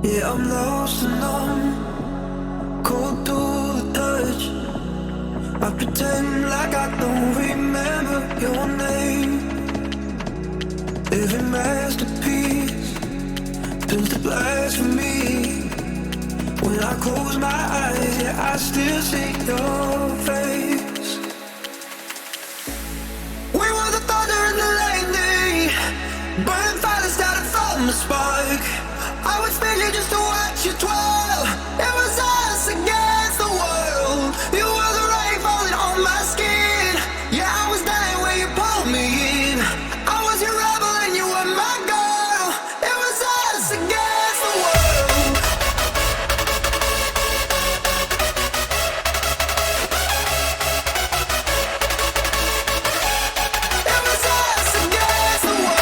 Yeah, I'm lost and numb, cold to the touch. I pretend like I don't remember your name. Every masterpiece turns to blasphemy. When I close my eyes, yeah, I still see your face. We were the thunder and the lightning, burning fire started from the spark. I would spin you just to watch you twirl. It was us against the world. You were the rain falling on my skin. Yeah, I was dying when you pulled me in. I was your rebel and you were my girl. It was us against the world. It was us against the world.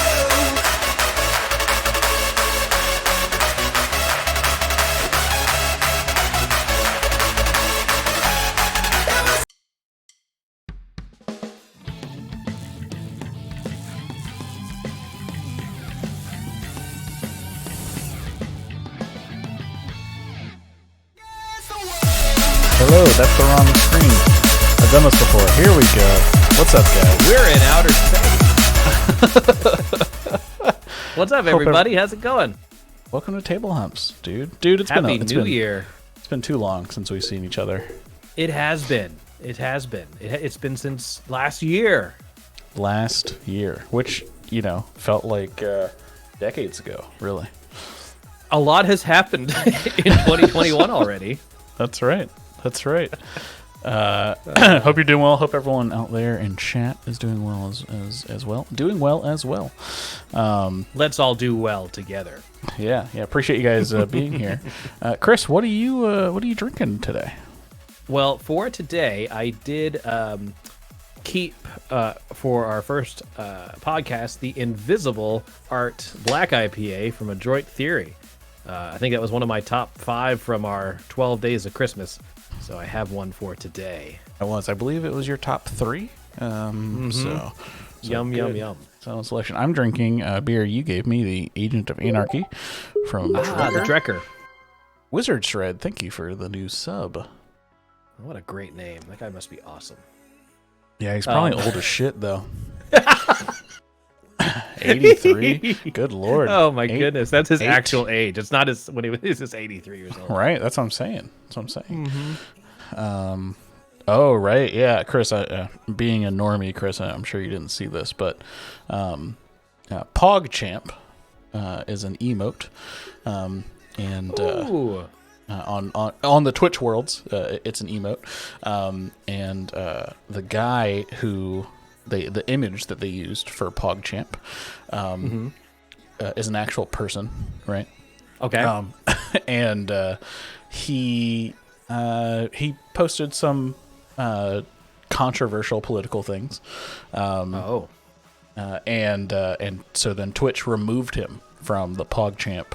Hello, that's the wrong screen. I've done this before. Here we go. What's up, guys? We're in outer space. What's up, everybody? How's it going? Welcome to Table Humps, dude. Dude, it's Happy been New Year. It's been too long since we've seen each other. It has been. It has been. It's been since last year. Last year, which, you know, felt like decades ago, really. A lot has happened in 2021 already. That's right. That's right. Hope you're doing well. Hope everyone out there in chat is doing well as well. Doing well as well. Let's all do well together. Yeah. Appreciate you guys being here. Chris, what are you drinking today? Well, for today, I did keep for our first podcast the Invisible Art Black IPA from Adroit Theory. I think that was one of my top 5 from our 12 Days of Christmas. So I have one for today. I believe it was your top 3. So yum. Solid selection. I'm drinking a beer you gave me, the Agent of Anarchy from the Drecker. Wizard Shred. Thank you for the new sub. What a great name. That guy must be awesome. Yeah, he's probably old as shit, though. 83? Good Lord. Oh, my goodness. That's his actual age. It's not his when he was his 83 years old. Right. That's what I'm saying. Oh, right. Yeah, Chris, being a normie, Chris, I'm sure you didn't see this, but PogChamp is an emote. on the Twitch worlds. It's an emote, and the guy who the image that they used for PogChamp is an actual person, right? Okay. And he posted some controversial political things. And so then Twitch removed him from the PogChamp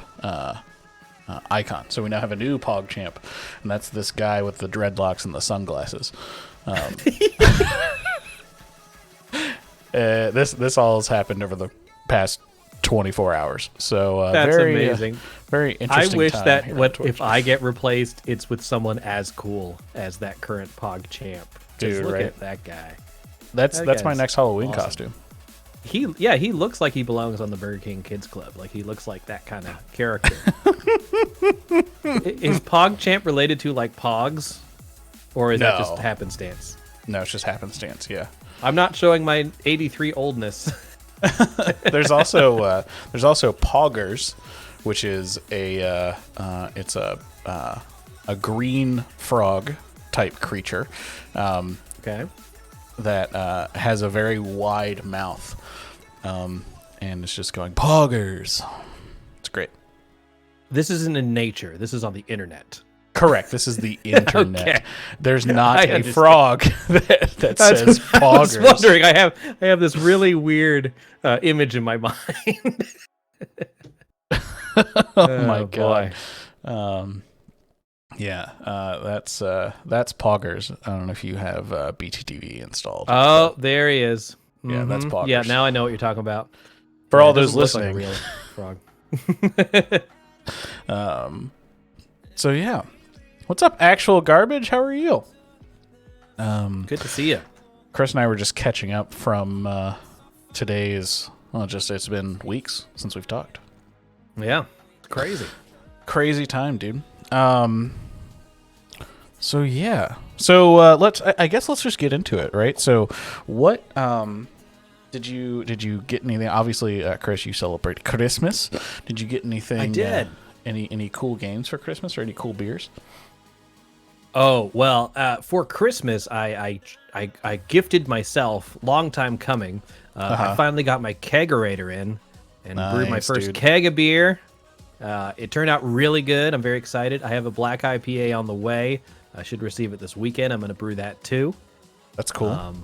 icon. So we now have a new PogChamp, and that's this guy with the dreadlocks and the sunglasses. This all has happened over the past 24 hours. So that's very amazing. Very interesting. I wish time that here on Twitch. if I get replaced, it's with someone as cool as that current PogChamp. Dude, look right? at that guy. That's my guy's next Halloween awesome. costume. He looks like he belongs on the Burger King Kids Club. Like he looks like that kind of character. Is PogChamp related to like Pogs, or is that No. just happenstance? No, it's just happenstance. Yeah. I'm not showing my 83 oldness. There's also Poggers, which is a green frog type creature Okay. that has a very wide mouth, and it's just going Poggers. It's great. This isn't in nature. This is on the internet. Correct. This is the internet. Okay. There's not I a understand. frog that says I was Poggers. wondering. I have this really weird image in my mind. Oh my boy. god. That's Poggers. I don't know if you have BTTV installed. Oh, there he is. Yeah, that's Mhm. Poggers. Yeah, now I know what you're talking about. For Yeah, all it those doesn't look listening. like a real frog. So yeah. What's up, actual garbage? How are you? Good to see you. Chris and I were just catching up from today's. Well, it's been weeks since we've talked. Yeah, it's crazy. Crazy time, dude. So yeah. So I guess let's just get into it, right? So what did you get anything? Obviously, Chris, you celebrate Christmas. Did you get anything? I did. Any cool games for Christmas or any cool beers? Oh well, for Christmas, I gifted myself. Long time coming. I finally got my kegerator in and brewed my Nice, first dude. keg of beer. It turned out really good. I'm very excited. I have a black IPA on the way. I should receive it this weekend. I'm going to brew that too. That's cool.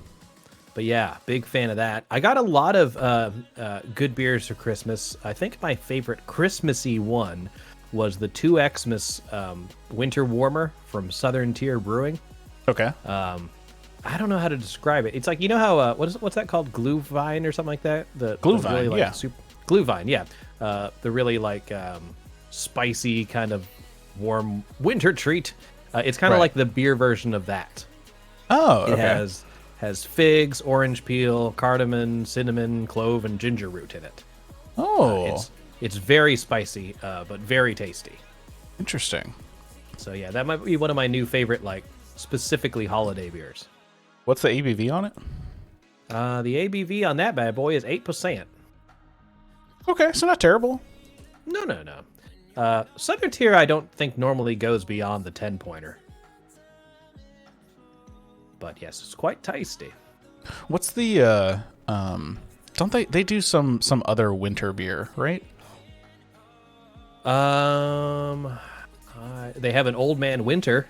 But yeah, big fan of that. I got a lot of good beers for Christmas. I think my favorite Christmassy one was the 2Xmas Winter Warmer from Southern Tier Brewing. Okay. I don't know how to describe it. It's like, you know how what's that called? Glühwein or something like that? Glühwein, really, like, yeah. Glühwein, yeah. The really like spicy kind of warm winter treat. It's kind of Right. like the beer version of that. Oh, okay. It has figs, orange peel, cardamom, cinnamon, clove, and ginger root in it. Oh, It's very spicy, but very tasty. interesting. So yeah, that might be one of my new favorite, like specifically holiday beers. What's the ABV on it? The ABV on that bad boy is 8%. Okay, so not terrible. No. Southern Tier, I don't think normally goes beyond the 10-pointer. But yes, it's quite tasty. What's the don't they do some other winter beer, right? They have an Old Man Winter.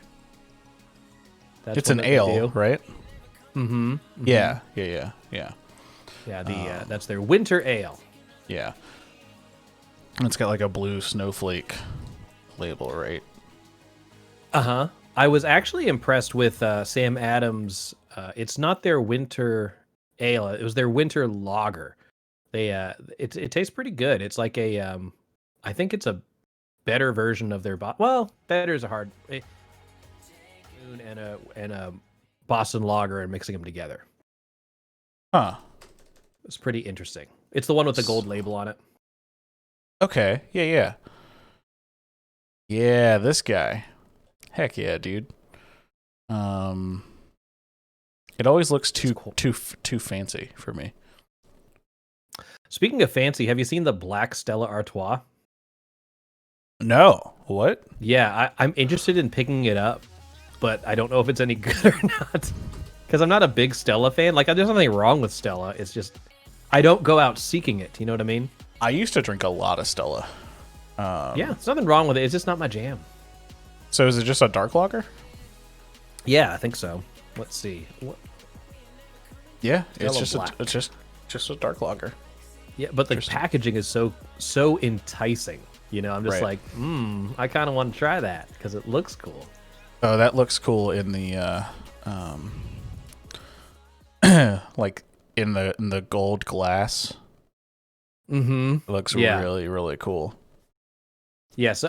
That's It's one an that they ale, do. right? Mm-hmm. Yeah. Yeah, that's their winter ale. Yeah. And it's got like a blue snowflake label, right? Uh-huh. I was actually impressed with Sam Adams. It's not their winter ale. It was their winter lager. They it tastes pretty good. It's like a I think it's a better version of their well, better is a hard and a Boston lager and mixing them together. Huh. It's pretty interesting. It's the one with the gold label on it. Okay. Yeah. Yeah, this guy. Heck yeah, dude. It always looks too fancy for me. Speaking of fancy, have you seen the Black Stella Artois? No, What? Yeah, I'm interested in picking it up, but I don't know if it's any good or not. Because I'm not a big Stella fan. Like, there's nothing wrong with Stella. It's just I don't go out seeking it. You know what I mean? I used to drink a lot of Stella. Yeah, there's nothing wrong with it. It's just not my jam. So is it just a dark lager? Yeah, I think so. Let's see. Yeah, it's Stella just Black. just a dark lager. Yeah, but the packaging is so enticing. You know, I'm just Right. like, I kind of want to try that because it looks cool. Oh, that looks cool in the like in the gold glass. Mm-hmm. It looks Yeah. really, really cool. Yeah, so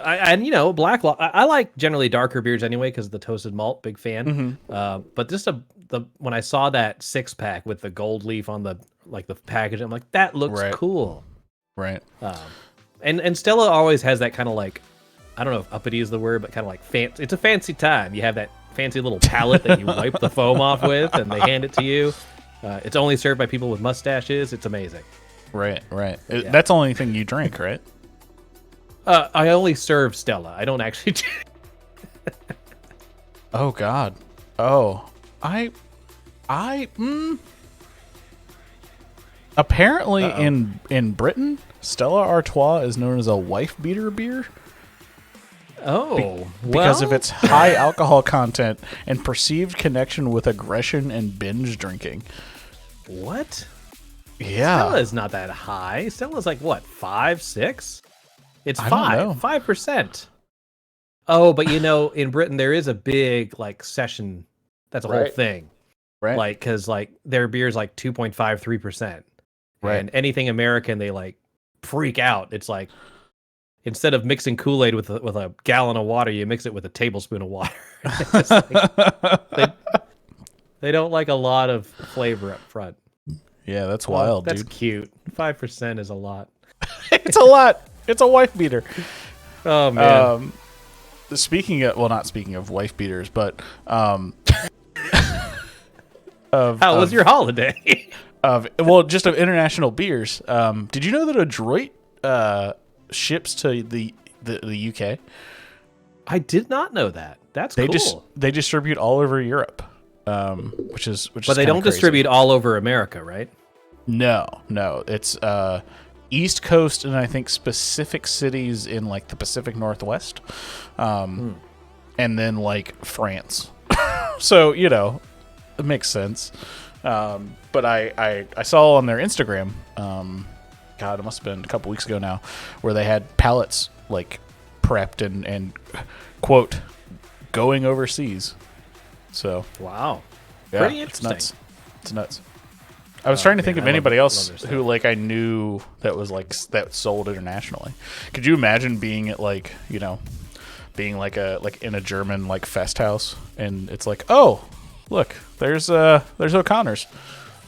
black. I like generally darker beers anyway because of the toasted malt. Big fan. But just when I saw that 6-pack with the gold leaf on the package, I'm like, that looks Right. cool. Right. And Stella always has that kind of like, I don't know if uppity is the word, but kind of like fancy. It's a fancy time. You have that fancy little palette that you wipe the foam off with, and they hand it to you. It's only served by people with mustaches. It's amazing. Right. Yeah. That's the only thing you drink, right? I only serve Stella. I don't actually. Oh God. Oh, Apparently, in Britain, Stella Artois is known as a wife beater beer because of its high alcohol content and perceived connection with aggression and binge drinking. What? Yeah. Stella is not that high. Stella's like what, 5, 6? It's I don't know. 5%. Oh, but in Britain there is a big like session. That's a whole Right. thing, Right. like because like their beer's like 2.5, 3%. Right. And anything American, they like freak out. It's like instead of mixing Kool-Aid with a gallon of water, you mix it with a tablespoon of water. It's like, they don't like a lot of flavor up front. Yeah, that's wild, That's dude. cute. 5% is a lot. It's a lot. It's a wife beater. Oh man. Not speaking of wife beaters, but How was your holiday? of international beers. Did you know that Adroit ships to the UK? I did not know that. That's They cool. they distribute all over Europe, which is But they don't distribute all over America, right? No, it's East Coast and I think specific cities in like the Pacific Northwest, and then like France. So it makes sense. But I saw on their Instagram, God, it must have been a couple weeks ago now, where they had pallets like prepped and quote going overseas. So Wow. yeah, Pretty interesting. It's nuts. I was trying to think man, of I love anybody it. else Love their who like I knew that was like that sold internationally. Could you imagine being at like being like in a German like fest house and it's like, oh look, there's O'Connor's.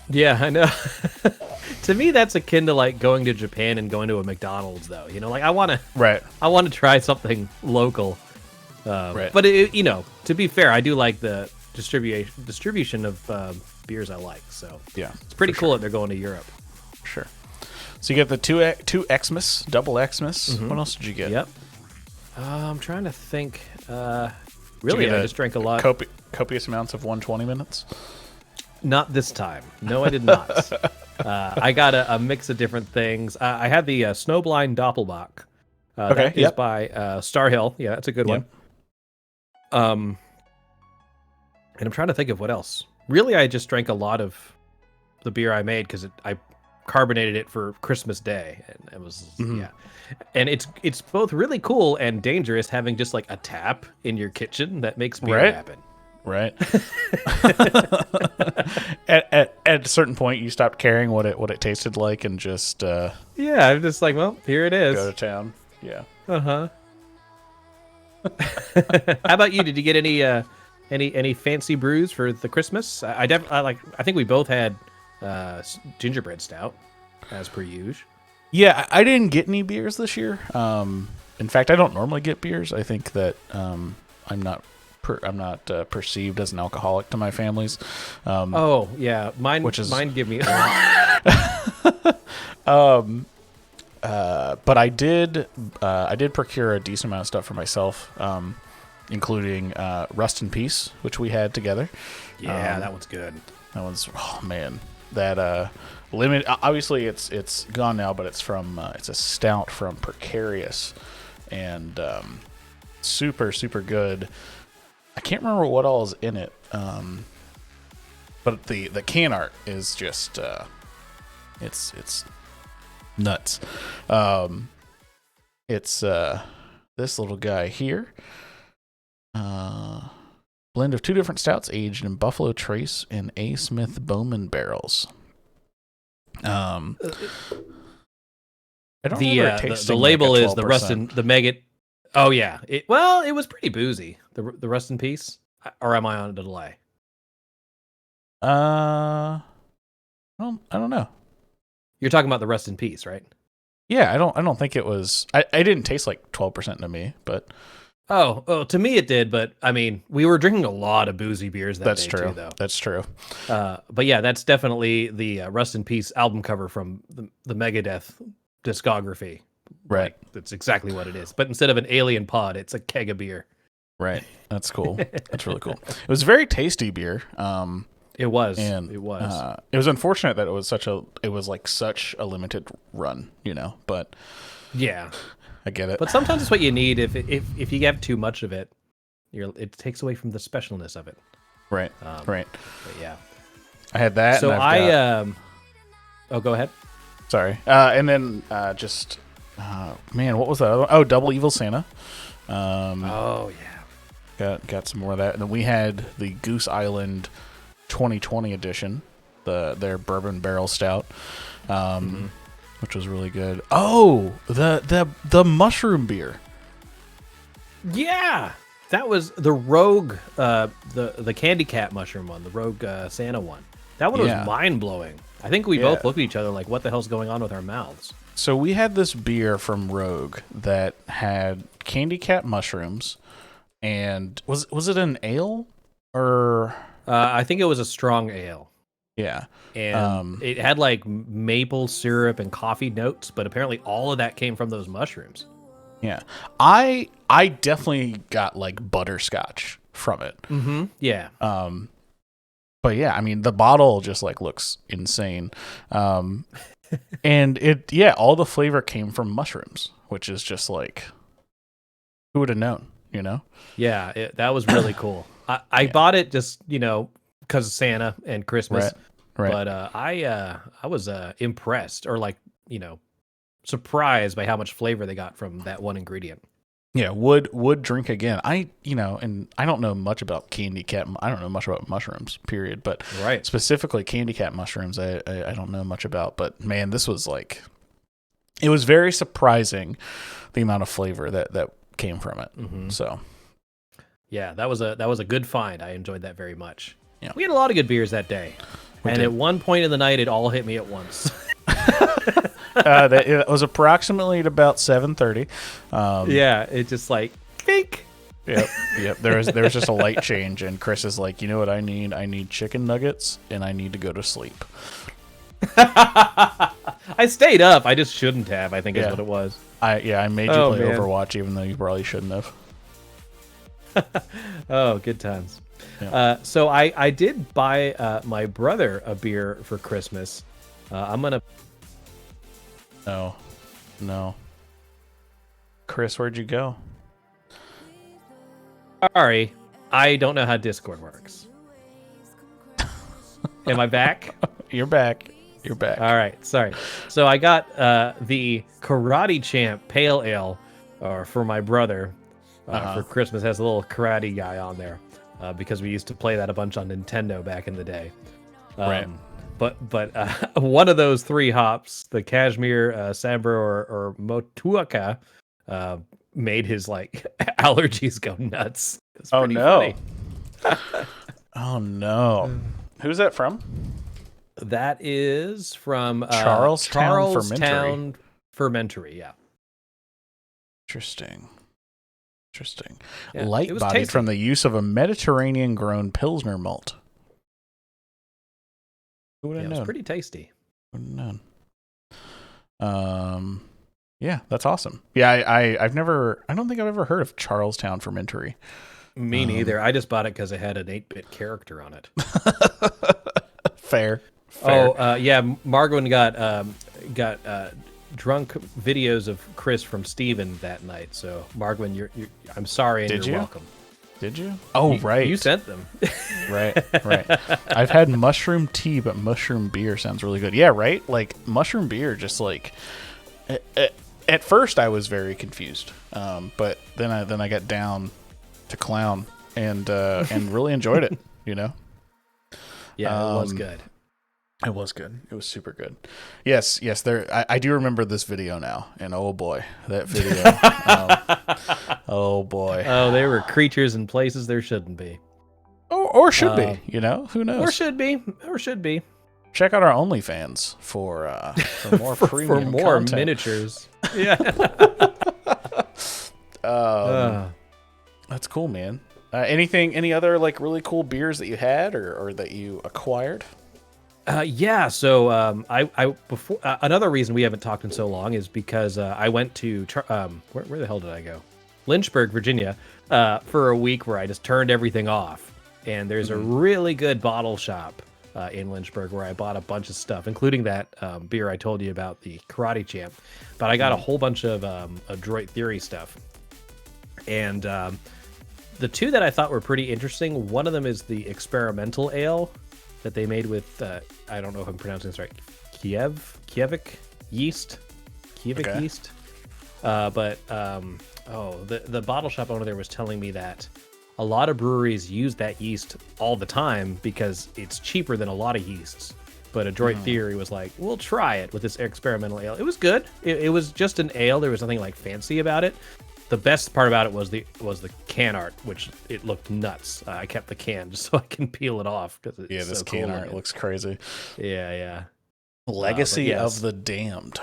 Yeah, I know. To me, that's akin to like going to Japan and going to a McDonald's, though. Like I want to try something local. Right. But to be fair, I do like the distribution of beers I like. So Yeah, it's pretty cool that they're going to Europe. sure. So you get the two Xmas, double Xmas. What else did you get? Yep. I'm trying to think. Did you Really, get I just drank a lot. Copious amounts of 120 minutes. Not this time. No, I did not. I got a mix of different things. I had the Snowblind Doppelbock. Okay, That is by Star Hill. Yeah, that's a good one. And I'm trying to think of what else. Really, I just drank a lot of the beer I made because I carbonated it for Christmas Day, and it was yeah. And it's both really cool and dangerous having just like a tap in your kitchen that makes beer Right. happen. Right. at a certain point, you stopped caring what it tasted like and just Yeah, I'm just like, well, here it is. go to town. Yeah. Uh-huh. How about you? Did you get any fancy brews for the Christmas? I think we both had gingerbread stout as per usual. Yeah, I didn't get any beers this year. In fact, I don't normally get beers. I think that I'm not perceived as an alcoholic to my family's. Oh yeah, mine Which is- mine give me. But I did procure a decent amount of stuff for myself, including Rust in Peace, which we had together. Yeah, that one's good. That one's, oh man, that limit. Obviously, it's gone now, but it's it's a stout from Precarious, and super good. I can't remember what all is in it, but the can art is just it's nuts. It's this little guy here. Blend of 2 different stouts aged in Buffalo Trace and A. Smith Bowman barrels. I don't remember it tasting the label like a is the Rust and the Megget. Oh yeah, it was pretty boozy. The Rust in Peace, or am I on a delay? I don't know. You're talking about the Rust in Peace, right? Yeah, I don't think it was. I didn't taste like 12% to me, but oh, to me it did. But I mean, we were drinking a lot of boozy beers that day too, though. That's true. But yeah, that's definitely the Rust in Peace album cover from the Megadeth discography. Right. Like, that's exactly what it is. But instead of an alien pod, it's a keg of beer. Right. That's cool. That's really cool. It was a very tasty beer. It was. And it was. It was unfortunate that it was such a limited run, but yeah, I get it. But sometimes it's what you need. If you have too much of it, it takes away from the specialness of it. Right. Right. But yeah, I had that. So and oh, go ahead. Sorry. And then man, what was that? Oh, Double Evil Santa. Oh yeah. Got some more of that. And then we had the Goose Island 2020 edition, their bourbon barrel stout, which was really good. Oh, the mushroom beer. Yeah, that was the Rogue, the Candy Cat mushroom one, the Rogue Santa one. That one was mind blowing. I think we both looked at each other like, "What the hell's going on with our mouths?" So we had this beer from Rogue that had Candy Cat mushrooms, and was it an ale or? I think it was a strong ale. Yeah. And it had like maple syrup and coffee notes, but apparently all of that came from those mushrooms. Yeah. I definitely got like butterscotch from it. Mm-hmm. Yeah. But yeah, I mean the bottle just like looks insane. And all the flavor came from mushrooms, which is just like, who would have known, Yeah, that was really cool. I bought it just, because of Santa and Christmas. Right. But I was impressed or surprised by how much flavor they got from that one ingredient. Yeah, would drink again. And I don't know much about Candy Cat. I don't know much about mushrooms, period. But specifically Candy Cat mushrooms, I don't know much about. But man, this was like, it was very surprising the amount of flavor that came from it. Mm-hmm. So. Yeah, that was a good find. I enjoyed that very much. Yeah. We had a lot of good beers that day. At one point in the night, it all hit me at once. It was approximately at about 7:30. Yeah, it just like, think. Yep. There was just a light change, and Chris is like, you know what I need? I need chicken nuggets, and I need to go to sleep. I stayed up. I just shouldn't have, I think is what it was. I made you play Overwatch, even though you probably shouldn't have. Oh, good times. Yeah. So I did buy my brother a beer for Christmas. I'm gonna. No. Chris, where'd you go? Sorry, I don't know how Discord works. Am I back? You're back. All right, sorry. So I got the Karate Champ Pale Ale for my brother. For Christmas. Has a little karate guy on there because we used to play that a bunch on Nintendo back in the day. Right. But one of those 3 hops, the Kashmir, Sabra, or Motueka, made his like allergies go nuts. It's pretty funny. Oh no! Who's that from? That is from Charlestown Fermentory. Yeah. Interesting. Yeah, Light bodied from the use of a Mediterranean-grown Pilsner malt. Who would have known? It was pretty tasty. Wouldn't have known. Yeah, that's awesome. Yeah, I don't think I've ever heard of Charlestown Fermentory. Me neither. I just bought it because it had an 8-bit character on it. Fair. Oh, yeah. Margwin got drunk videos of Cris from Stephen that night. So Margwin, you're I'm sorry and you're welcome. Did you? Oh, right. You sent them. Right. I've had mushroom tea, but mushroom beer sounds really good. Yeah, right? Like, mushroom beer, just like... At first, I was very confused. But then I got down to clown and really enjoyed it, you know? Yeah, it was good. It was good. It was super good. Yes. I do remember this video now, and oh boy, that video. Oh boy. Oh, there were creatures in places there shouldn't be. Or should be. You know, who knows? Or should be. Check out our OnlyFans for more premium for more content. miniatures. Yeah. That's cool, man. Any other like really cool beers that you had or that you acquired? Yeah. So I before another reason we haven't talked in so long is because I went to where the hell did I go? Lynchburg, Virginia, for a week where I just turned everything off. And there's a really good bottle shop in Lynchburg where I bought a bunch of stuff, including that beer I told you about, the Karate Champ. But I got a whole bunch of Adroit Theory stuff. And the two that I thought were pretty interesting, one of them is the experimental ale that they made with, I don't know if I'm pronouncing this right, Kievic yeast. Okay. Yeast. The bottle shop owner there was telling me that a lot of breweries use that yeast all the time because it's cheaper than a lot of yeasts. But Adroit Theory was like, we'll try it with this experimental ale. It was good. It was just an ale. There was nothing like fancy about it. The best part about it was the can art, which it looked nuts. I kept the can just so I can peel it off because it's this so can cool art looks crazy. Yeah. Legacy of the Damned.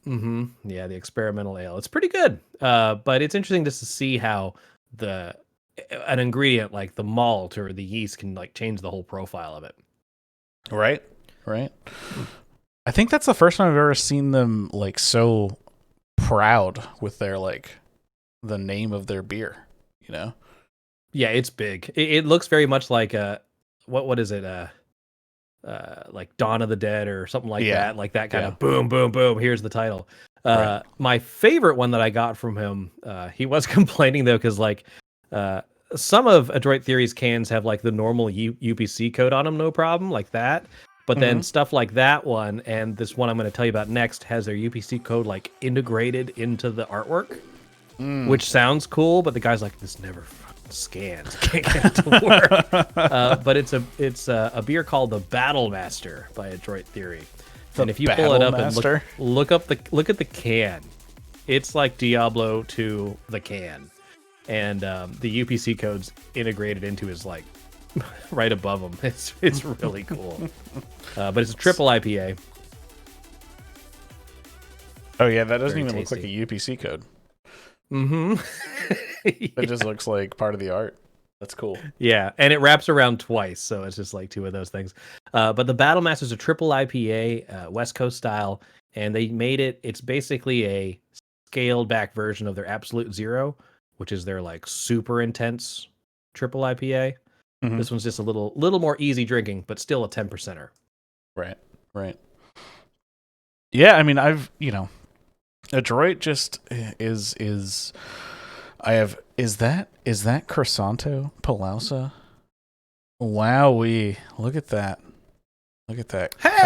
Mm-hmm. Yeah, the experimental ale. It's pretty good. But it's interesting just to see how an ingredient like the malt or the yeast can like change the whole profile of it. Right. I think that's the first time I've ever seen them like so proud with their like the name of their beer, you know? Yeah, it's big. It looks very much like what is it? Like Dawn of the Dead or something like that. Like that kind of boom, boom, boom. Here's the title. Right. My favorite one that I got from him, he was complaining though, because like some of Adroit Theory's cans have like the normal UPC code on them, no problem, like that. But then stuff like that one and this one I'm going to tell you about next has their UPC code like integrated into the artwork, which sounds cool. But the guy's like, this never fucking scans. Can't get it to work. But it's a beer called the Battle Master by Adroit Theory. And if you pull it up and look at the can, it's like Diablo to the can, and the UPC code's integrated into his like right above him. It's really cool. But it's a triple IPA. Oh yeah, that doesn't Very even tasty. look like a UPC code. Mm-hmm. It just looks like part of the art. That's cool. Yeah, and it wraps around twice, so it's just like two of those things. But the Battle Master is a triple IPA, West Coast style, and they made it. It's basically a scaled back version of their Absolute Zero, which is their like super intense triple IPA. Mhm. This one's just a little more easy drinking, but still a 10%er. Right. Yeah, I mean, Adroit just is is that Croissanto Palausa? Wowee. Look at that.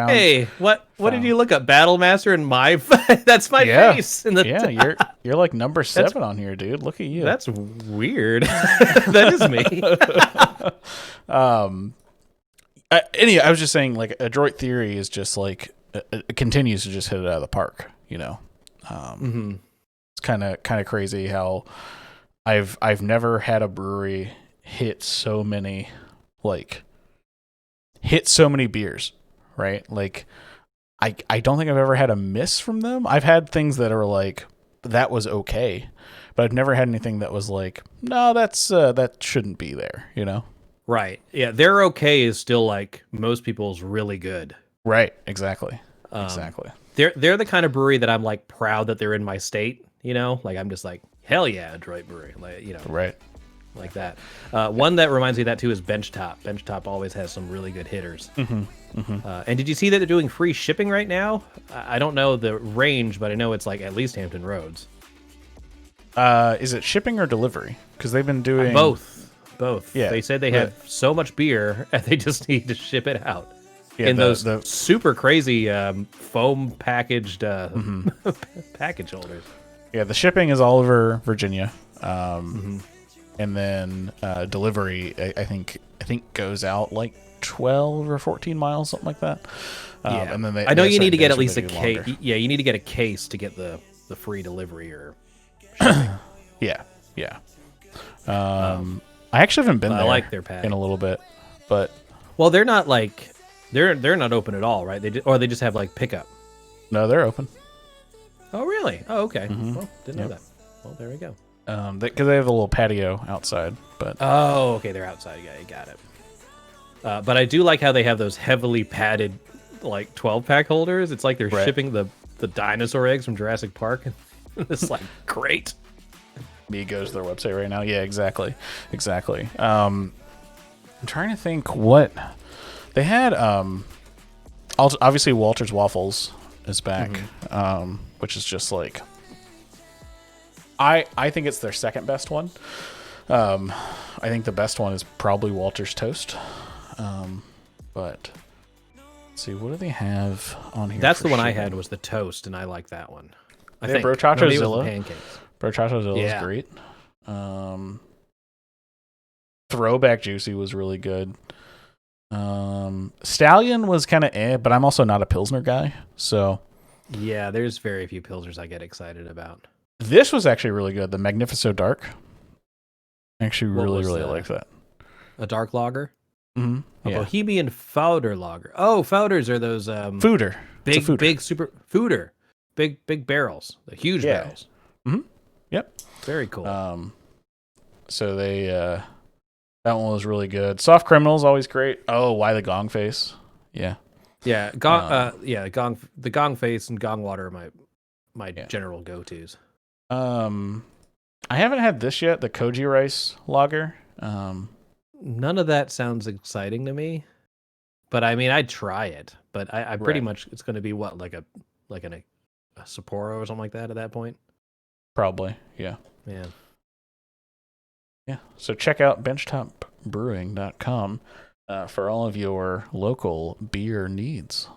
Hey, what did you look up? Battle Master and my that's my face in the you're like number 7 on here, dude. Look at you. That's weird. That is me. Anyway, I was just saying, like, Adroit Theory is just like it continues to just hit it out of the park, you know. It's kind of crazy how I've never had a brewery hit so many beers, right? Like I don't think I've ever had a miss from them. I've had things that are like that was okay, but I've never had anything that was like, no, that shouldn't be there, you know? Right. Yeah, they're okay is still like most people's really good. Right, exactly. Exactly. they're the kind of brewery that I'm like proud that they're in my state. You know, like I'm just like hell yeah, Detroit brewery. Like Right. like that. One that reminds me of that too is Benchtop. Benchtop always has some really good hitters. And did you see that they're doing free shipping right now? I don't know the range, but I know it's like at least Hampton Roads. Is it shipping or delivery? Because they've been doing Both. Yeah, They said they have so much beer and they just need to ship it out. Yeah, In those super crazy foam packaged package holders. Yeah, the shipping is all over Virginia, and then delivery I think goes out like 12 or 14 miles, something like that. Yeah, and then I know they you need to get at certain days least a where they do case. longer. Yeah, you need to get a case to get the free delivery or. Yeah. I actually haven't been I there like their pack. in a little bit, but Well, they're not like they're not open at all, right? They just have like pickup. no, they're open. Oh, really? Oh, okay. Well, didn't know that. Well, there we go. Because they have a little patio outside, but Oh, okay. They're outside. Yeah, you got it. But I do like how they have those heavily padded, like 12-pack holders. It's like they're Right. shipping the dinosaur eggs from Jurassic Park. It's like great. me goes to their website right now. Yeah, exactly. I'm trying to think what they had. Obviously, Walter's Waffles is back, which is just like I think it's their second best one. I think the best one is probably Walter's Toast. But let's see, what do they have on here? That's for the one I shipping? had was the toast, and I like that one. I They have think Brochacho maybe it was the Zilla. pancakes. Brochacho Zilla Yeah. is great. Throwback Juicy was really good. Stallion was kind of but I'm also not a Pilsner guy. So Yeah, there's very few pilsners I get excited about. this was actually really good. The Magnifico Dark. I actually What really, was really that? like that. A dark lager, Mm-hmm. a Yeah. Bohemian Founder lager. Oh, Founders are those Fooder. It's a Fooder. big super Fooder, big barrels, the huge Yeah. barrels. Yep. Very cool. So they that one was really good. Soft Criminal's always great. Oh, Why the Gong Face? Yeah. Yeah, the Gong Face and Gong Water are my general go-tos. I haven't had this yet, the Koji Rice Lager. None of that sounds exciting to me, but I mean, I'd try it. But I pretty Right. much it's going to be what like a Sapporo or something like that at that point. Probably, yeah. Yeah. Yeah. So check out benchtopbrewing.com for all of your local beer needs.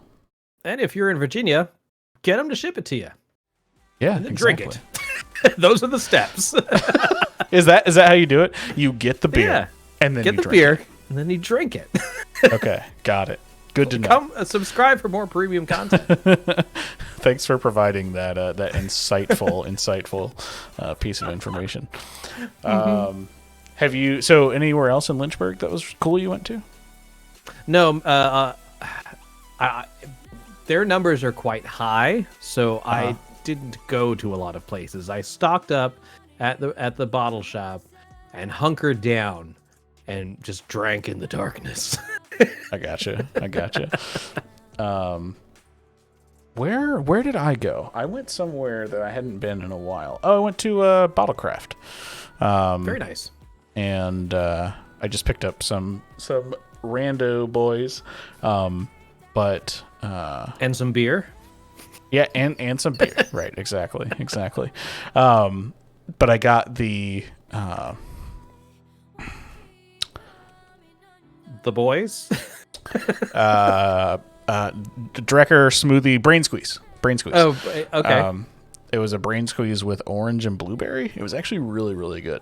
And if you're in Virginia, get them to ship it to you Yeah, and then exactly. drink it. Those are the steps. Is that how you do it? You get the beer Yeah. and then Get you the drink beer and then you drink it. it. Okay, got it. Good to know. Come subscribe for more premium content. Thanks for providing that that insightful piece of information. Have you anywhere else in Lynchburg that was cool you went to? No, their numbers are quite high, so I didn't go to a lot of places. I stocked up at the bottle shop and hunkered down and just drank in the darkness. I gotcha. Where did I go? I went somewhere that I hadn't been in a while. Oh, I went to Bottlecraft. Very nice. And I just picked up some rando boys, but And some beer. yeah, and some beer. Right, exactly. But I got the The boys. Drecker smoothie brain squeeze. Oh, okay. It was a brain squeeze with orange and blueberry. It was actually really, really good.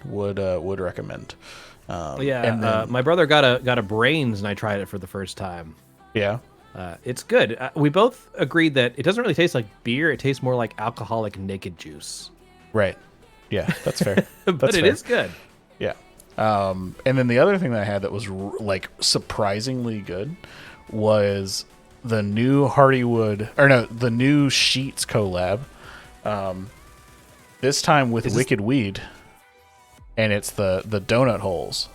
Would recommend. Yeah, and then- my brother got a brains, and I tried it for the first time. Yeah. It's good. We both agreed that it doesn't really taste like beer. It tastes more like alcoholic naked juice. Right. Yeah, that's fair. But That's it fair. is good. Yeah. And then the other thing that I had that was like surprisingly good was the new the new Sheets collab. This time with Wicked Weed, and it's the donut holes.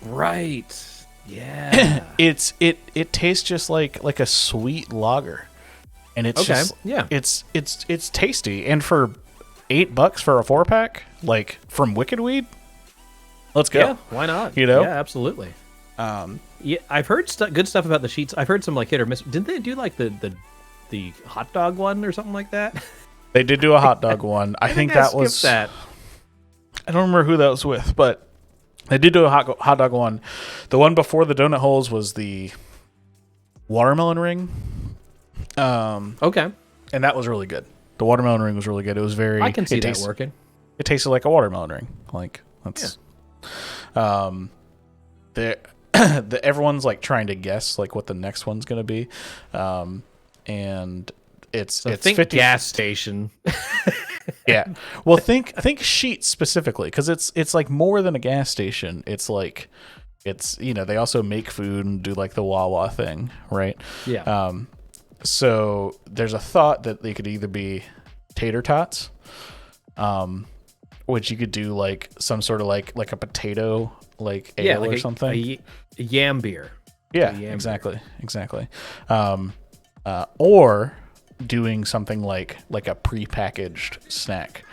Right. Yeah. it tastes just like a sweet lager, and it's Okay, just yeah. it's tasty. And for $8 for a 4-pack, like from Wicked Weed, let's go. Yeah, why not? You know? Yeah, absolutely. Yeah, I've heard good stuff about the sheets. I've heard some like hit or miss. Didn't they do like the hot dog one or something like that? They did do a hot dog one. I think that was skipped that. I don't remember who that was with, but they did do a hot dog one. The one before the donut holes was the watermelon ring. Okay. And that was really good. The watermelon ring was really good. It was very. I can see that working. It tasted like a watermelon ring. Like that's. Everyone's like trying to guess like what the next one's gonna be, and it's think 50 gas station. Yeah. Well, think Sheetz specifically, because it's like more than a gas station. It's like they also make food and do like the Wawa thing, right? Yeah. So there's a thought that they could either be tater tots, which you could do like some sort of like a potato like ale like or something. A yam beer. Yeah, exactly. Or doing something like a prepackaged snack.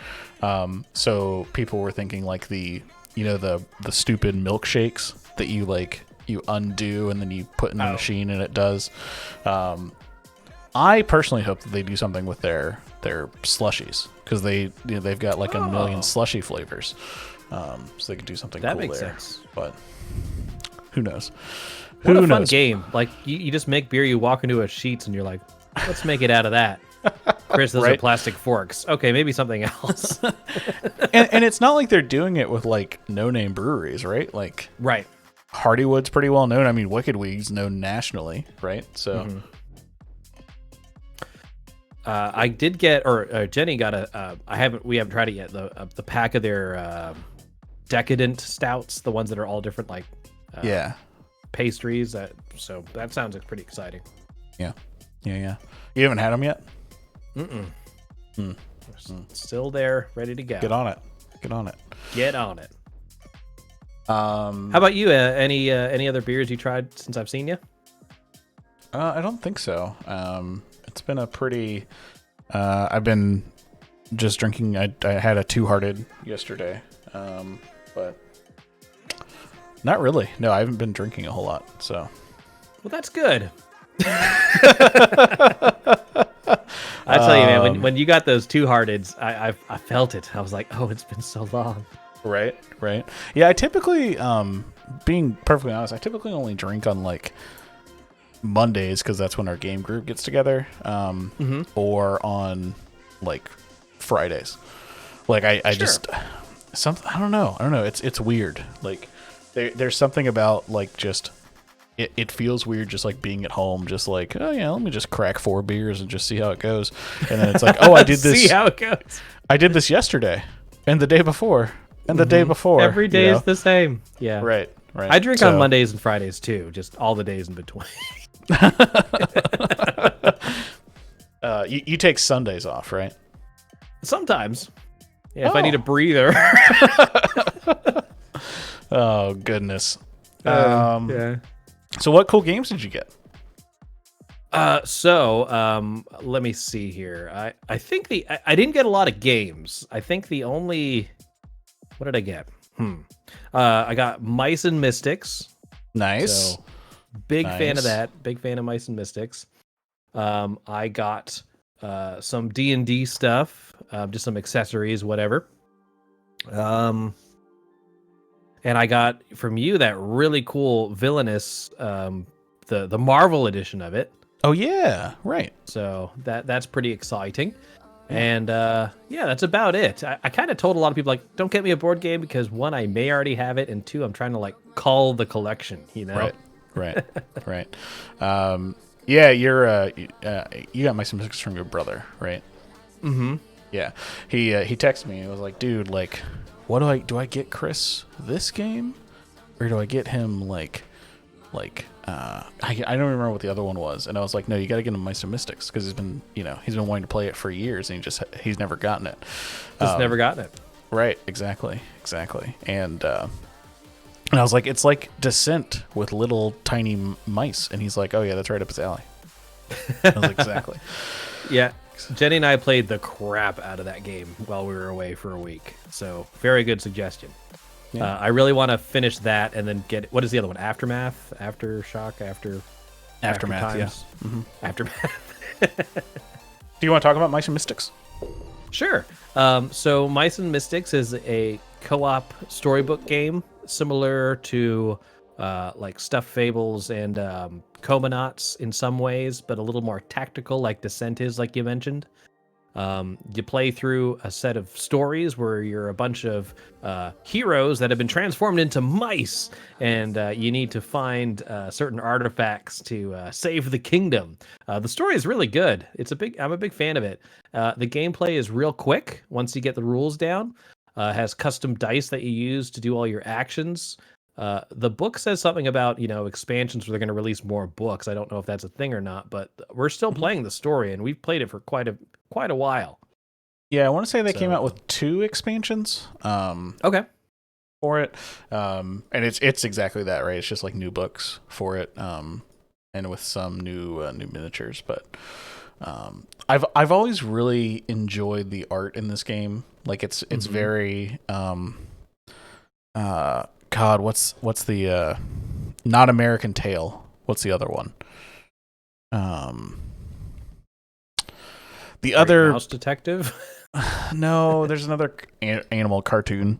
So people were thinking like the stupid milkshakes that you undo and then you put in the machine and it does. I personally hope that they do something with their slushies, because they've got like a million slushy flavors. So they could do something that cool makes there. sense. But who knows? What a fun game. Like you just make beer, you walk into a Sheetz and you're like, let's make it out of that. Chris, those are plastic forks. Okay, maybe something else. and it's not like they're doing it with like no-name breweries, right? Like right. Hardywood's pretty well known. I mean, Wicked Weed's known nationally, right? So I did get, or Jenny got we haven't tried it yet. The pack of their decadent stouts, the ones that are all different, like pastries. So that sounds like pretty exciting. Yeah. You haven't had them yet? Still there, ready to go. Get on it. Get on it. How about you? Any other beers you tried since I've seen you? I don't think so. It's been a pretty. I've been just drinking. I had a Two-Hearted yesterday, but not really. No, I haven't been drinking a whole lot. So, well, that's good. I tell you, man, when you got those Two-Hearteds, I felt it. I was like, oh, it's been so long. Right. Yeah, I typically, being perfectly honest, I typically only drink on like Mondays, because that's when our game group gets together, or on like Fridays. Like I just something I don't know. It's weird. Like there's something about like just. It feels weird just like being at home, just like, oh yeah, let me just crack 4 beers and just see how it goes. And then it's like, oh, I did this. See how it goes. I did this yesterday and the day before and the day before. Every day is the same. Yeah. Right. I drink on Mondays and Fridays too, just all the days in between. You take Sundays off, right? Sometimes. Yeah, if I need a breather. Oh, goodness. Yeah. So what cool games did you get? Let me see here. I think I didn't get a lot of games. I think the only, what did I get? I got Mice and Mystics. Nice. So, big fan of that. Big fan of Mice and Mystics. I got some D&D stuff, just some accessories, whatever. And I got from you that really cool Villainous, the Marvel edition of it. Oh yeah, right. So that's pretty exciting. And that's about it. I kind of told a lot of people, like, don't get me a board game, because 1, I may already have it, and 2, I'm trying to like call the collection, you know? Right. Yeah, you got my Mystics from your brother, right? Mm-hmm. Yeah. He texted me and he was like, dude, like, what do I get Chris this game, or do I get him like I don't remember what the other one was, and I was like, no, you got to get him Mice and Mystics, because he's been wanting to play it for years, and he's never gotten it. Never gotten it. Right, exactly, and And I was like, it's like Descent with little tiny mice. And he's like, oh yeah, that's right up his alley. I was like, exactly. Yeah. Jenny and I played the crap out of that game while we were away for a week. So very good suggestion. Yeah. I really want to finish that and then get, what is the other one? Aftermath? Aftershock? Aftermath, yeah. Mm-hmm. Aftermath. Do you want to talk about Mice and Mystics? Sure. So Mice and Mystics is a co-op storybook game similar to like Stuffed Fables and Comanauts in some ways, but a little more tactical like Descent is, like you mentioned. You play through a set of stories where you're a bunch of heroes that have been transformed into mice, and you need to find certain artifacts to save the kingdom. The story is really good. I'm a big fan of it. The gameplay is real quick once you get the rules down. Has custom dice that you use to do all your actions. The book says something about, expansions where they're going to release more books. I don't know if that's a thing or not, but we're still playing the story, and we've played it for quite a while. Yeah, I want to say they came out with 2 expansions. Okay. For it, and it's exactly that, right? It's just like new books for it, and with some new miniatures. But I've always really enjoyed the art in this game. Like it's very God, what's the not American Tail? What's the other one? The other Mouse Detective. No, there's another animal cartoon.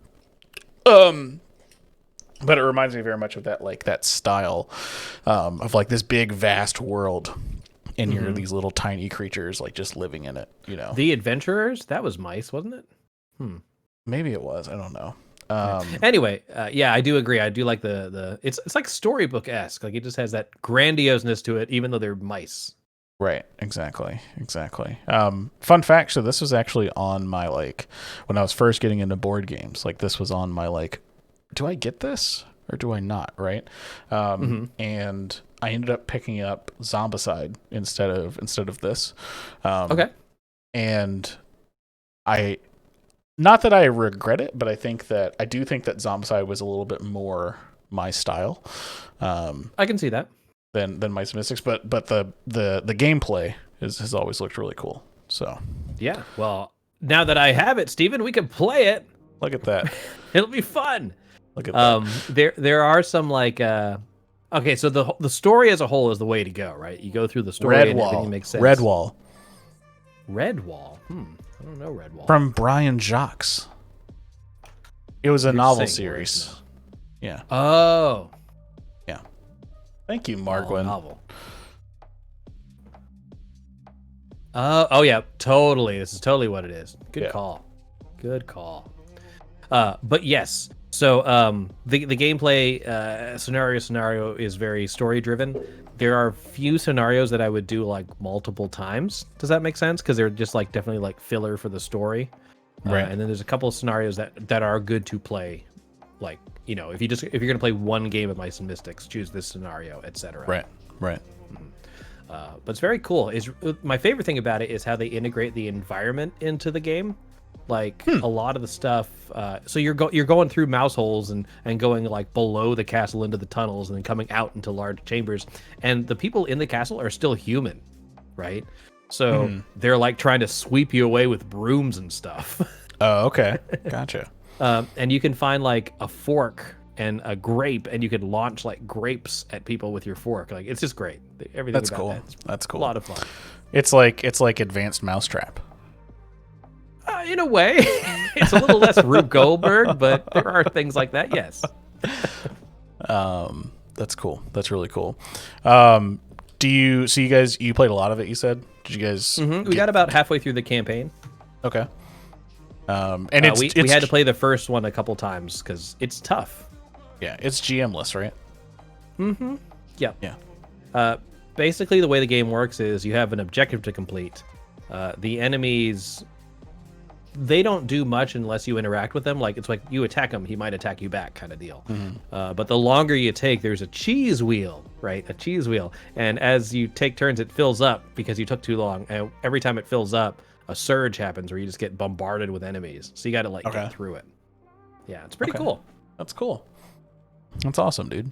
But it reminds me very much of that style of like this big vast world, and you're these little tiny creatures like just living in it. The Adventurers. That was mice, wasn't it? Maybe it was. I don't know. Anyway, yeah, I do agree. I do like the it's like storybook-esque. Like it just has that grandioseness to it, even though they're mice. Right. Exactly. Fun fact. So this was actually on my, when I was first getting into board games, this was on my, do I get this or do I not? Right. And I ended up picking up Zombicide instead of this. Okay. And not that I regret it, but I do think that Zombicide was a little bit more my style. I can see that. Than Mice and Mystics, but the gameplay has always looked really cool. So yeah, well, now that I have it, Stephen, we can play it. Look at that. It'll be fun. Look at that. There are some okay, so the story as a whole is the way to go, right? You go through the story and everything makes sense. Redwall. I don't know Redwall. From Brian Jacques. It was a novel series. Yeah. Oh. Yeah. Thank you, Margwin. Novel. Oh yeah, totally. This is totally what it is. Good call. But yes. So the gameplay scenario is very story driven. There are few scenarios that I would do multiple times. Does that make sense? Because they're just definitely filler for the story. Right. And then there's a couple of scenarios that are good to play. If you're gonna play one game of Mice and Mystics, choose this scenario, etc. Right. But it's very cool. My favorite thing about it is how they integrate the environment into the game. A lot of the stuff. So you're going through mouse holes and going below the castle into the tunnels and then coming out into large chambers. And the people in the castle are still human, right? So they're trying to sweep you away with brooms and stuff. Oh, okay. Gotcha. And you can find a fork and a grape, and you can launch grapes at people with your fork. It's just great. Everything. That's about cool. That's cool. A lot of fun. It's like Advanced Mousetrap. In a way, it's a little less Rube Goldberg, but there are things like that. Yes. That's cool. That's really cool. You played a lot of it? You said. Did you guys? We got about halfway through the campaign. Okay. And we had to play the first one a couple times because it's tough. Yeah, it's GM-less, right? Yep. Yeah. Basically, the way the game works is you have an objective to complete. The enemies, they don't do much unless you interact with them. It's like you attack him, he might attack you back, kind of deal. But the longer you take, there's a cheese wheel, right? A cheese wheel, and as you take turns, it fills up because you took too long. And every time it fills up, a surge happens where you just get bombarded with enemies. So you got to get through it. Yeah, it's pretty cool. That's cool. That's awesome, dude.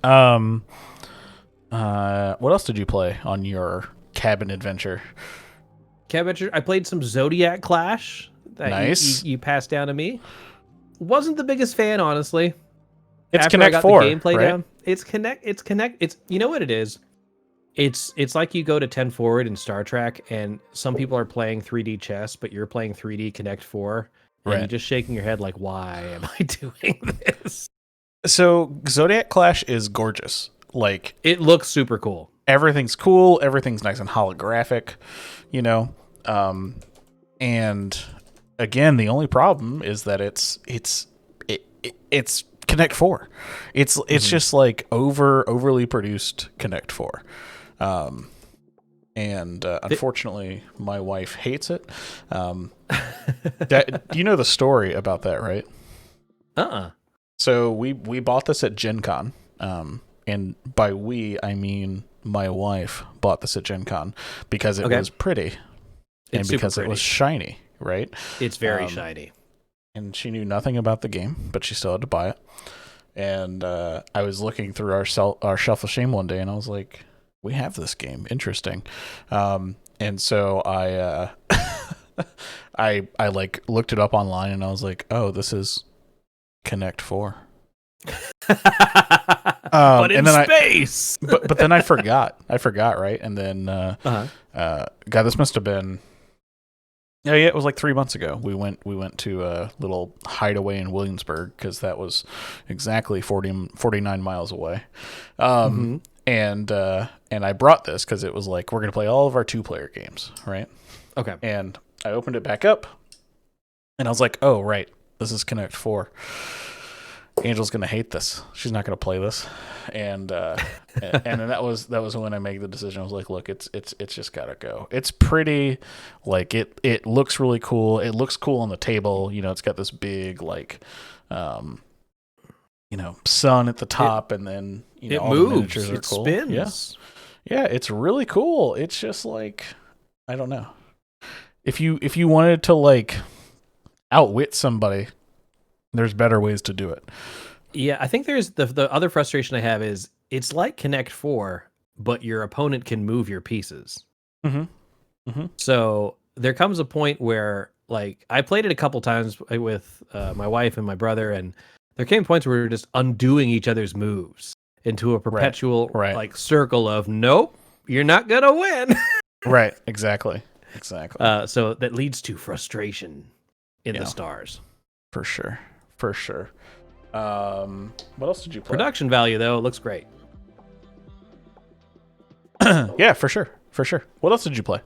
What else did you play on your cabin adventure? I played some Zodiac Clash that Nice. you passed down to me. Wasn't the biggest fan, honestly. It's After Connect I got 4, the gameplay right? down. It's you know what it is? It's like you go to 10 Forward in Star Trek and some people are playing 3D chess, but you're playing 3D Connect 4 and you're just shaking your head like, why am I doing this? So Zodiac Clash is gorgeous. Like, It looks super cool. everything's cool, everything's nice and holographic, you know. And again, the only problem is that it's Connect 4. It's just like overly produced Connect 4. And unfortunately, my wife hates it. You know the story about that, right? So we bought this at Gen Con. And by we, I mean my wife bought this at Gen Con because it was pretty. And because it was shiny, right? It's very shiny. And she knew nothing about the game, but she still had to buy it. And I was looking through our Shelf of Shame one day, and I was like, we have this game. Interesting. And so I I like looked it up online, and I was like, oh, this is Connect 4. But in space. But then I forgot, right? And then God, this must have been it was like 3 months ago. We went to a little hideaway in Williamsburg because that was exactly 49 miles away. And I brought this because it was like, we're gonna play all of our 2-player games, right? Okay. And I opened it back up, and I was like, oh right, this is Connect 4. Angel's gonna hate this. She's not gonna play this, and then that was when I made the decision. I was like, look, it's just gotta go. It's pretty, like it looks really cool. It looks cool on the table. You know, it's got this big like, sun at the top, and then it all moves. The miniatures are cool. Spins. Yeah, it's really cool. It's just like, I don't know, if you wanted to like outwit somebody, there's better ways to do it. Yeah, I think there's the other frustration I have is it's like Connect 4, but your opponent can move your pieces. So there comes a point where, like, I played it a couple times with my wife and my brother, and there came points where we were just undoing each other's moves into a perpetual like circle of, nope, you're not gonna win. Right, exactly. So that leads to frustration in the stars. For sure. What else did you play? Production value, though, looks great. Yeah, for sure. What else did you play?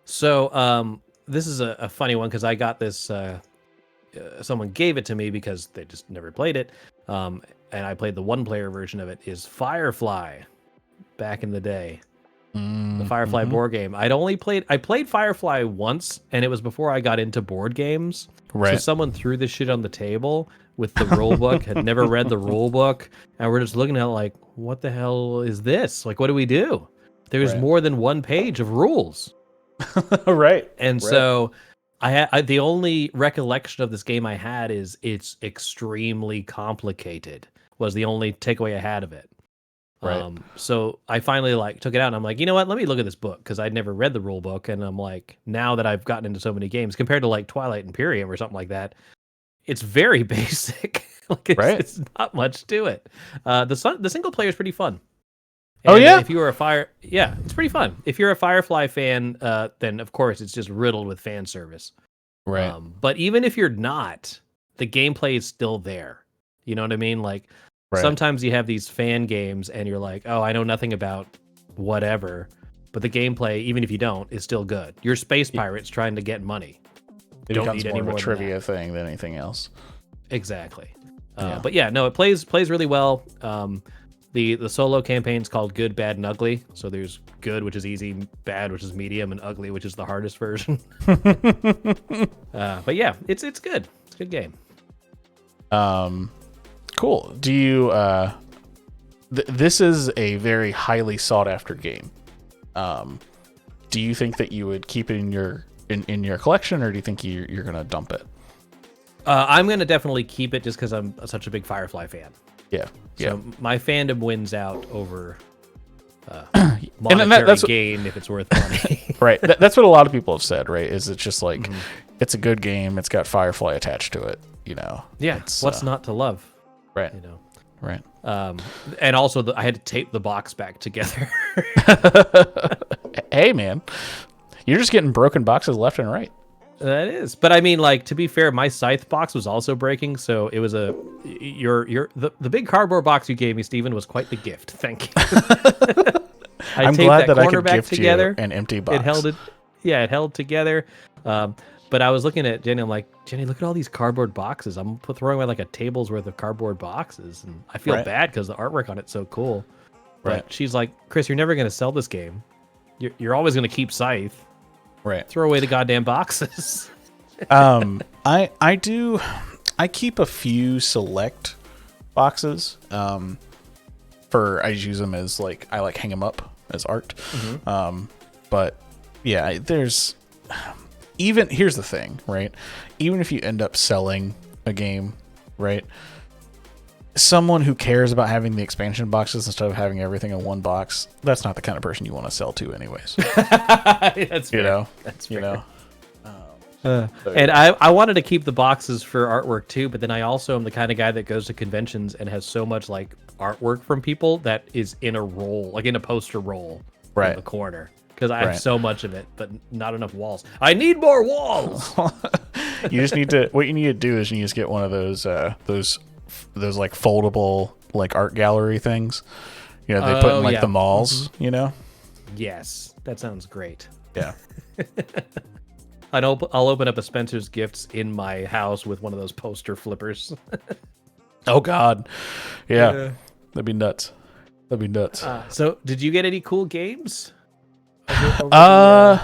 So this is a funny one because I got this. Someone gave it to me because they just never played it, and I played the 1-player version of it. Is Firefly back in the day? The Firefly board game. I played Firefly once, and it was before I got into board games. Right. So someone threw this shit on the table with the rule book, had never read the rule book, and we're just looking at it like, what the hell is this? Like, what do we do? There's more than one page of rules. Right. And so I the only recollection of this game I had is it's extremely complicated, was the only takeaway I had of it. Right. So I finally took it out and I'm like, you know what? Let me look at this book because I'd never read the rule book. And I'm like, now that I've gotten into so many games compared to like Twilight Imperium or something like that, it's very basic. It's not much to it. The single player is pretty fun. And if you were it's pretty fun. If you're a Firefly fan, then of course it's just riddled with fan service. Right. But even if you're not, the gameplay is still there. You know what I mean? Like, sometimes you have these fan games and you're like, oh, I know nothing about whatever, but the gameplay, even if you don't, is still good. You're space pirates trying to get money. It don't becomes need more any of a more trivia thing than anything else. Exactly. But yeah, no, it plays really well. The solo campaign's called Good, Bad, and Ugly. So there's good, which is easy, bad, which is medium, and ugly, which is the hardest version. But yeah, it's good. It's a good game. Cool. Do you this is a very highly sought after game. Do you think that you would keep it in your collection, or do you think you're gonna dump it? I'm going to definitely keep it just because I'm such a big Firefly fan. Yeah. So my fandom wins out over And then monetary that's gain if it's worth money. right. That's what a lot of people have said, right? Is it's just like, it's a good game. It's got Firefly attached to it, you know? Yeah. It's, What's not to love? right. You know? Right. And also, I had to tape the box back together. Hey, man. You're just getting broken boxes left and right. That is, but I mean, like, to be fair, my Scythe box was also breaking, so it was the big cardboard box you gave me, Stephen, was quite the gift. Thank you. I'm glad that I could back gift together. you an empty box. It held it, yeah, it held together. But I was looking at Jenny. I'm like, Jenny, look at all these cardboard boxes. I'm throwing away like a table's worth of cardboard boxes, and I feel bad because the artwork on it's so cool. But Right. she's like, Chris, you're never going to sell this game. You're always going to keep Scythe. Right. Throw away the goddamn boxes. I keep a few select boxes. I use them as I hang them up as art. But yeah, here's the thing, right? Even if you end up selling a game, right? Someone who cares about having the expansion boxes instead of having everything in one box, that's not the kind of person you want to sell to anyways. That's fair. You know? That's fair. You know? And I wanted to keep the boxes for artwork too, but then I also am the kind of guy that goes to conventions and has so much artwork from people that is in a roll, in a poster roll in the corner. Because I have so much of it, but not enough walls. I need more walls. You just need to. What you need to do is you just get one of those foldable art gallery things. You know, they put in the malls. You know. Yes, that sounds great. Yeah. I'll open up a Spencer's Gifts in my house with one of those poster flippers. Oh God. Yeah. That'd be nuts. So, did you get any cool games? I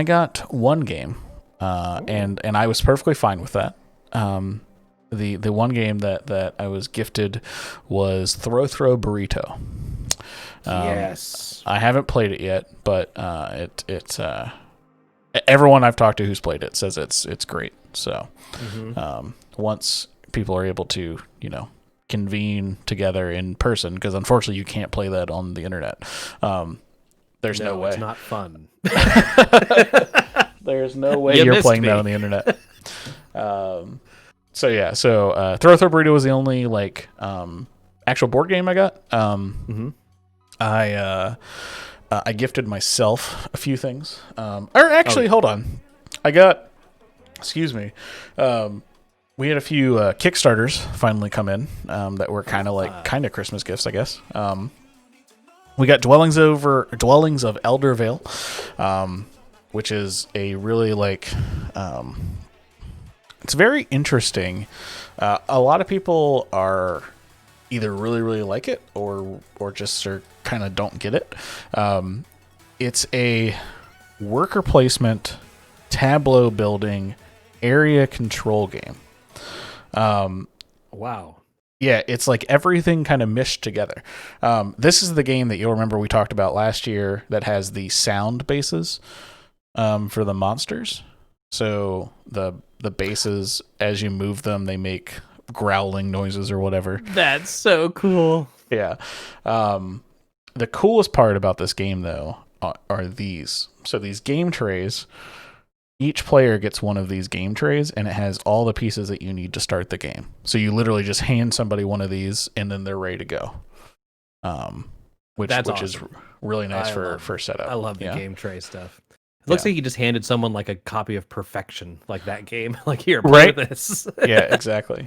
got one game, and I was perfectly fine with that. The one game that I was gifted was Throw Burrito. Yes. I haven't played it yet, but it's everyone I've talked to who's played it says it's great. So once people are able to, convene together in person, because unfortunately you can't play that on the internet. There's no way. It's not fun. There's no way you're playing that on the internet. So Throw Burrito was the only actual board game I got. I gifted myself a few things. Hold on. We had a few Kickstarters finally come in that were kind of Christmas gifts, I guess. We got Dwellings of Elder Vale, which is a really it's very interesting. A lot of people are either really, really like it or just kind of don't get it. It's a worker placement, tableau building, area control game. Wow. Yeah, it's everything kind of meshed together. This is the game that you'll remember we talked about last year that has the sound bases for the monsters. So the bases, as you move them, they make growling noises or whatever. That's so cool. Yeah. The coolest part about this game, though, are these. So these game trays, each player gets one of these game trays, and it has all the pieces that you need to start the game. So you literally just hand somebody one of these, and then they're ready to go. Which awesome. Is really nice for setup. I love the game tray stuff. It looks like you just handed someone a copy of Perfection, that game. Here, play with this. Yeah, exactly.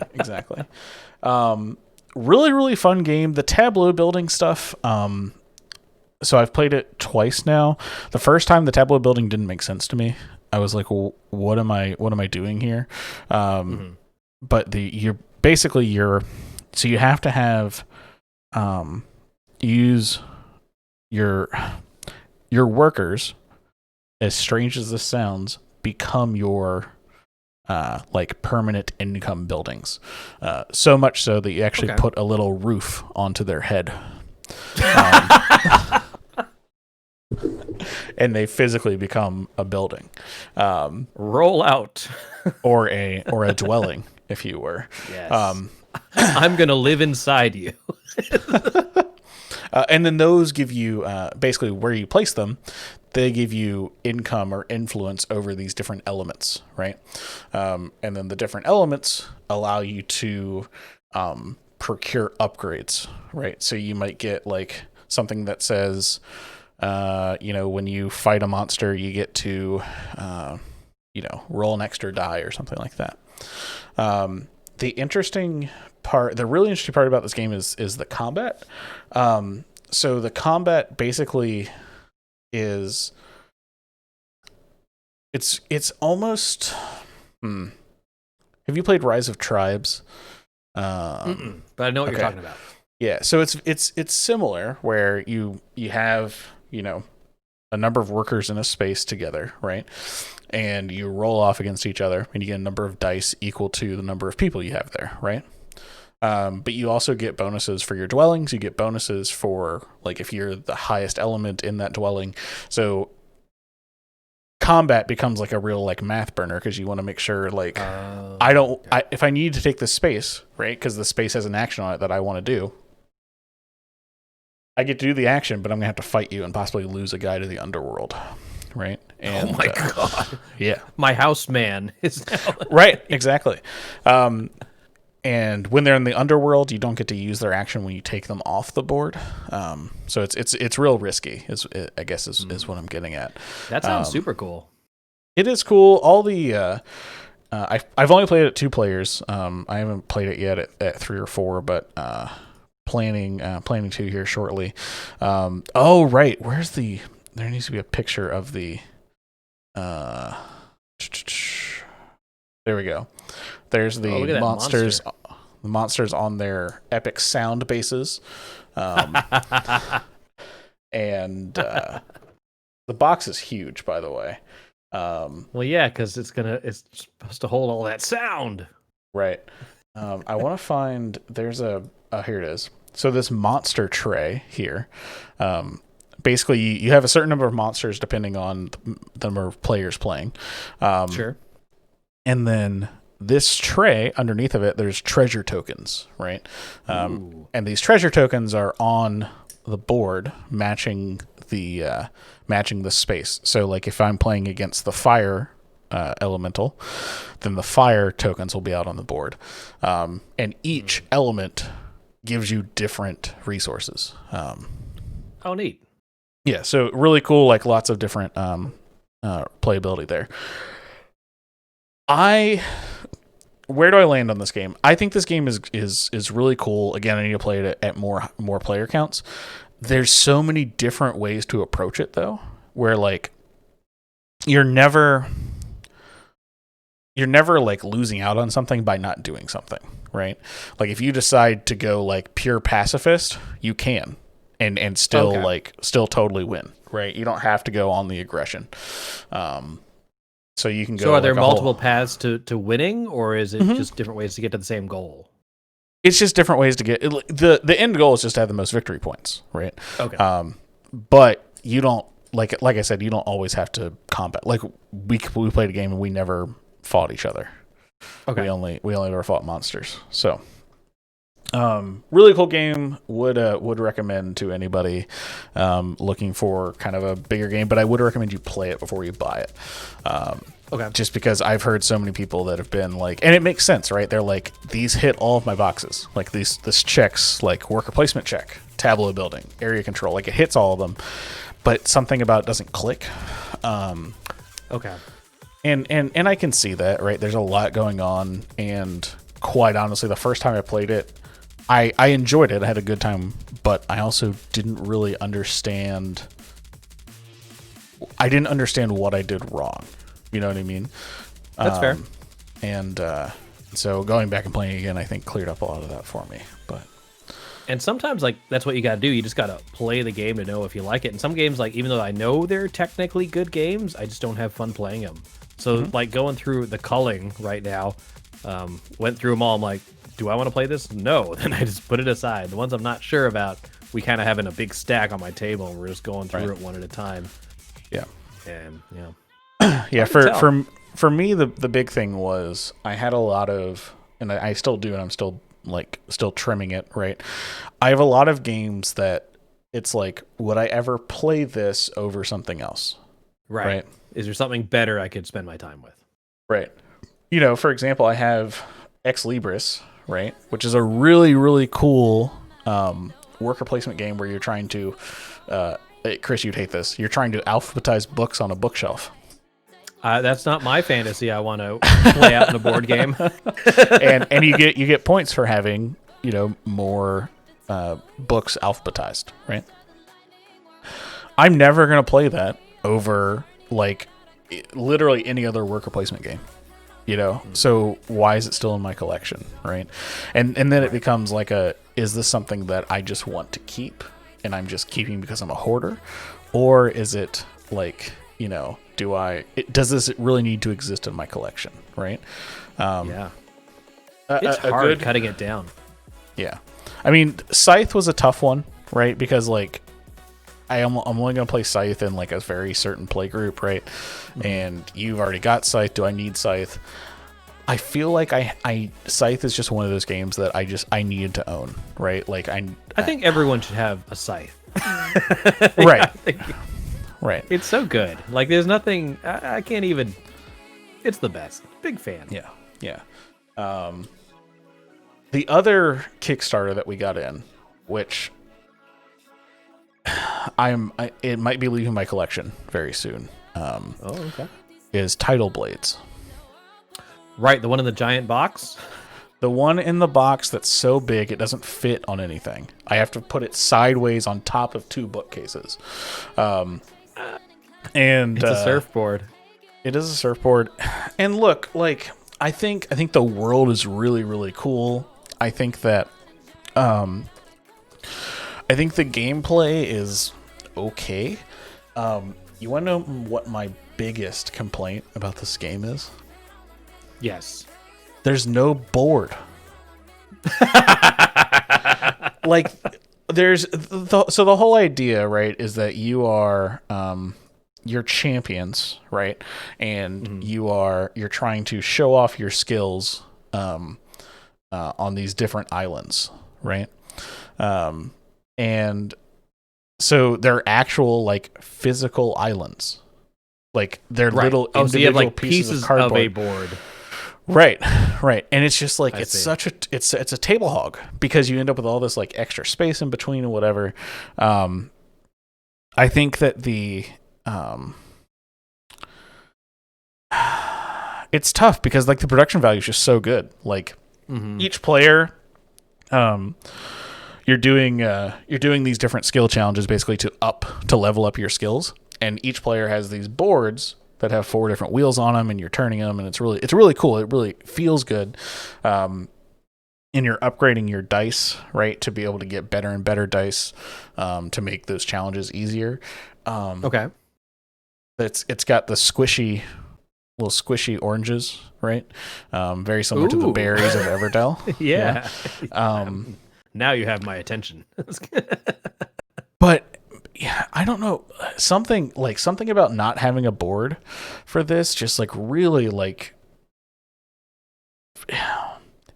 Really, really fun game. The tableau building stuff. So I've played it twice now. The first time, the tableau building didn't make sense to me. I was like, well, what am I doing here? But you have to have use your workers, as strange as this sounds, become your permanent income buildings. So much so that you actually put a little roof onto their head. and they physically become a building, Roll out. or a dwelling, if you were. Yes. I'm gonna live inside you. And then those give you basically where you place them. They give you income or influence over these different elements, right? And then the different elements allow you to procure upgrades, right? So you might get like something that says, when you fight a monster, you get to, roll an extra die or something like that. The really interesting part about this game is the combat. So the combat basically is it's almost have you played Rise of Tribes? But I know what you're talking about. Yeah, so it's similar where you have, a number of workers in a space together, right? And you roll off against each other and you get a number of dice equal to the number of people you have there, right? But you also get bonuses for your dwellings. You get bonuses for, like, if you're the highest element in that dwelling. So combat becomes like a real, like, math burner because you want to make sure, like, if I need to take this space, right, because the space has an action on it that I want to do, I get to do the action, but I'm going to have to fight you and possibly lose a guy to the underworld, right? And, oh my God. Yeah. My house man is now... Right, exactly. And when they're in the underworld, you don't get to use their action when you take them off the board. So it's real risky. Is what I'm getting at. That sounds super cool. It is cool. All the I've only played it at 2 players. I haven't played it yet at 3 or 4, but planning to here shortly. Oh right, there needs to be a picture of the. There we go. There's the monsters. The monsters on their epic sound bases, and the box is huge, by the way. Well, yeah, because it's supposed to hold all that sound. Right. I want to find. There's here it is. So this monster tray here. Basically, you have a certain number of monsters depending on the number of players playing. Sure. And then this tray, underneath of it, there's treasure tokens, right? And these treasure tokens are on the board, matching the space. So, like, if I'm playing against the fire elemental, then the fire tokens will be out on the board. And each element gives you different resources. Oh, neat. Yeah, so really cool, like lots of different playability there. Where do I land on this game? I think this game is really cool. Again, I need to play it at more player counts. There's so many different ways to approach it, though, where, like, you're never like losing out on something by not doing something, right? Like, if you decide to go like pure pacifist, you can, and still still totally win, right? You don't have to go on the aggression. So you can go. So are there multiple paths to winning, or is it just different ways to get to the same goal? It's just different ways to get the end goal is just to have the most victory points, right? Okay. But you don't like I said, you don't always have to combat. Like we played a game and we never fought each other. Okay. We only ever fought monsters. So really cool game. Would recommend to anybody looking for kind of a bigger game, but I would recommend you play it before you buy it. Okay. Just because I've heard so many people that have been like, and it makes sense, right? They're like, these hit all of my boxes. Like this checks like worker placement check, tableau building, area control. Like it hits all of them, but something about it doesn't click. Okay. And I can see that, right? There's a lot going on, and quite honestly, the first time I played it, I enjoyed it. I had a good time, but I also didn't really understand. I didn't understand what I did wrong. You know what I mean? That's fair. And so going back and playing again, I think cleared up a lot of that for me. And sometimes, like, that's what you got to do. You just got to play the game to know if you like it. And some games, like, even though I know they're technically good games, I just don't have fun playing them. So, like, going through the culling right now, went through them all. I'm like, do I want to play this? No. Then I just put it aside. The ones I'm not sure about, we kind of have in a big stack on my table, and we're just going through it one at a time. Yeah. And Yeah, tell. for me the big thing was I had a lot of, and I still do, and I'm still trimming it, right? I have a lot of games that it's like, would I ever play this over something else? Right. Is there something better I could spend my time with? Right. You know, for example, I have Ex Libris, right, which is a really, really cool worker placement game where you're trying to, Chris, you'd hate this. You're trying to alphabetize books on a bookshelf. That's not my fantasy. I want to play out in a board game. and you get points for having, you know, more books alphabetized, right? I'm never gonna play that over like literally any other worker placement game, you know. So why is it still in my collection, right? And then it becomes like is this something that I just want to keep and I'm just keeping because I'm a hoarder, or is it like, you know, does this really need to exist in my collection, right? It's hard cutting it down. Yeah, I mean, Scythe was a tough one, right? Because like I'm only gonna play Scythe in like a very certain play group, right? And you've already got Scythe. Do I need Scythe? I feel like Scythe is just one of those games that I needed to own, right? Like I think everyone should have a Scythe. Right. Right. It's so good. Like there's nothing I can't even. It's the best. Big fan. Yeah. The other Kickstarter that we got in, which it might be leaving my collection very soon. Okay. Is Tidal Blades. Right, the one in the giant box? The one in the box that's so big it doesn't fit on anything. I have to put it sideways on top of two bookcases. And it's a surfboard. It is a surfboard. And look, like I think the world is really, really cool. I think that I think the gameplay is okay. You want to know what my biggest complaint about this game is? Yes. There's no board. Like there's so the whole idea, right, is that you are you're champions, right? And you're trying to show off your skills on these different islands, right? And so they're actual like physical islands. Like they're little individual so you have, like, pieces of cardboard. of a board. Right. And it's just like it's a table hog because you end up with all this like extra space in between and whatever. I think that it's tough because like the production value is just so good. Like each player, you're doing these different skill challenges basically to level up your skills, and each player has these boards that have 4 different wheels on them, and you're turning them, and it's really cool. It really feels good. And you're upgrading your dice, right, to be able to get better and better dice to make those challenges easier. Okay. It's got the little squishy oranges, right? Very similar to the berries of Everdell. Yeah. Now you have my attention. But yeah, I don't know, something about not having a board for this just like really like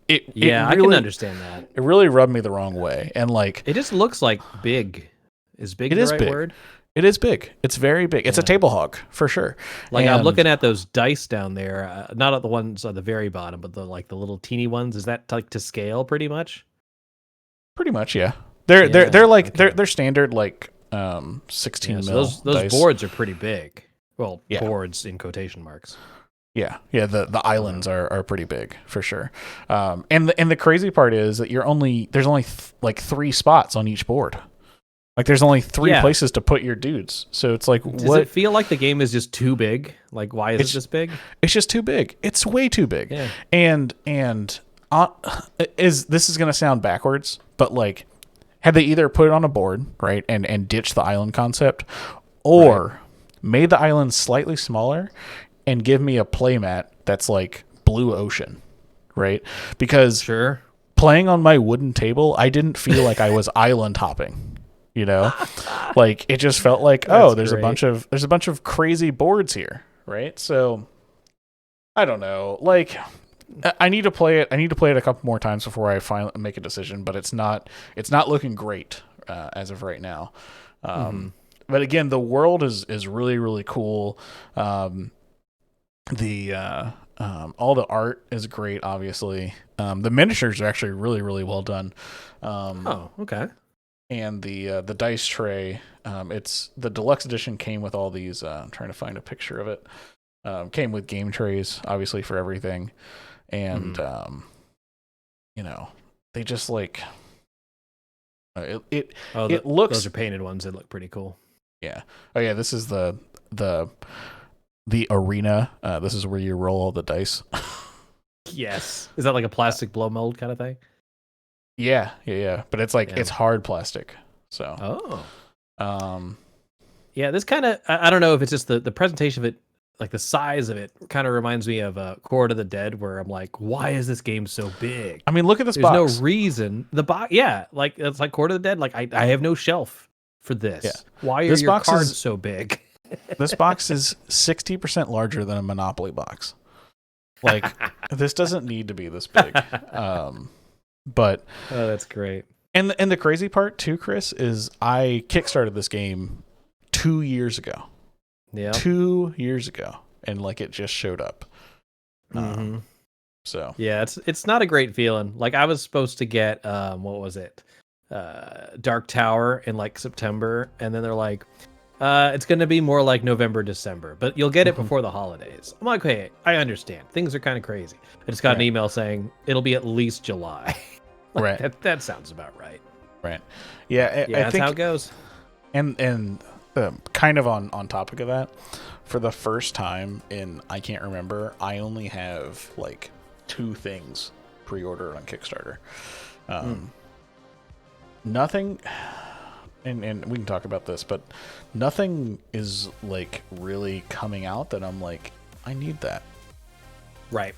I can understand that. It really rubbed me the wrong way, and like it just looks like big. Is big the right word? It is big. It's very big. It's a table hog for sure. Like I'm looking at those dice down there, not at the ones on the very bottom, but the little teeny ones. Is that like to scale pretty much? Pretty much, yeah. They're like they're standard like 16 so mil. Those boards are pretty big. Well, boards in quotation marks. Yeah. The islands are pretty big for sure. And the crazy part is that there's only like 3 spots on each board. Like there's only 3 places to put your dudes. So it's like, does it feel like the game is just too big? Like why is it this big? It's just too big. It's way too big. Yeah. And this is gonna sound backwards, but like, had they either put it on a board, right, and ditched the island concept, or made the island slightly smaller and give me a playmat that's like blue ocean, right? Because playing on my wooden table, I didn't feel like I was island hopping, you know? Like it just felt like, That's there's great. a bunch of crazy boards here, right? So I don't know. Like I need to play it. I need to play it a couple more times before I finally make a decision. But it's not looking great as of right now. But again, the world is really really cool. The all the art is great. Obviously, the miniatures are actually really really well done. Oh, okay. And the dice tray, it's the deluxe edition came with all these. I'm trying to find a picture of it. Came with game trays, obviously for everything, and they just like it looks. Those are painted ones. They look pretty cool. Yeah. Oh yeah. This is the arena. This is where you roll all the dice. Yes. Is that like a plastic blow mold kind of thing? Yeah. But it's like it's hard plastic. So. Yeah. This kind of I don't know if it's just the presentation of it, like the size of it, kind of reminds me of Court of the Dead, where I'm like, why is this game so big? I mean, look at this There's box. no reason. The box, like it's like Court of the Dead. Like I have no shelf for this. Yeah. Why are This your box cards is- so big? This box is 60% larger than a Monopoly box. Like this doesn't need to be this big. But Oh, that's great. and the crazy part too, Chris, is I kickstarted this game 2 years ago. Yeah. 2 years ago, and like it just showed up. So Yeah, it's not a great feeling. Like I was supposed to get what was it? Dark Tower in like September, and then they're like, it's gonna be more like November, December, but you'll get it before the holidays. I'm like, okay, I understand. Things are kind of crazy. I just got an email saying it'll be at least July. Like, right, that sounds about right. right, yeah. I That's think, how it goes. and kind of on topic of that, for the first time in I can't remember, I only have like 2 things pre-ordered on Kickstarter. Nothing, and we can talk about this, but nothing is like really coming out that I'm like, I need that. Right.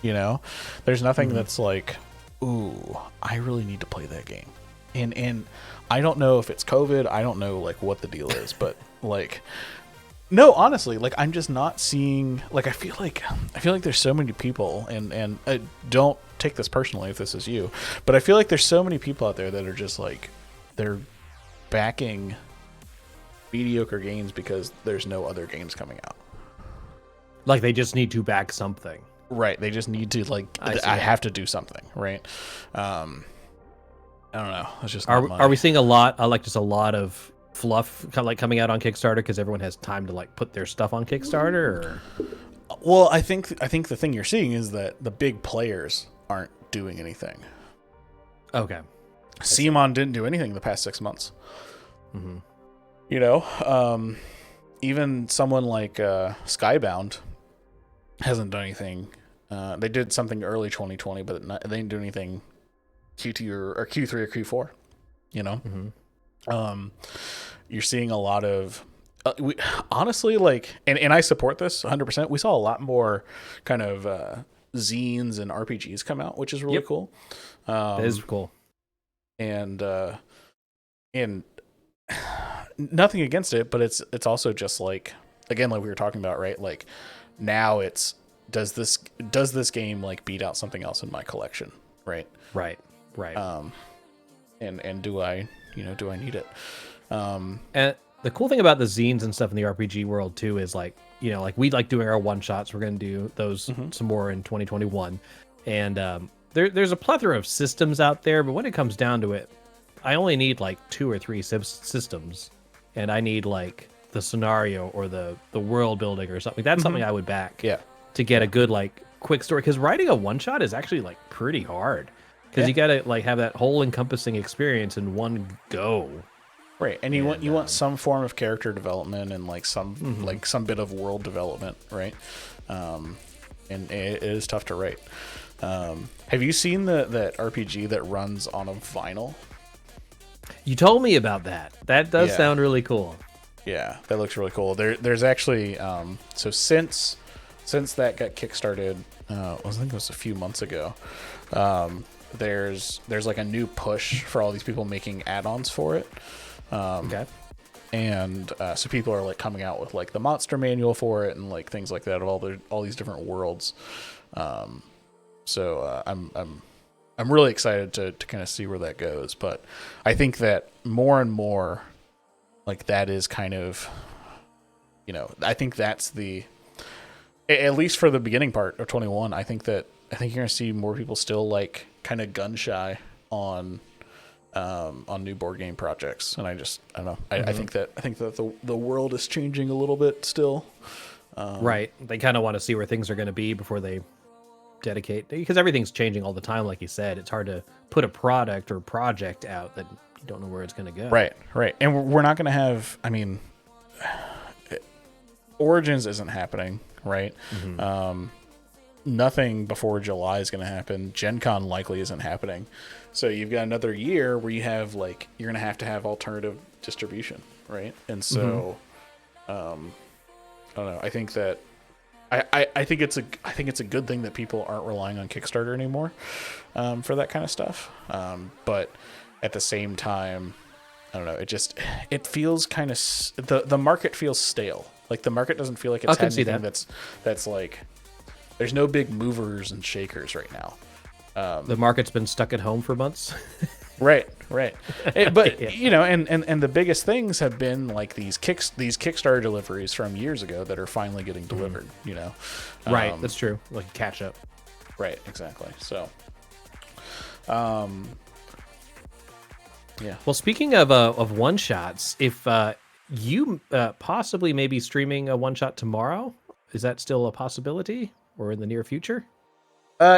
There's nothing that's like, ooh, I really need to play that game. And I don't know if it's COVID. I don't know like what the deal is, but like, no, honestly, like I'm just not seeing. Like I feel like there's so many people, and don't take this personally if this is you, but I feel like there's so many people out there that are just like, they're backing mediocre games because there's no other games coming out. Like they just need to back something. Right. They just need to like. I have to do something. Right. I don't know. It's just Are we seeing a lot? Just a lot of fluff kind of like coming out on Kickstarter because everyone has time to like put their stuff on Kickstarter? Or? Well, I think the thing you're seeing is that the big players aren't doing anything. Okay. Simon didn't do anything the past 6 months. Even someone like Skybound hasn't done anything. They did something early 2020, but they didn't do anything Q2 or Q3 or Q4. You're seeing a lot of we honestly like, and I support this 100%. We saw a lot more kind of zines and RPGs come out, which is really cool. That is cool. And nothing against it, but it's also just like, again, like we were talking about, right? Like now it's, does this game like beat out something else in my collection, right? Right. And do I need it? And the cool thing about the zines and stuff in the RPG world too is like, like we like doing our one shots. We're going to do those some more in 2021. And there's a plethora of systems out there, but when it comes down to it, I only need like 2 or 3 systems, and I need like the scenario or the world building or something. That's something I would back. Yeah. To get a good like quick story, because writing a one shot is actually like pretty hard, because you got to like have that whole encompassing experience in one go. Right, and you want some form of character development and like some bit of world development, right? And it is tough to write. Have you seen that RPG that runs on a vinyl? You told me about that. That does sound really cool. Yeah, that looks really cool. There's actually so since that got kickstarted, I think it was a few months ago. There's like a new push for all these people making add-ons for it. Okay. and so people are like coming out with like the monster manual for it and like things like that of all these different worlds. So I'm really excited to kind of see where that goes. But I think that more and more, like that is kind of, I think that's at least for the beginning part of 21. I think you're gonna see more people still like kind of gun shy on new board game projects, and I don't know. I think that the world is changing a little bit still. Right. They kind of want to see where things are going to be before they dedicate, because everything's changing all the time. Like you said, it's hard to put a product or project out that you don't know where it's going to go. Right. And we're not going to have, Origins isn't happening, right? Nothing before July is going to happen. Gen Con likely isn't happening. So you've got another year where you have like, you're going to have alternative distribution, right? And so, I don't know. I think that I think it's a good thing that people aren't relying on Kickstarter anymore for that kind of stuff. But at the same time, I don't know. It feels kind of the market feels stale. Like the market doesn't feel like it's had anything that's like there's no big movers and shakers right now. The market's been stuck at home for months. Right. But and the biggest things have been like these Kickstarter deliveries from years ago that are finally getting delivered. Right, that's true. Like catch up. Right, exactly. So, yeah. Well, speaking of one shots, if you possibly may be streaming a one shot tomorrow, is that still a possibility or in the near future?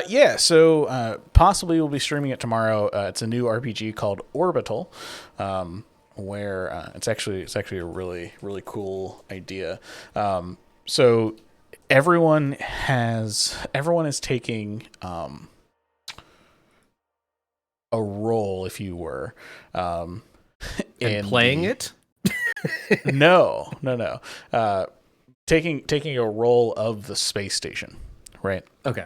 Yeah, so possibly we'll be streaming it tomorrow. It's a new RPG called Orbital, where it's actually a really, really cool idea. So everyone is taking a role, if you were, and playing it. No. Taking a role of the space station, right? Okay.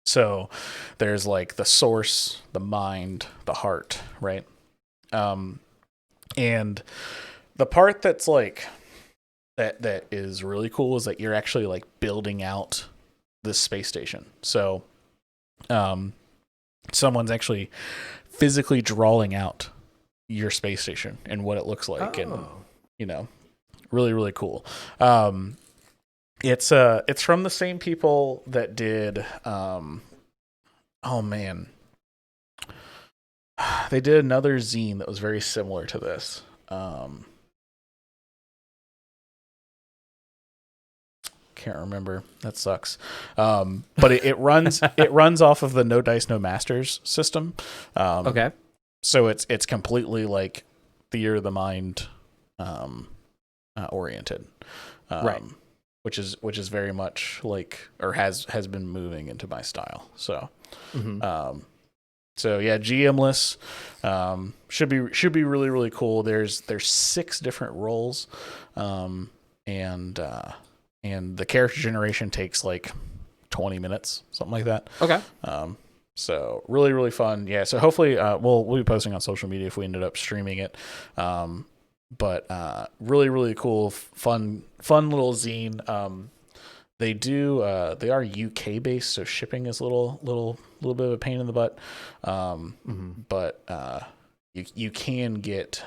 So there's like the source, the mind, the heart, right? And the part that's like that is really cool is that you're actually like building out this space station. So someone's actually physically drawing out your space station and what it looks like. And really, really cool. It's from the same people that did they did another zine that was very similar to this. Can't remember. That sucks. But it runs off of the No Dice No Masters system. Okay. So it's completely like theater of the mind oriented. Right. Which is very much like, or has been moving into my style. So, so yeah, GM-less, should be really, really cool. There's 6 different roles, and the character generation takes like 20 minutes, something like that. Okay. So really, really fun. Yeah. So hopefully, we'll be posting on social media if we ended up streaming it. But really, really cool, fun little zine. They are UK based, so shipping is a little bit of a pain in the butt. But you can get.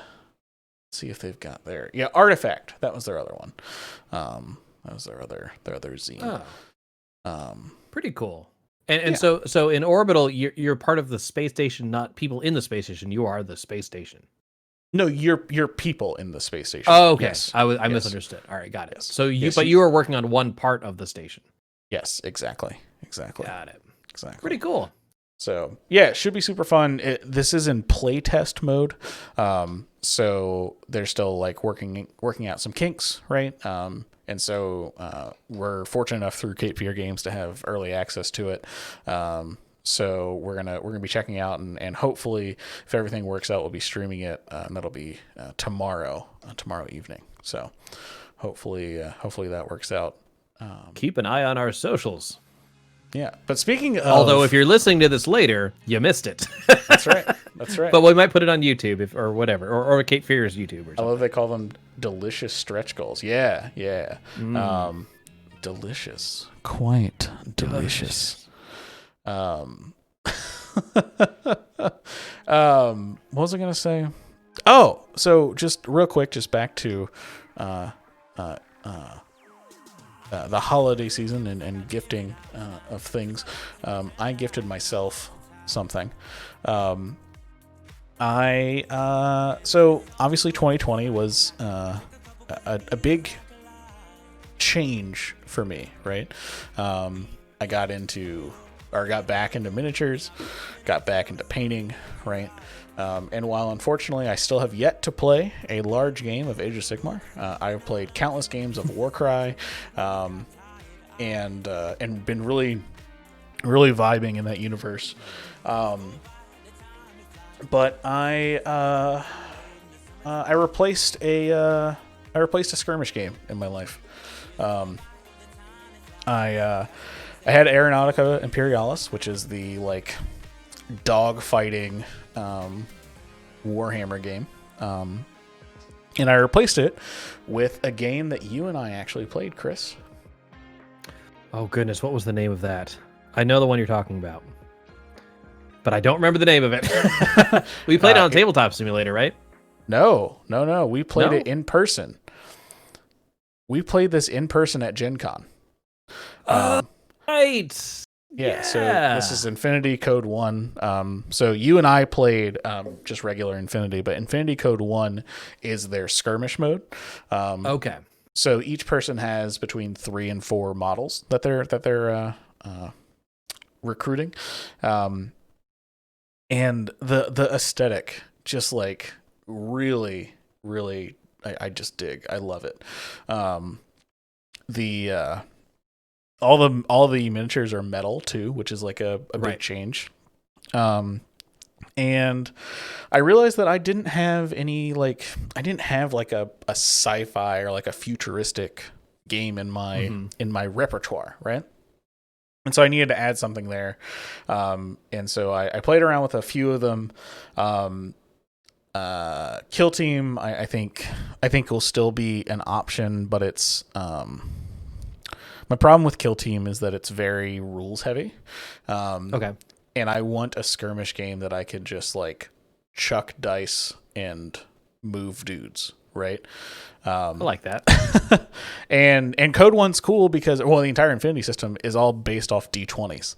Let's see if they've got their Artifact. That was their other one. That was their other zine. Pretty cool. And so in Orbital, you're part of the space station, not people in the space station. You are the space station. No, you're people in the space station. Oh, okay. Yes. I misunderstood. All right, got it. Yes. So you are working on one part of the station. Yes, exactly. Got it. Exactly. Pretty cool. So yeah, it should be super fun. This is in playtest mode, so they're still like working out some kinks, right? And so we're fortunate enough through Cape Fear Games to have early access to it. So we're gonna be checking out, and hopefully, if everything works out, we'll be streaming it, and that'll be tomorrow evening. So hopefully that works out. Keep an eye on our socials. Yeah. But speaking of, Although if you're listening to this later, you missed it. that's right. That's right. But we might put it on YouTube or whatever, or Kate Fear's YouTube or I something. love they call them delicious stretch goals. Yeah, yeah. Delicious. Quite delicious. What was I gonna say? Oh, so just real quick, just back to the holiday season and gifting of things. I gifted myself something. So obviously 2020 was a big change for me, right? I got back into miniatures, got back into painting, right? And while unfortunately I still have yet to play a large game of Age of Sigmar, I've played countless games of Warcry, and been really, really vibing in that universe. But I replaced a skirmish game in my life. I had Aeronautica Imperialis, which is the like dog fighting Warhammer game, and I replaced it with a game that you and I actually played, Chris. Oh goodness, what was the name of that? I know the one you're talking about, but I don't remember the name of it. We played it on Tabletop Simulator, right? No. We played it in person. We played this in person at Gen Con. Right. Yeah, so this is Infinity Code 1. So you and I played just regular Infinity, but Infinity Code 1 is their skirmish mode. Okay. So each person has between 3 and 4 models that they're recruiting. And the aesthetic just like really, really I just dig. I love it. All the miniatures are metal too, which is like a big change. And I realized that I didn't have a sci-fi or like a futuristic game in my repertoire, right? And so I needed to add something there. And so I played around with a few of them. Kill Team, I think will still be an option, but it's my problem with Kill Team is that it's very rules heavy. Okay. And I want a skirmish game that I could just like chuck dice and move dudes, right? I like that. and Code 1's cool because the entire Infinity system is all based off D20s.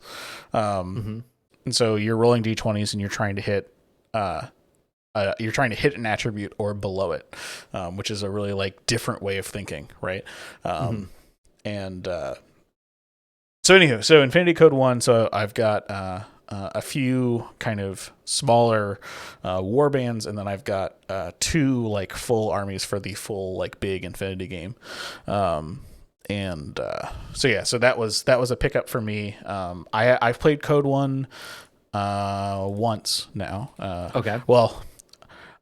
And so you're rolling D20s and you're trying to hit an attribute or below it, which is a really like different way of thinking, right? And so Infinity Code 1, so I've got a few kind of smaller war bands, and then I've got 2 like full armies for the full like big Infinity game. So that was a pickup for me. I've played Code 1 once now. Okay. Well,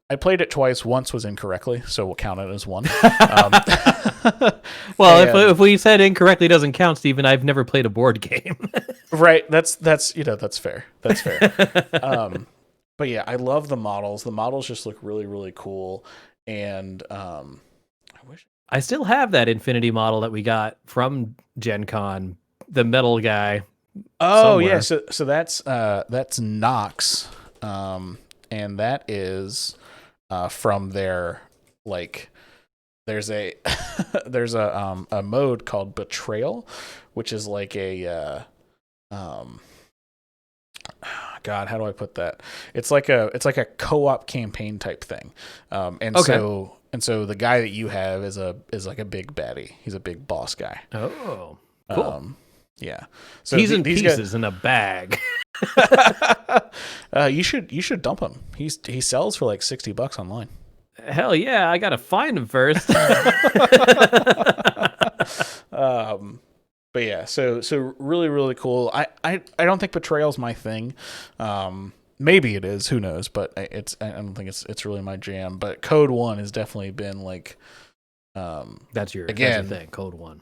I played it twice. Once was incorrectly, so we'll count it as one. Well, if we said incorrectly doesn't count, Stephen, I've never played a board game. Right. That's fair. That's fair. But yeah, I love the models. The models just look really, really cool. And I still have that Infinity model that we got from Gen Con, the metal guy. Oh somewhere. yeah, so that's Nox, and that is from their like. There's a mode called Betrayal, which is like a God, how do I put that? It's like a co-op campaign type thing, so the guy that you have is like a big baddie. He's a big boss guy. Oh, cool. Yeah. So he's in these pieces in a bag. You should dump him. He sells for like $60 online. Hell yeah, I gotta find him first. But yeah, so really, really cool. I don't think Betrayal's my thing. Maybe it is, who knows, but I don't think it's really my jam. But Code 1 has definitely been like that's your again thing, Code 1.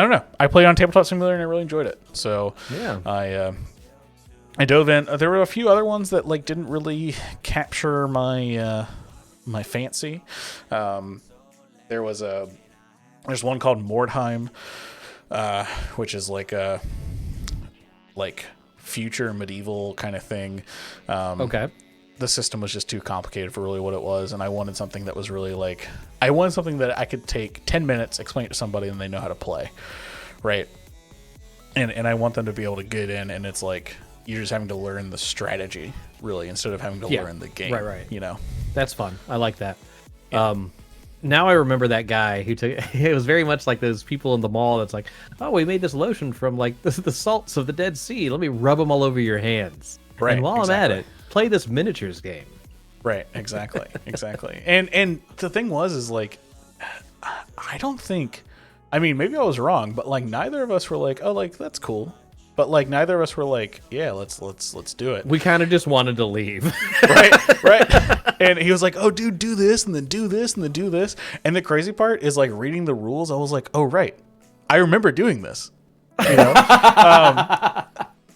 I don't know. I played on Tabletop Simulator and I really enjoyed it. So Yeah. I dove in. There were a few other ones that like didn't really capture my my fancy. There's one called Mordheim, which is like a future medieval kind of thing. Okay. The system was just too complicated for really what it was, and I wanted something that was really like, I wanted something that I could take 10 minutes, explain it to somebody, and they know how to play, right? And I want them to be able to get in, and it's like you're just having to learn the strategy, really, instead of having to learn the game. Right. You know, That's fun. I like that. Now I remember that guy who took. It was very much like those people in the mall. That's like, oh, we made this lotion from like the salts of the Dead Sea. Let me rub them all over your hands. Right, And while I'm at it, play this miniatures game. right? Exactly, exactly. And the thing is like, I don't think. I mean, maybe I was wrong, but like neither of us were like, oh, like that's cool. But like neither of us were like, yeah, let's do it. We kind of just wanted to leave. right. And he was like, oh, dude, do this and then do this and then do this. And the crazy part is like reading the rules. I was like, oh, right, I remember doing this. You know.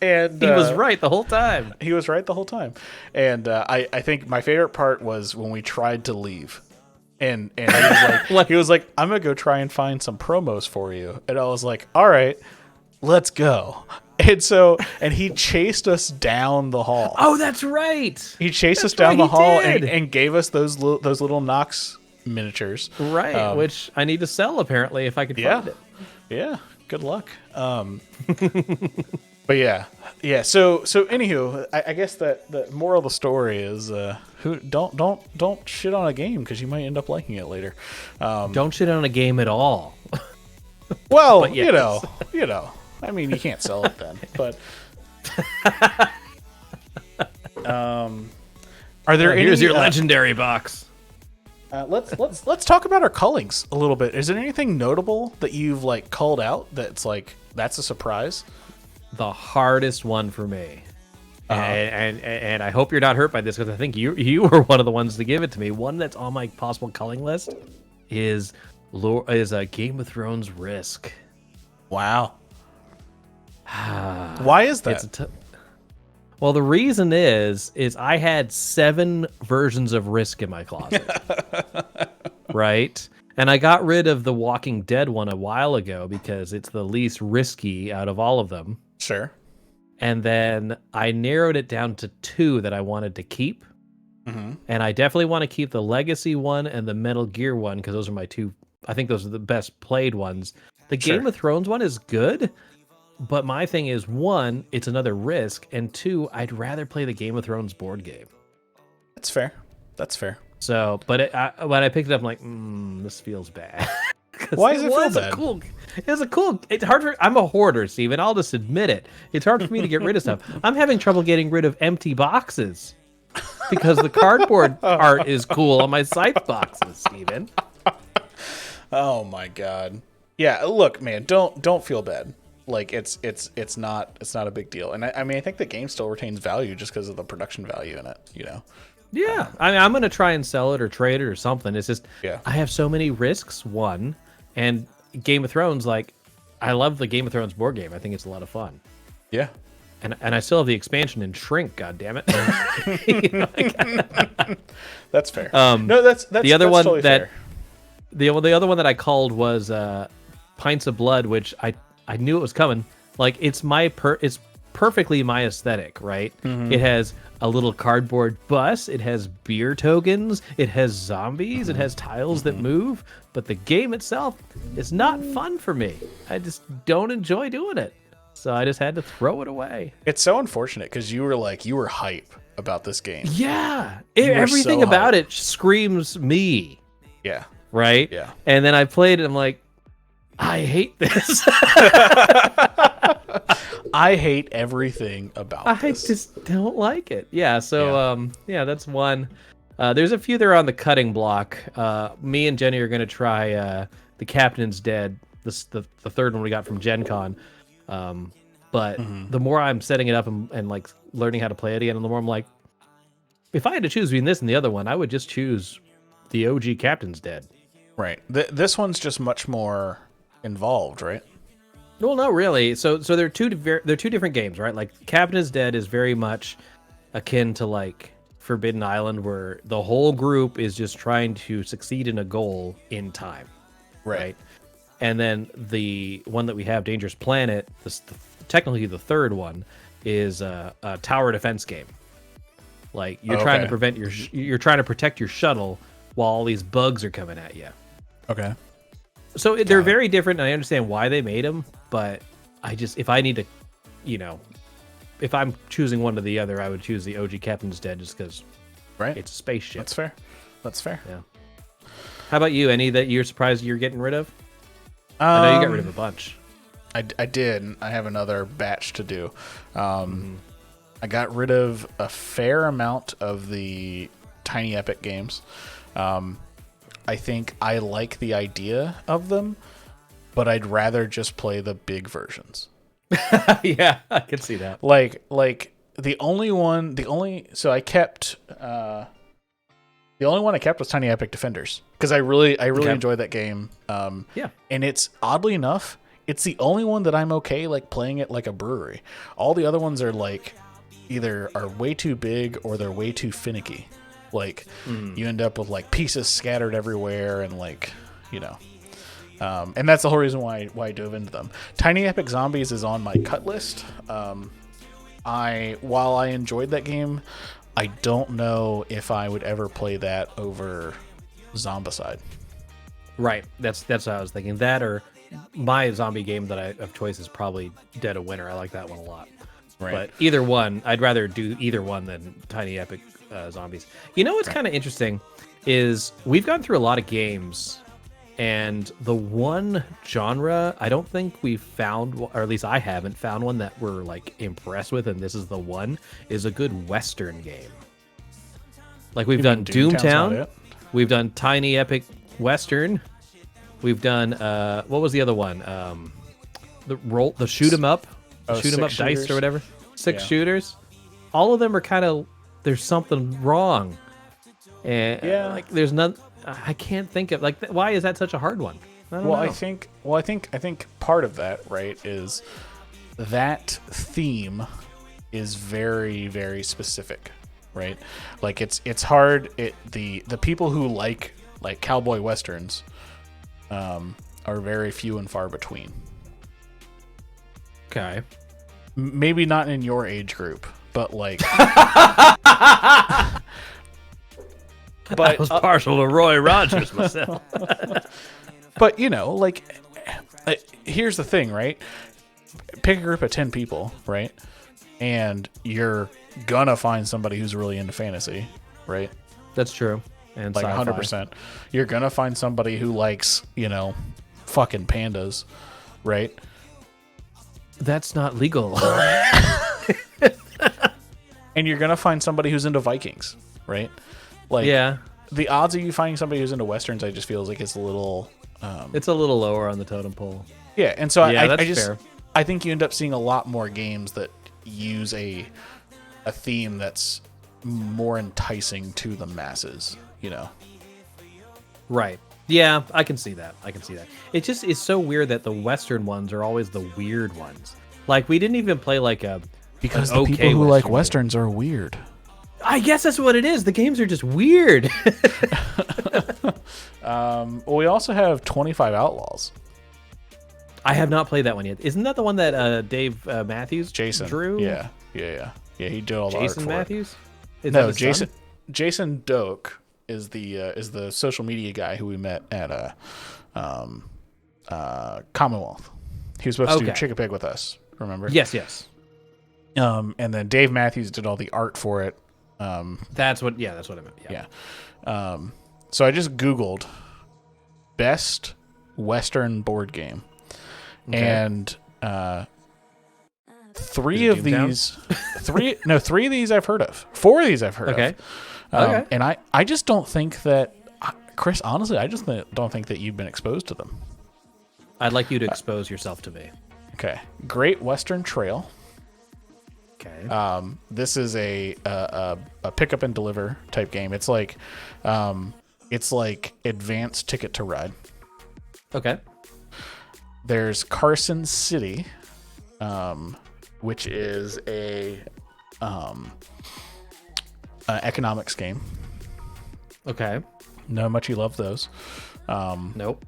And He was right the whole time. He was right the whole time. And I think my favorite part was when we tried to leave. And he was like, I'm going to go try and find some promos for you. And I was like, all right, let's go. And he chased us down the hall. Oh, that's right. He chased us down the hall and gave us those little Nox miniatures. Right, which I need to sell apparently if I could find it. Yeah, good luck. But yeah. So anywho, I guess that the moral of the story is don't shit on a game because you might end up liking it later. Don't shit on a game at all. Well, yes. you know. I mean, you can't sell it then. But are there any? Here's your legendary box. Let's talk about our cullings a little bit. Is there anything notable that you've like culled out that's a surprise? The hardest one for me, and I hope you're not hurt by this because I think you were one of the ones to give it to me. One that's on my possible culling list is a Game of Thrones Risk. Wow. Why is that? Well, the reason is I had 7 versions of Risk in my closet, right? And I got rid of the Walking Dead one a while ago because it's the least risky out of all of them. Sure. And then I narrowed it down to 2 that I wanted to keep. Mm-hmm. And I definitely want to keep the Legacy one and the Metal Gear one because those are my 2. I think those are the best played ones. The Game of Thrones one is good. But my thing is, 1, it's another Risk, and 2, I'd rather play the Game of Thrones board game. That's fair. So, but when I picked it up, I'm like, this feels bad. Why does it feel bad? It's hard for, I'm a hoarder, Steven. I'll just admit it. It's hard for me to get rid of stuff. I'm having trouble getting rid of empty boxes because the cardboard art is cool on my Scythe boxes, Steven. Oh my God. Yeah, look, man, don't feel bad. Like it's not a big deal, and I mean I think the game still retains value just because of the production value in it, you know. Yeah, I mean I'm gonna try and sell it or trade it or something. It's just I have so many risks. One, and Game of Thrones. Like I love the Game of Thrones board game. I think it's a lot of fun. Yeah, and I still have the expansion in Shrink. God damn it. That's fair. No, that's the other that's one totally that fair. the other one that I called was Pints of Blood, which I knew it was coming. Like it's it's perfectly my aesthetic, right? Mm-hmm. It has a little cardboard bus, it has beer tokens, it has zombies, it has tiles that move, but the game itself is not fun for me. I just don't enjoy doing it. So I just had to throw it away. It's so unfortunate because you were hype about this game. Yeah. Everything so about it screams me. Yeah. Right? Yeah. And then I played it, I'm like, I hate this. I hate everything about this. I just don't like it. Yeah, so that's one. There's a few that are on the cutting block. Me and Jenny are going to try The Captain's Dead, the third one we got from Gen Con. But the more I'm setting it up and like learning how to play it again, and the more I'm like, if I had to choose between this and the other one, I would just choose the OG Captain's Dead. Right. This one's just much more involved, right? Well, no, really. So they're they're two different games, right? Like Captain is Dead is very much akin to like Forbidden Island, where the whole group is just trying to succeed in a goal in time, right? And then the one that we have, Dangerous Planet, technically the third one, is a tower defense game. Like you're trying to prevent you're trying to protect your shuttle while all these bugs are coming at you. Okay. So they're very different, and I understand why they made them. But if I need to, if I'm choosing one or the other, I would choose the OG Captain's Dead just because it's a spaceship. That's fair. That's fair. Yeah. How about you? Any that you're surprised you're getting rid of? I know you got rid of a bunch. I did. I have another batch to do. I got rid of a fair amount of the Tiny Epic games. I think I like the idea of them, but I'd rather just play the big versions. Yeah, I can see that. Like the only one I kept the only one I kept was Tiny Epic Defenders because I really enjoyed that game. Yeah, and it's oddly enough, it's the only one that I'm okay like playing it like a brewery. All the other ones are like either are way too big or they're way too finicky. Like you end up with like pieces scattered everywhere and like, and that's the whole reason why I dove into them. Tiny Epic Zombies is on my cut list. While I enjoyed that game, I don't know if I would ever play that over Zombicide. Right. That's what I was thinking. That or my zombie game that I of choice is probably Dead of Winter. I like that one a lot. Right. But either one, I'd rather do either one than Tiny Epic Zombies. You know what's kind of interesting is we've gone through a lot of games, and the one genre I don't think we've found, or at least I haven't found one that we're like impressed with, and this is the one, is a good Western game. Like we've done Doomtown, we've done Tiny Epic Western, we've done what was the other one? The shoot 'em up, shoot 'em up shooters. dice or whatever. Six shooters. All of them are kind of there's something wrong, and like there's none. I can't think of like why is that such a hard one? I don't know. I think part of that, right, is that theme is very, very specific, right? Like it's hard. The people who like cowboy westerns are very few and far between. Okay. Maybe not in your age group, but like But I was partial to Roy Rogers myself. But here's the thing, right? Pick a group of 10 people, right? And you're gonna find somebody who's really into fantasy, right? That's true. And like sci-fi. 100%. You're gonna find somebody who likes, fucking pandas, right? That's not legal. And you're gonna find somebody who's into Vikings, right? Like, yeah, the odds of you finding somebody who's into westerns, I just feels like it's a little. It's a little lower on the totem pole. Yeah, and so that's fair. I think you end up seeing a lot more games that use a theme that's more enticing to the masses, Right. Yeah, I can see that. It just is so weird that the Western ones are always the weird ones. Like we didn't even play like a because the people who like westerns are weird. I guess that's what it is. The games are just weird. Well, we also have 25 Outlaws. I have not played that one yet. Isn't that the one that Dave Matthews Jason drew? Yeah. He did all the art for Jason Matthews? No, Jason Doak is the social media guy who we met at Commonwealth. He was supposed to do Chick a Pig with us. Remember? Yes. And then Dave Matthews did all the art for it. That's what I meant. Yeah. So I just Googled best Western board game. Okay. And three of these I've heard of. 4 of these I've heard of. Okay. And I just don't think that, Chris, honestly, I just don't think that you've been exposed to them. I'd like you to expose yourself to me. Okay. Great Western Trail. Okay. This is a pick up and deliver type game. It's like advanced Ticket to Ride. Okay. There's Carson City, which is a economics game. Okay. Know how much you love those. Nope.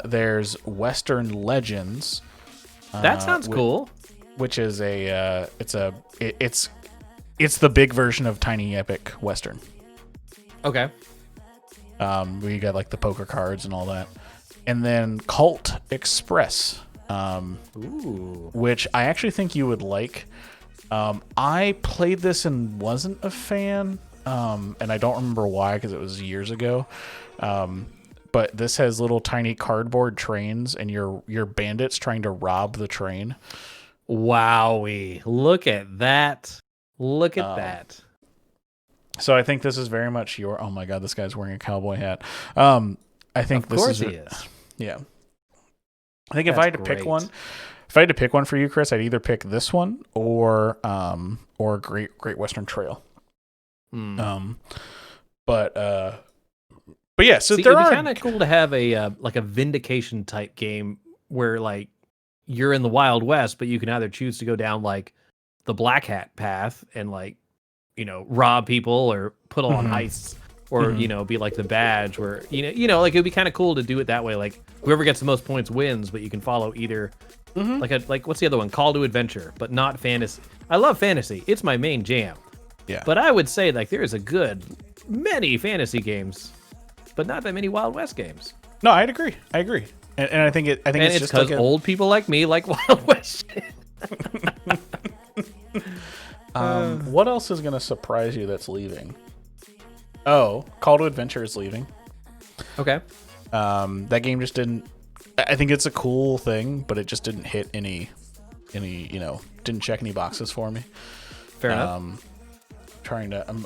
There's Western Legends. That sounds cool. Which is it's the big version of Tiny Epic Western. Okay. We got like the poker cards and all that. And then Cult Express, which I actually think you would like. I played this and wasn't a fan, and I don't remember why because it was years ago. But this has little tiny cardboard trains, and you're bandits trying to rob the train. Wowie. Look at that. Look at that. So I think this is very much your... Oh my God, this guy's wearing a cowboy hat. I think of course he is. Yeah. I think if I had to pick one for you, Chris, I'd either pick this one or Great Western Trail. But yeah, so there it'd are be kind of cool to have a like a vindication type game where like you're in the Wild West, but you can either choose to go down like the Black Hat path and like, you know, rob people or put on heists, or you know, be like the Badge, where you know, like it'd be kind of cool to do it that way. Like whoever gets the most points wins, but you can follow either like what's the other one? Call to Adventure, but not fantasy. I love fantasy; it's my main jam. Yeah, but I would say like there is a good many fantasy games, but not that many Wild West games. No, I'd agree. And I think it's it's just because like old people like me like Wild West shit. What else is going to surprise you that's leaving? Oh, Call to Adventure is leaving. Okay. That game just didn't... I think it's a cool thing, but it just didn't hit any didn't check any boxes for me. Fair enough.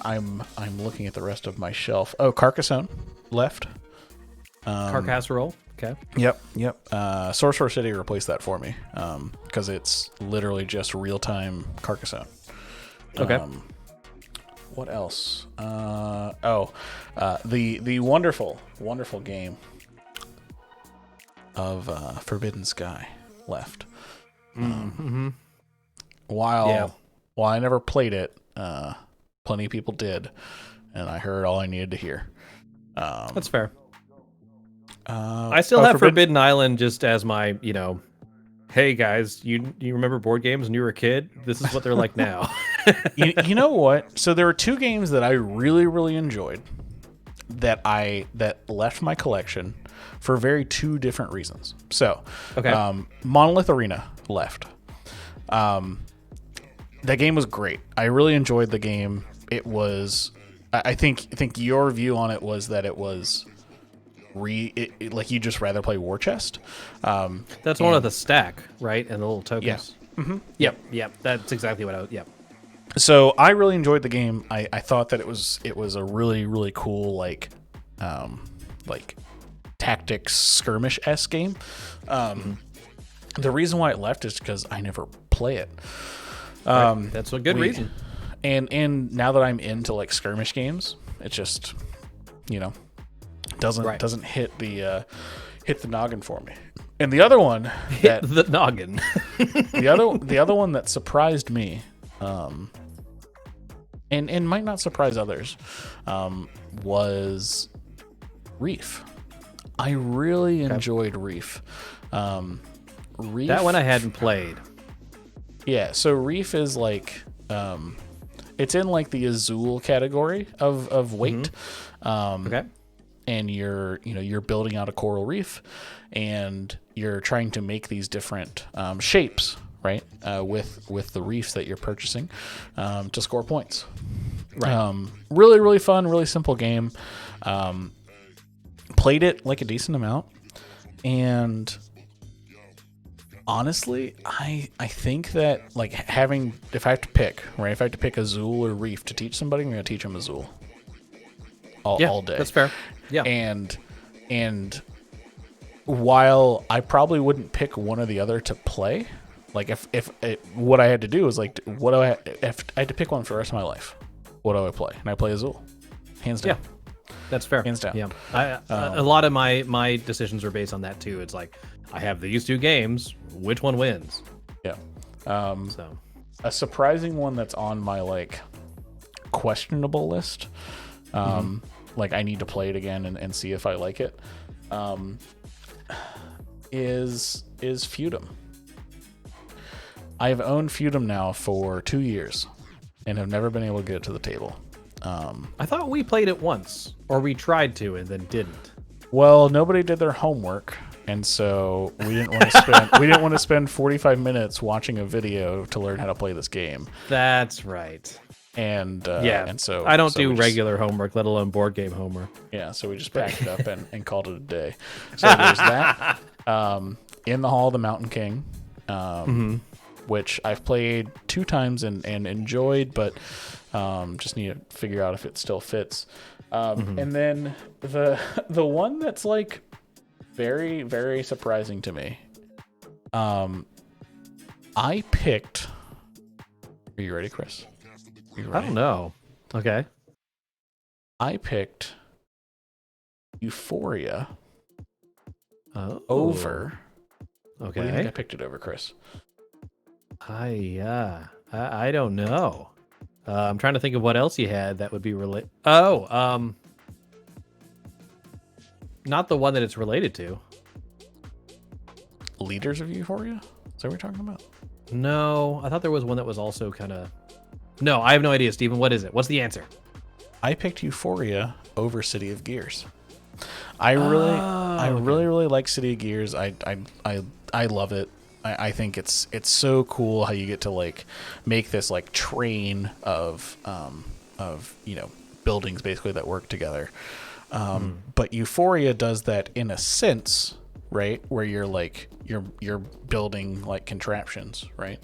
I'm looking at the rest of my shelf. Oh, Carcassonne left. Carcassonne. Okay. Yep. Sorcerer City replaced that for me because it's literally just real-time Carcassonne. Okay. What else? The wonderful game of Forbidden Sky left. While I never played it, plenty of people did, and I heard all I needed to hear. That's fair. I still have Forbidden Island just as my, hey guys, you remember board games when you were a kid? This is what they're like now. you know what? So there were two games that I really, really enjoyed that left my collection for two different reasons. So, okay. Monolith Arena left. That game was great. I really enjoyed the game. It was, I think your view on it was that it was like you just rather play War Chest. That's one of the stack, right? And the little tokens. Yeah. Mm-hmm. Yep. That's exactly what Yep. So I really enjoyed the game. I thought that it was a really, really cool like tactics skirmish-esque game. The reason why it left is because I never play it. Right. That's a good reason. And now that I'm into like skirmish games, it just doesn't hit the noggin for me. And the other one the noggin. the other one that surprised me, and might not surprise others, was Reef. I really enjoyed Reef. Reef. That one I hadn't played. Yeah, so Reef is like it's in like the Azul category of weight. Okay. And you're building out a coral reef, and you're trying to make these different shapes, right? With the reefs that you're purchasing to score points. Right. Really, really fun, really simple game. Played it like a decent amount, and honestly, I think that like if I have to pick Azul or Reef to teach somebody, I'm going to teach them Azul all day. That's fair. Yeah. And while I probably wouldn't pick one or the other to play, like if what I had to do was like, if I had to pick one for the rest of my life, what do I play? And I play Azul, hands down. Yeah. That's fair. Hands down. Yeah, a lot of my decisions are based on that too. It's like I have these two games. Which one wins? Yeah. So A surprising one that's on my like questionable list. Like I need to play it again and see if I like it. Is Feudum. I've owned Feudum now for 2 years and have never been able to get it to the table. I thought we played it once, or we tried to and then didn't. Well, nobody did their homework, and so we didn't want to spend 45 minutes watching a video to learn how to play this game. That's right. And and so I don't so do we just- regular homework, let alone board game homework. Yeah, so we just packed it up and called it a day. So there's that. In the Hall of the Mountain King, which I've played 2 times and enjoyed, but just need to figure out if it still fits. And then the one that's like very, very surprising to me. I picked. Are you ready, Chris? Are you I ready? don't know. Okay. I picked Euphoria Oh. over. What do you think I Okay. picked it over, Chris? I don't know. I'm trying to think of what else you had that would be related. Oh, not the one that it's related to. Leaders of Euphoria? Is that what we're talking about? No, I thought there was one that was also kind of. No, I have no idea, Steven. What is it? What's the answer? I picked Euphoria over City of Gears. I really like City of Gears. I love it. I think it's so cool how you get to like make this like train of buildings basically that work together. But Euphoria does that in a sense, right? Where you're like you're building like contraptions, right?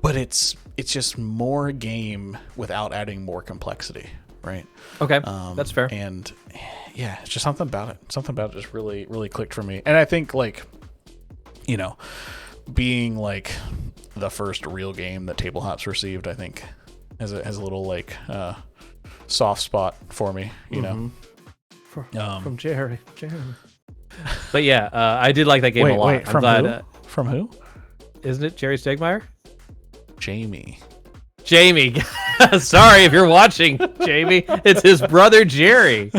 But it's just more game without adding more complexity, right? Okay, that's fair. And yeah, it's just something about it. Something about it just really, really clicked for me. And I think like, being like the first real game that Table Hops received, I think has a little like soft spot for me, you know. From Jerry. But yeah, I did like that game a lot. Wait, from I'm glad, who? From who? Isn't it Jerry Stegmeyer? Jamie. Jamie. Sorry if you're watching, Jamie. It's his brother Jerry.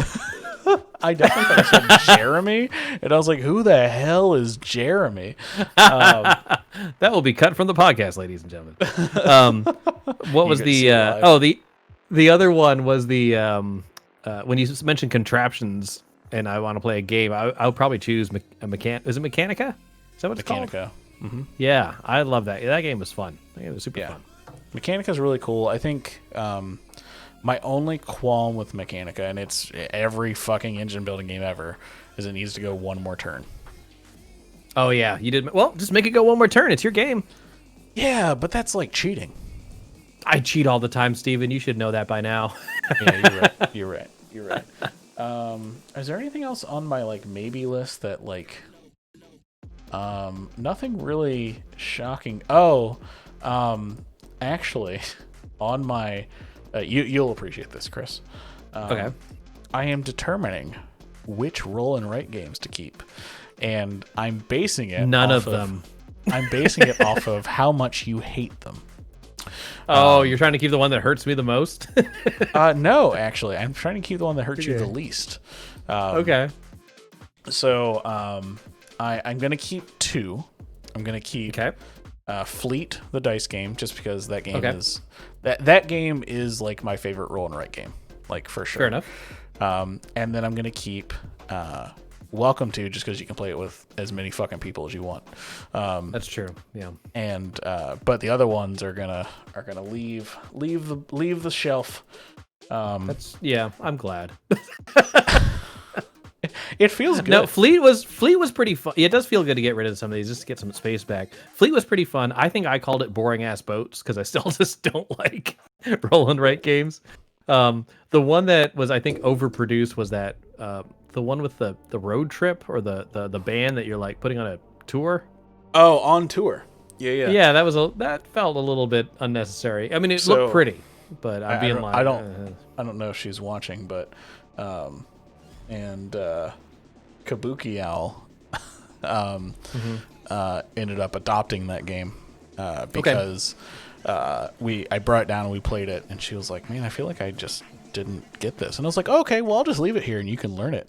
I definitely thought you said Jeremy, and I was like, "Who the hell is Jeremy?" That will be cut from the podcast, ladies and gentlemen. What was could the? see live. The other one was the when you mentioned contraptions, and I want to play a game. I'll probably choose Is it Mechanica? Is that what it's called? Mechanica. Yeah, I love that. That game was fun. It was super Yeah. fun. Mechanica is really cool. I think my only qualm with Mechanica, and it's every fucking engine building game ever, is it needs to go one more turn. Oh yeah, you did. Well, just make it go one more turn. It's your game. Yeah, but that's like cheating. I cheat all the time, Steven. You should know that by now. Yeah, you're right. You're right. Is there anything else on my like maybe list that like nothing really shocking? Actually, on my you'll appreciate this, Chris. Okay. I am determining which roll and write games to keep, and I'm basing it None off of them. I'm basing it off of how much you hate them. Oh, you're trying to keep the one that hurts me the most? No, actually, I'm trying to keep the one that hurts you the least. Okay. So I'm gonna keep 2. I'm gonna keep Fleet, the dice game, just because that game is that game is like my favorite roll and write game, like for sure. Fair enough. And then I'm gonna keep Welcome to, just because you can play it with as many fucking people as you want. That's true. Yeah. And but the other ones are gonna leave the shelf. I'm glad. It feels good. No, Fleet was pretty fun. Yeah, it does feel good to get rid of some of these just to get some space back. Fleet was pretty fun. I think I called it boring ass boats because I still just don't like roll and write games. The one that was I think overproduced was that the one with the road trip or the band that you're like putting on a tour. Oh, on tour. Yeah. Yeah, that felt a little bit unnecessary. I mean, it looked pretty. but I'm being I lying. I don't know if she's watching, but and Kabuki Owl ended up adopting that game because I brought it down and we played it, and she was like, "Man, I feel like I just didn't get this," and I was like, "Okay, well, I'll just leave it here and you can learn it."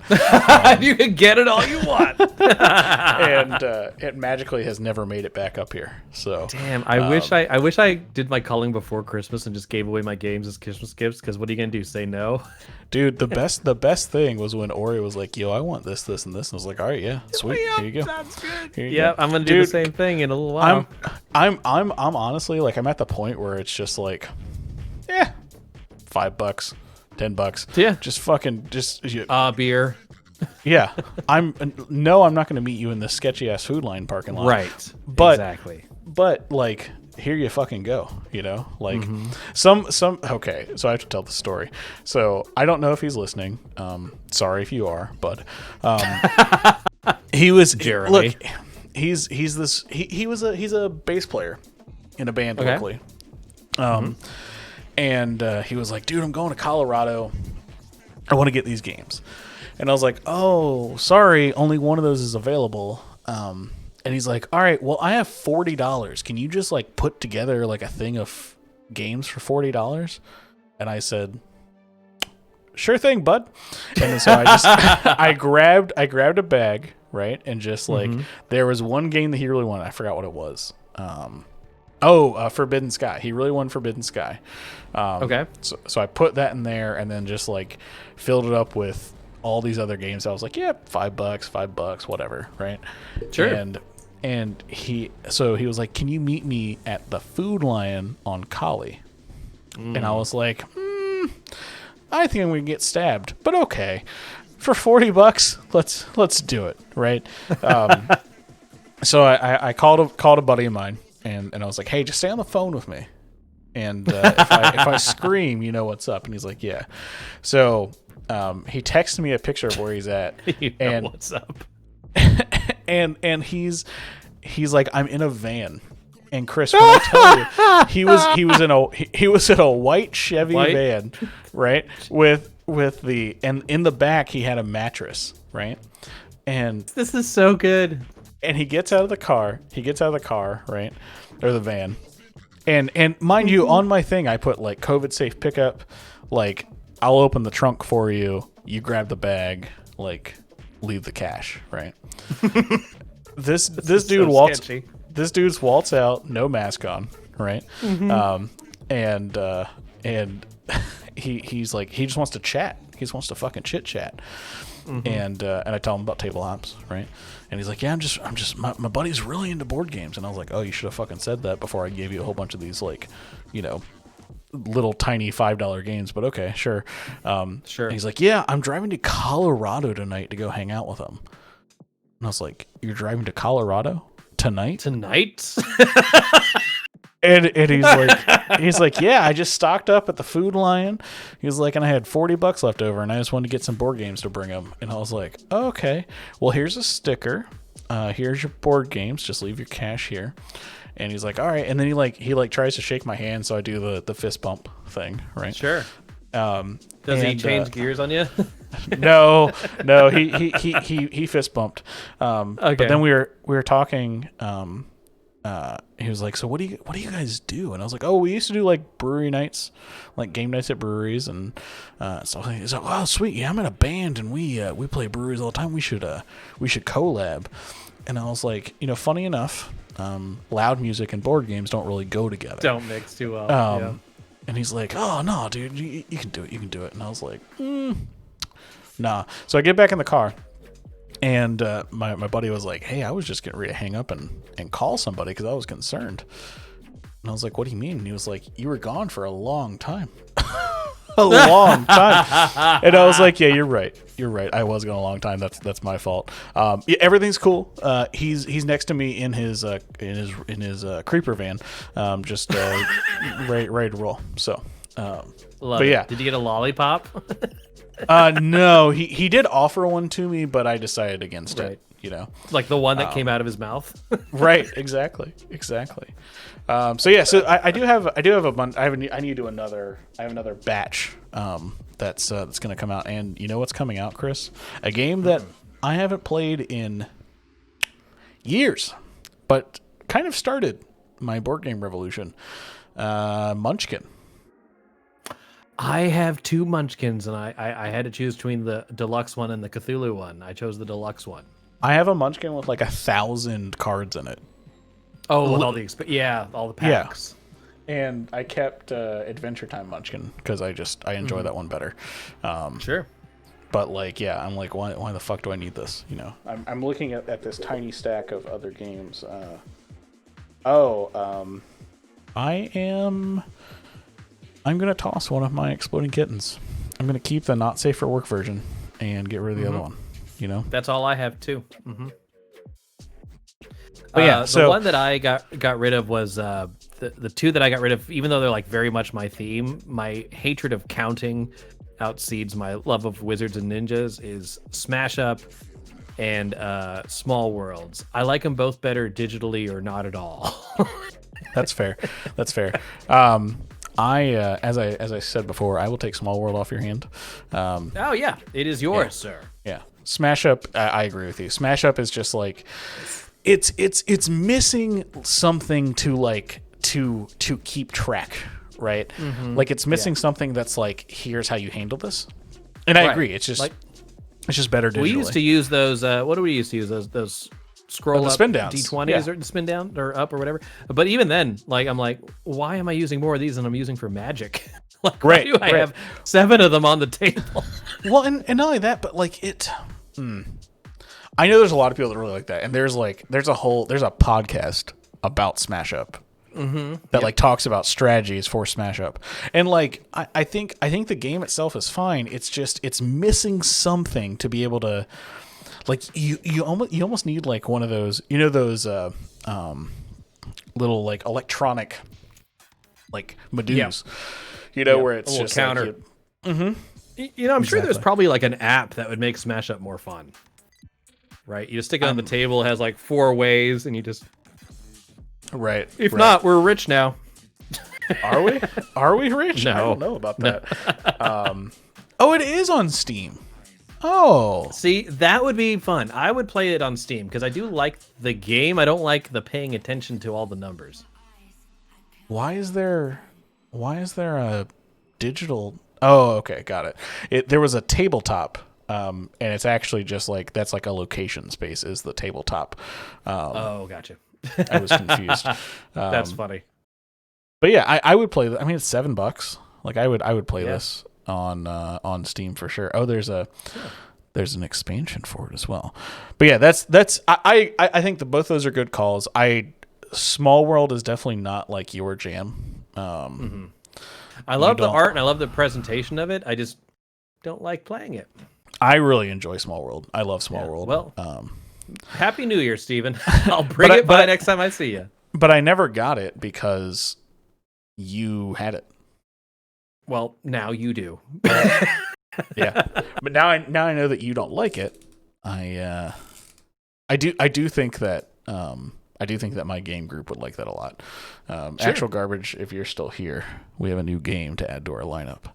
You can get it all you want. And it magically has never made it back up here. So Damn, I wish I did my calling before Christmas and just gave away my games as Christmas gifts. Because what are you gonna do? Say no? dude, the best thing was when Ori was like, "Yo, I want this, and this," and I was like, "All right, yeah, sweet, here you go." Sounds good. Here you Yeah, go. I'm gonna do the same thing in a little while. I'm honestly like, I'm at the point where it's just like, $5, $10, Yeah. just fucking just Beer. yeah. I'm not going to meet you in this sketchy ass Food Line parking lot, Right. But exactly. But like, here you fucking go, you know, like some okay, so I have to tell the story. So I don't know if he's listening, sorry if you are, but he was Jeremy. look, he's a bass player in a band locally, and he was like, "Dude, I'm going to Colorado, I want to get these games." And I was like, "Oh, sorry, only one of those is available." And he's like, "All right, well, I have $40. Can you just like put together like a thing of games for $40?" And I said, "Sure thing, bud." And so I grabbed a bag, right, and just like there was one game that he really wanted. I forgot what it was. Forbidden Sky. He really wanted Forbidden Sky. Okay. So I put that in there and then just like filled it up with all these other games. I was like, yeah, $5, whatever, right? Sure. And he was like, "Can you meet me at the Food Lion on Collie?" And I was like, I think I'm gonna get stabbed, but okay, for $40, let's do it, right? So I called a buddy of mine, and I was like, "Hey, just stay on the phone with me, and if I scream, you know what's up." And he's like, "Yeah." So he texted me a picture of where he's at, You know and what's up? and he's like, "I'm in a van." And Chris, when I tell you, he was in a white Chevy van, right? With the, and in the back he had a mattress, right? And This is so good. and he gets out of the car, right? Or the van. And mind you, on my thing I put like COVID safe pickup, like I'll open the trunk for you, you grab the bag, like leave the cash, right? This dude waltz out, no mask on, right? And he's like, he just wants to chat. He just wants to fucking chit chat. And I tell him about table hops, right? And he's like, "Yeah, I'm just my buddy's really into board games." And I was like, "Oh, you should have fucking said that before I gave you a whole bunch of these, like, you know, little tiny $5 games." But okay, sure. Sure. And he's like, "Yeah, I'm driving to Colorado tonight to go hang out with him." And I was like, "You're driving to Colorado tonight?" Tonight? And he's like, "Yeah, I just stocked up at the Food Lion." He was like, "And I had $40 left over, and I just wanted to get some board games to bring him." And I was like, oh, "Okay, well, here's a sticker. Here's your board games. Just leave your cash here." And he's like, "All right." And then he tries to shake my hand, so I do the fist bump thing, right? Sure. Does he change gears on you? No, he fist bumped. Okay. But then we were talking. He was like, "So what do you guys do?" And I was like, "Oh, we used to do like brewery nights, like game nights at breweries." And so he's like, "Oh, sweet, yeah, I'm in a band and we play breweries all the time. We should collab." And I was like, you know, funny enough, loud music and board games don't really go together. Don't mix too well. Yeah. And he's like, "Oh no, dude, you can do it. You can do it." And I was like, nah. So I get back in the car. And my buddy was like, "Hey, I was just getting ready to hang up and call somebody because I was concerned." And I was like, "What do you mean?" And he was like, "You were gone for a long time." A long time. And I was like, "Yeah, you're right. I was gone a long time. That's my fault." Yeah, everything's cool. He's next to me in his creeper van, just ready to roll. So, Love it. yeah. Did you get a lollipop? No, he did offer one to me, but I decided against Right. it. Like the one that came out of his mouth. Right, exactly. So yeah, so I do have a bunch. I need to do another. I have another batch that's going to come out, and you know what's coming out, Chris? A game that I haven't played in years, but kind of started my board game revolution. Munchkin. I have 2 Munchkins, and I had to choose between the deluxe one and the Cthulhu one. I chose the deluxe one. I have a Munchkin with like 1,000 cards in it. Oh, and all the all the packs. Yeah. And I kept Adventure Time Munchkin because I enjoy that one better. Sure. But like, yeah, I'm like, why the fuck do I need this? I'm looking at this tiny stack of other games. I'm gonna toss one of my Exploding Kittens. I'm gonna keep the not safe for work version and get rid of the other one. That's all I have too. Mm-hmm. But yeah, the one that I got rid of was the 2 that I got rid of. Even though they're like very much my theme, my hatred of counting outseeds my love of wizards and ninjas. Is Smash Up and Small Worlds. I like them both better digitally or not at all. That's fair. As I said before, I will take Small World off your hand. Oh yeah, it is yours, sir. Yeah, Smash Up. I agree with you. Smash Up is just like it's missing something to keep track, right? Mm-hmm. Like it's missing something that's like, here's how you handle this. And I agree. It's just it's just better digitally. We used to use those. What do we used to use? Those scroll up spin downs. D20s or spin down or up or whatever. But even then, like I'm like, why am I using more of these than I'm using for Magic? Like, why do I have 7 of them on the table? Well, and not only that, but like it. I know there's a lot of people that really like that, and there's a podcast about Smash Up that like talks about strategies for Smash Up, and like I think the game itself is fine. It's missing something to be able to. Like you almost need like one of those, those little like electronic like Medusa, where it's just counter. Like I'm sure there's probably like an app that would make Smash Up more fun, right? You just stick it on the table. It has like 4 ways, and you just If not, we're rich now. Are we? Are we rich? No. I don't know about that. It is on Steam. Oh. See, that would be fun. I would play it on Steam because I do like the game. I don't like the paying attention to all the numbers. Why is there a digital? Oh, okay, got it. There was a tabletop, and it's actually just like that's like a location space is the tabletop. Gotcha. I was confused. That's funny. But yeah, I would play. I mean, it's $7. Like I would play this on Steam for sure. Oh, there's an expansion for it as well. But yeah, that's I think that both those are good calls. Small World is definitely not like your jam. I love the art and I love the presentation of it. I just don't like playing it. I really enjoy Small World. I love Small World. Well, Happy New Year, Stephen. I'll bring it by next time I see you. But I never got it because you had it. Well, now you do. Yeah, but now I know that you don't like it. I do think that my game group would like that a lot. Sure. Actual Garbage, if you're still here, we have a new game to add to our lineup.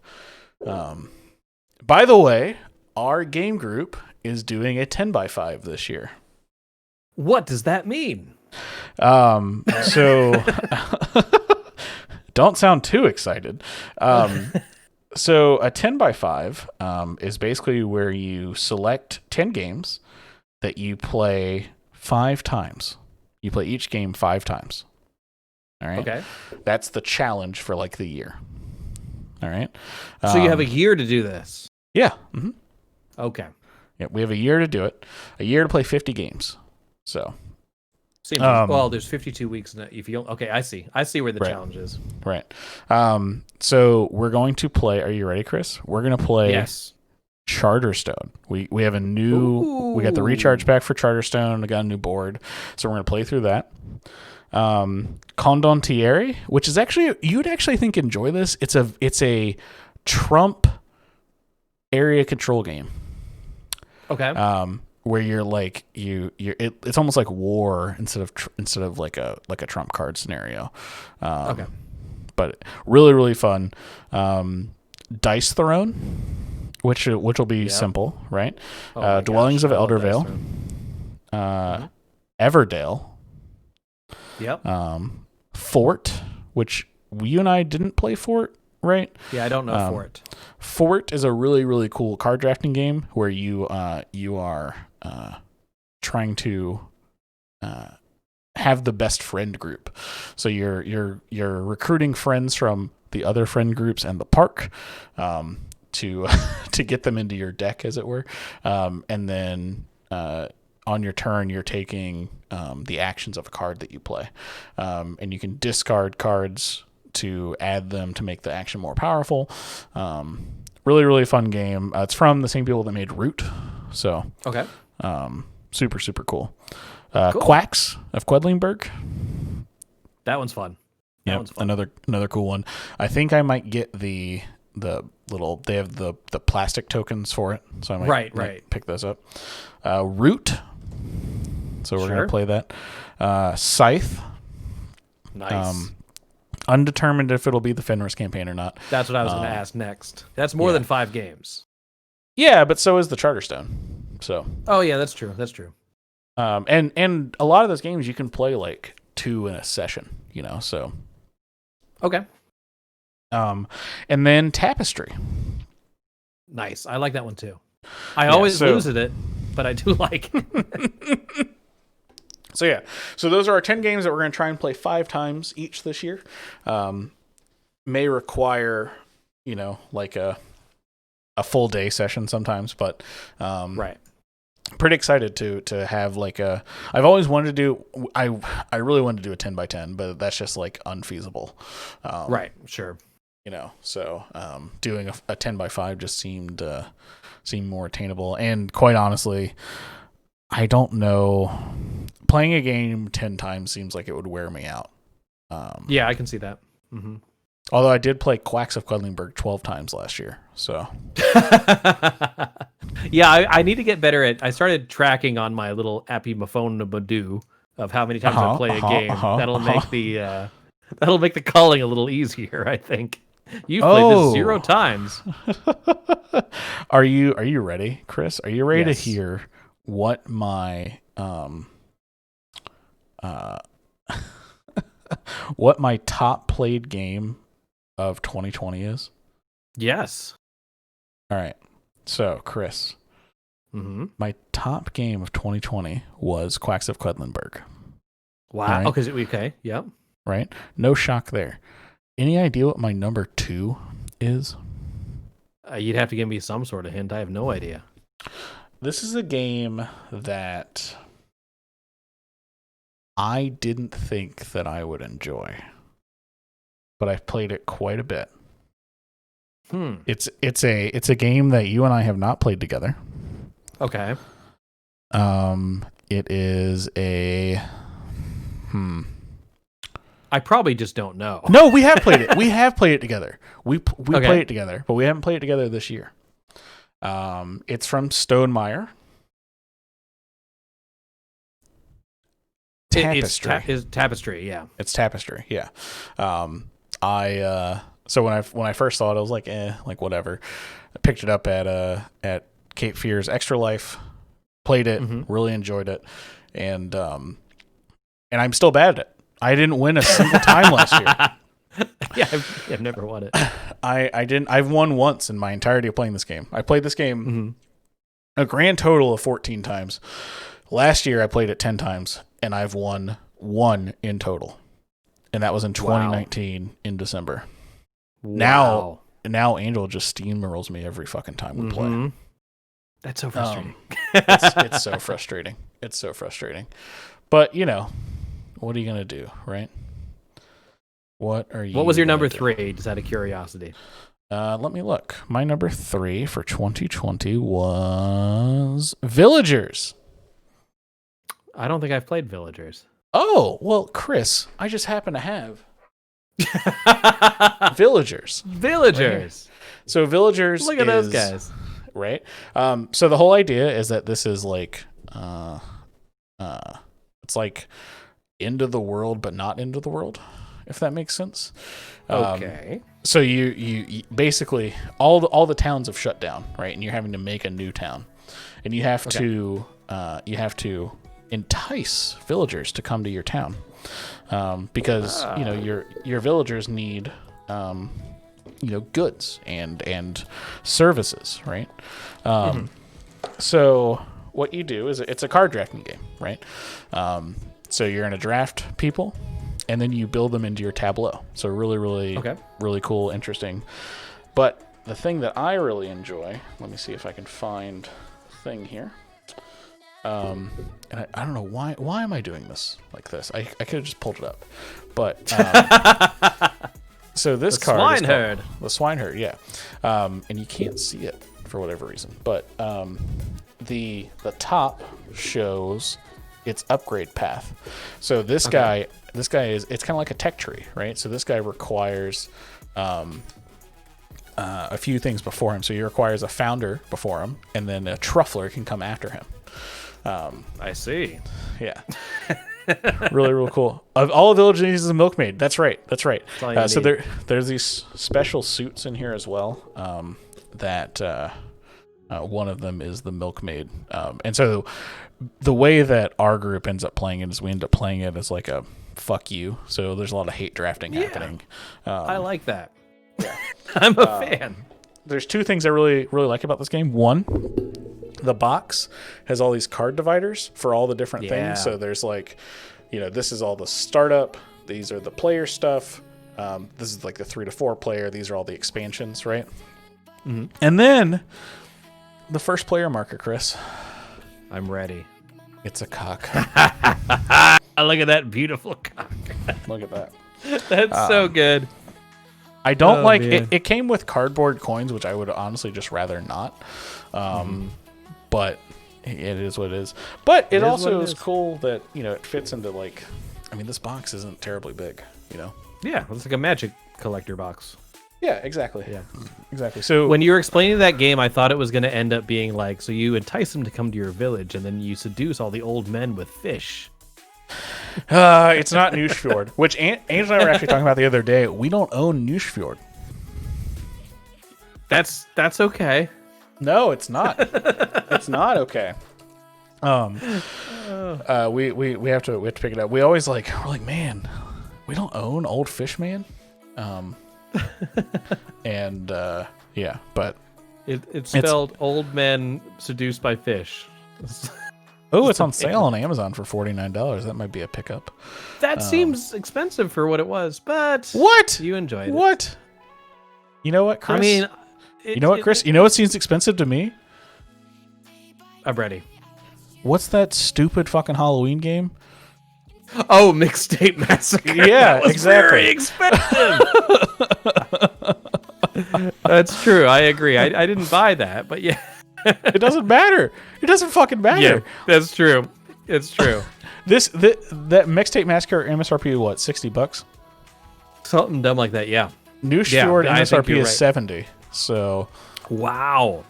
By the way, our game group is doing a 10x5 this year. What does that mean? So don't sound too excited. So a 10x5 is basically where you select 10 games that you play 5 times. You play each game 5 times. All right. Okay. That's the challenge for like the year. All right. So you have a year to do this. Yeah. Mm-hmm. Okay. Yeah, we have a year to do it. A year to play 50 games. So. Seems well, there's 52 weeks in it. If you okay, I see where the challenge is. Right. So we're going to play. Are you ready, Chris? We're going to play. Yes. Charterstone. We have a new. Ooh. We got the recharge pack for Charterstone. We got a new board, so we're going to play through that. Condottieri, which is actually you'd actually think enjoy this. It's a Trump area control game. Okay. where you're like it's almost like war instead of like a trump card scenario. Okay. But really, really fun. Dice Throne, which will be simple, right? Oh my Dwellings gosh, of I love Dice Eldervale, Throne. Everdale, Yep. Fort, which you and I didn't play Fort, right? Yeah, I don't know Fort. Fort is a really, really cool card drafting game where you are trying to have the best friend group. So you're recruiting friends from the other friend groups and the park to to get them into your deck, as it were, and then on your turn you're taking the actions of a card that you play, and you can discard cards to add them to make the action more powerful. Really, really fun game. It's from the same people that made Root, so Okay. super, super cool. Cool. Quacks of Quedlingburg. That one's fun. Yeah, another cool one. I think I might get the little. They have the plastic tokens for it, so I might pick those up. Root. So we're gonna play that. Scythe. Nice. Undetermined if it'll be the Fenris campaign or not. That's what I was going to ask next. That's more than 5 games. Yeah, but so is the Charterstone. So. Oh yeah, that's true. That's true. And a lot of those games you can play like 2 in a session, so. Okay. And then Tapestry. Nice. I like that one too. I always lose at it, but I do like it. So those are our 10 games that we're going to try and play 5 times each this year. May require, like a full day session sometimes, but right. Pretty excited to have like I've always wanted to do. I really wanted to do a 10 by 10, but that's just like unfeasible. Right. Sure. So doing a 10 by 5 just seemed more attainable, and quite honestly, I don't know. Playing a game 10 times seems like it would wear me out. Yeah, I can see that. Mm-hmm. Although I did play Quacks of Quedlingburg 12 times last year, so. Yeah, I need to get better at. I started tracking on my little appy Mafone Badoo of how many times I play a game. That'll make the calling a little easier, I think. You've played this 0 times. Are you ready, Chris? Are you ready Yes. to hear what my what my top played game of 2020 is? Yes. All right. So, Chris, my top game of 2020 was Quacks of Quedlinburg. Wow. Right? Okay. Yep. Right? No shock there. Any idea what my number 2 is? You'd have to give me some sort of hint. I have no idea. This is a game that I didn't think that I would enjoy, but I've played it quite a bit. It's a game that you and I have not played together. Okay. It is a I probably just don't know. No, we have played it. We have played it together. We played it together, but we haven't played it together this year. It's from Stonemaier. Tapestry. Is Tapestry, yeah. It's Tapestry, yeah. So when I first saw it, I was like, like whatever. I picked it up at Cape Fear's Extra Life, played it, really enjoyed it, and I'm still bad at it. I didn't win a single time last year. Yeah, I've never won it. I didn't. I've won once in my entirety of playing this game. I played this game a grand total of 14 times. Last year I played it 10 times, and I've won 1 in total, and that was in 2019 in December. Wow. Now Angel just steamrolls me every fucking time we play. That's so frustrating. It's so frustrating. It's so frustrating. But what are you gonna do, right? What was your number 3? Just out of curiosity. Let me look. My number 3 for 2020 was Villagers. I don't think I've played Villagers. Oh, well, Chris, I just happen to have Villagers. Villagers. So Villagers Look at those guys. Right? So the whole idea is that this is like it's like end of the world, but not end of the world, if that makes sense. Okay. So you basically all the towns have shut down, right? And you're having to make a new town, and you have to entice villagers to come to your town, because your villagers need goods and services, right? So what you do is it's a card drafting game, right? So you're going to draft people, and then you build them into your tableau. So really cool, interesting. But the thing that I really enjoy, let me see if I can find a thing here. And I don't know why am I doing this like this? I could have just pulled it up, but so this card Swineherd. The Swineherd, yeah. And you can't see it for whatever reason, but the top shows its upgrade path. So this guy is, it's kind of like a tech tree, right? So this guy requires a few things before him. So he requires a founder before him, and then a truffler can come after him. I see. Yeah. Really cool. Of all the villages, he's a milkmaid. That's right. So there's these special suits in here as well. That one of them is the milkmaid. And so the way that our group ends up playing it is we end up playing it as like a fuck you. So there's a lot of hate drafting happening. I like that. Yeah. I'm a fan. There's two things I really like about this game. One, the box has all these card dividers for all the different things. So there's like, this is all the startup. These are the player stuff. This is like the 3 to 4 player. These are all the expansions, right? Mm-hmm. And then the first player marker, Chris. I'm ready. It's a cock. Look at that beautiful cock. Look at that. That's so good. I don't like it. It came with cardboard coins, which I would honestly just rather not. But it is what it is. But it also is cool that, it fits into this box isn't terribly big, Yeah, it's like a magic collector box. Yeah, exactly. Yeah, exactly. So when you were explaining that game, I thought it was going to end up being like, so you entice them to come to your village, and then you seduce all the old men with fish. It's not Newsfjord, which Angel and I were actually talking about the other day. We don't own Newsfjord. That's okay. No, it's not. It's not okay. We have to pick it up. We're like, man, we don't own Old Fish Man. And yeah, but it's spelled old men seduced by fish. Oh, it's on sale on Amazon for $49. That might be a pickup. That seems expensive for what it was, but what you enjoyed it. What? You know what, Chris? I mean, Chris? You know what seems expensive to me? I'm ready. What's that stupid fucking Halloween game? Oh, Mixtape Massacre. Yeah, that was exactly. Very expensive. That's true. I agree. I didn't buy that, but yeah. It doesn't matter. It doesn't fucking matter. Yeah, that's true. It's true. That Mixtape Massacre MSRP what, $60? Something dumb like that. Yeah. Newsfjord MSRP is $70. So wow,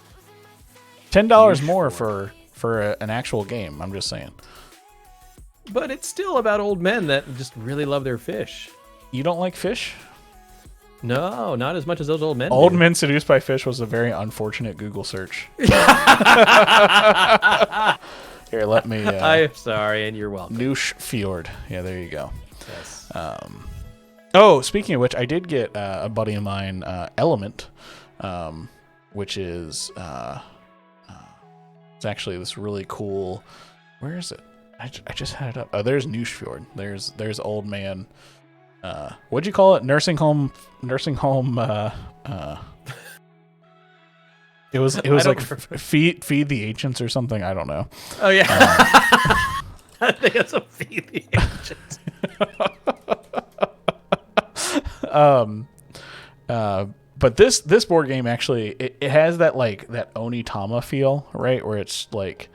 $10 more for an actual game. I'm just saying. But it's still about old men that just really love their fish. You don't like fish? No, not as much as those old men. Old Men Seduced by Fish was a very unfortunate Google search. Here, let me... I'm sorry, and you're welcome. Newsfjord. Yeah, there you go. Yes. Oh, speaking of which, I did get a buddy of mine, Element, which is... it's actually this really cool... Where is it? I just had it up. Oh, there's Newsfjord. There's Old Man... what'd you call it? Nursing home. It was like feed the ancients or something. I don't know. Oh yeah. I think it's a feed the ancients. But this board game actually it has that that Onitama feel, right? Where it's like,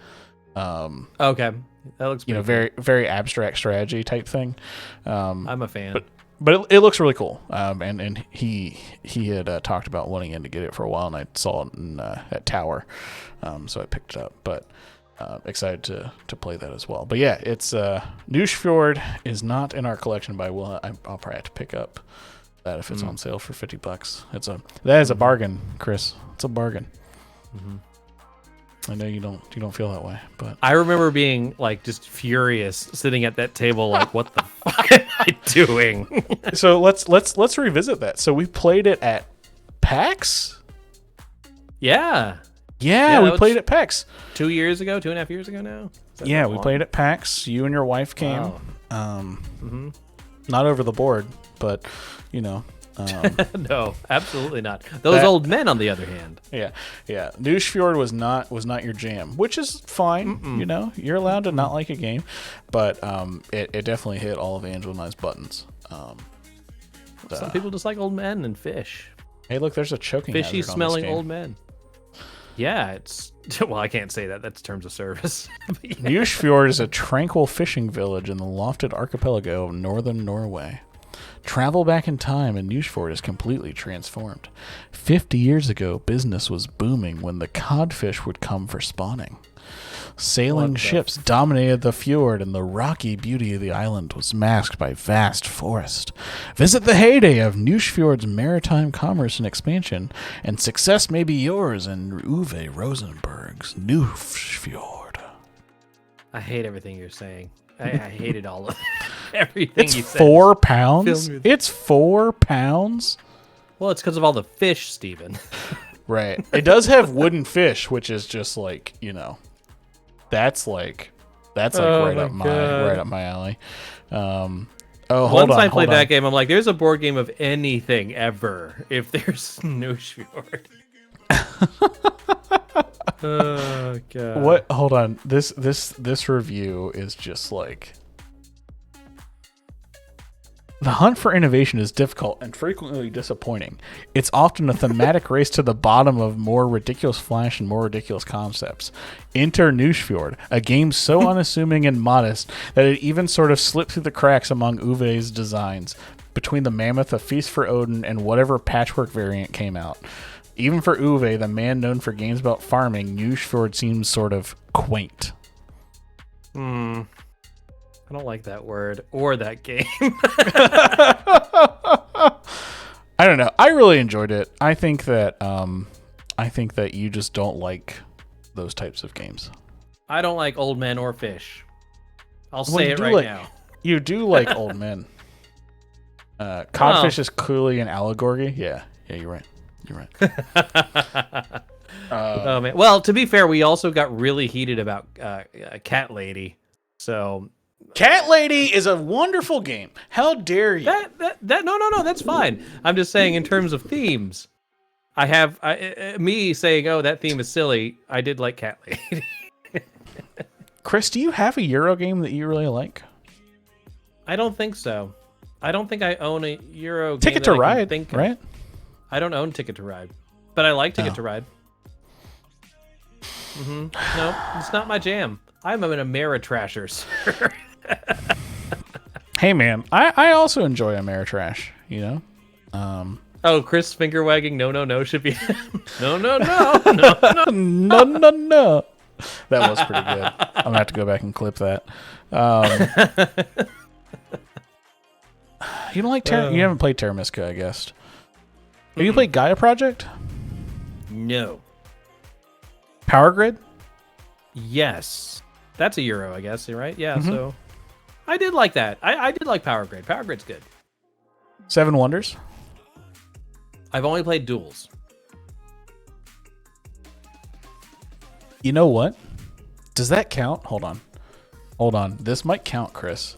okay, that looks very very abstract strategy type thing. I'm a fan. But it looks really cool, and he had talked about wanting in to get it for a while, and I saw it in, at Tower, so I picked it up. But excited to play that as well. But yeah, it's Newsfjord is not in our collection, but I'll probably have to pick up that if it's on sale for $50. That is a bargain, Chris. It's a bargain. I know you don't feel that way, but I remember being like just furious sitting at that table, like, what the fuck am I doing? so let's revisit that. So we played it at PAX. Yeah, we played at PAX 2 years ago, 2.5 years ago now. Yeah, we played at PAX. You and your wife came. Wow. Not over the board, but you know. No, absolutely not. Those old men, on the other hand. Yeah. Newsfjord was not your jam, which is fine. You know, you're allowed to not like a game, but it definitely hit all of Angela and I's buttons. Some people just like old men and fish. Hey, look, there's a choking Fishy hazard on smelling this game. old men. Yeah, it's well, I can't say that. That's terms of service. Yeah. Newsfjord is a tranquil fishing village in the lofted archipelago of northern Norway. Travel back in time and Newsfjord is completely transformed. 50 years ago, business was booming when the codfish would come for spawning. Sailing ships dominated the fjord, and the rocky beauty of the island was masked by vast forest. Visit the heyday of Newsfjord's maritime commerce and expansion, and success may be yours in Uwe Rosenberg's Newsfjord. I hate everything you're saying. I hated all of everything It's you said. £4? It's £4? Well, it's because of all the fish, Stephen. Right. It does have wooden fish, which is just like, you know, that's like right up my alley. Once I played that game, I'm like, there's a board game of anything ever if there's Newsfjord. Oh god. What? Hold on. This review is just like, the hunt for innovation is difficult and frequently disappointing. It's often a thematic race to the bottom of more ridiculous flash and more ridiculous concepts. Enter Newsfjord, a game so unassuming and modest that it even sort of slipped through the cracks among Uwe's designs, between the Mammoth, A Feast for Odin, and whatever patchwork variant came out. Even for Uwe, the man known for games about farming, Newsfjord seems sort of quaint. I don't like that word or that game. I don't know. I really enjoyed it. I think that you just don't like those types of games. I don't like old men or fish. I'll say it right now. You do like old men. Codfish is clearly an allegory. Yeah, you're right. You're right. Oh man. Well, to be fair, we also got really heated about Cat Lady. So Cat Lady is a wonderful game. How dare you? No, that's fine. I'm just saying in terms of themes. I have me saying, "Oh, that theme is silly." I did like Cat Lady. Chris, do you have a Euro game that you really like? I don't think so. I don't think I own a Euro game. Ticket to Ride, right? I don't own Ticket to Ride, but I like Ticket to Ride. No, it's not my jam. I'm an Ameritrasher, sir. Hey, man, I also enjoy Ameritrash, you know? Oh, Chris finger wagging, no, should be... No. No. That was pretty good. I'm going to have to go back and clip that. You don't like you haven't played Terra Mystica, I guess. Have you played Gaia Project? No. Power Grid? Yes. That's a Euro, I guess, right? Yeah, so... I did like that. I did like Power Grid. Power Grid's good. Seven Wonders? I've only played Duels. You know what? Does that count? Hold on. This might count, Chris.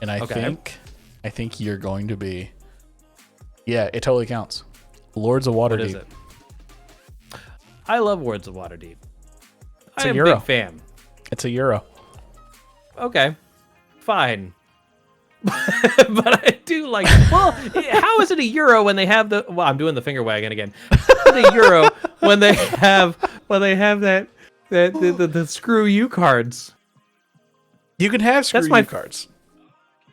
And I think you're going to be... Yeah, it totally counts. Lords of Waterdeep. What is it? I love Lords of Waterdeep. It's I am a Euro. a big fan. It's a Euro. Okay. Fine. But I do like... Well, how is it a Euro when they have the... Well, I'm doing the finger wagging again. How is it a Euro when they have that the screw you cards? You can have screw you cards.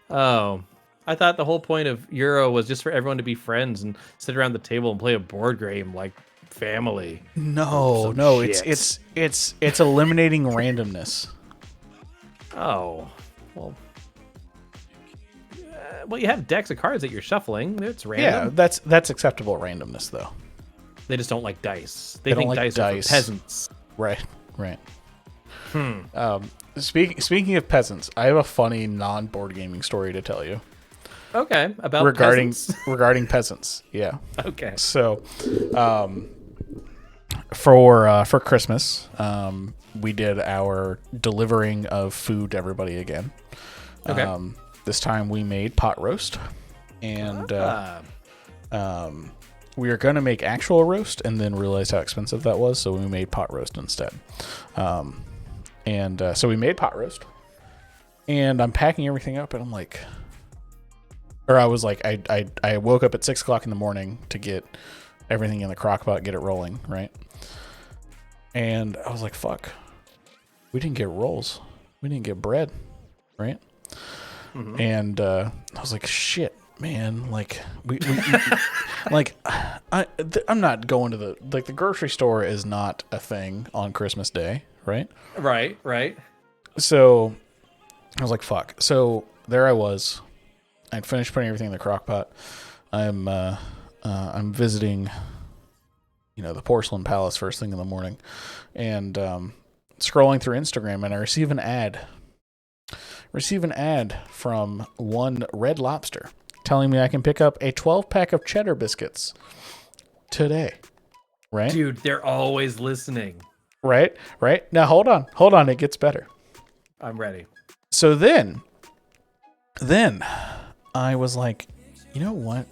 Oh. I thought the whole point of Euro was just for everyone to be friends and sit around the table and play a board game like family. No, it's eliminating randomness. Oh, well. Well, you have decks of cards that you're shuffling. It's random. Yeah, that's acceptable randomness though. They just don't like dice. They They don't think like dice are dice. for peasants. Right. Speaking of peasants, I have a funny non-board gaming story to tell you Okay, about regarding peasants. regarding peasants. Yeah. Okay. So, for Christmas, we did our delivering of food to everybody again. Okay. This time we made pot roast, and we were going to make actual roast, and then realized how expensive that was, so we made pot roast instead. So we made pot roast, and I'm packing everything up, and I'm like, or I was like, I woke up at 6 o'clock in the morning to get everything in the crock pot, get it rolling, right? And I was like, fuck, we didn't get rolls, we didn't get bread, right? Mm-hmm. And I was like, shit, man, like we like I'm not going to the grocery store is not a thing on Christmas Day, right? Right. So I was like, fuck. So there I was. I'd finished putting everything in the crock pot. I'm visiting, the Porcelain Palace first thing in the morning, and scrolling through Instagram, and I receive an ad from one Red Lobster telling me I can pick up a 12-pack of cheddar biscuits today. Right? Dude, they're always listening. Right? Now hold on, it gets better. I'm ready. So then I was like, you know what?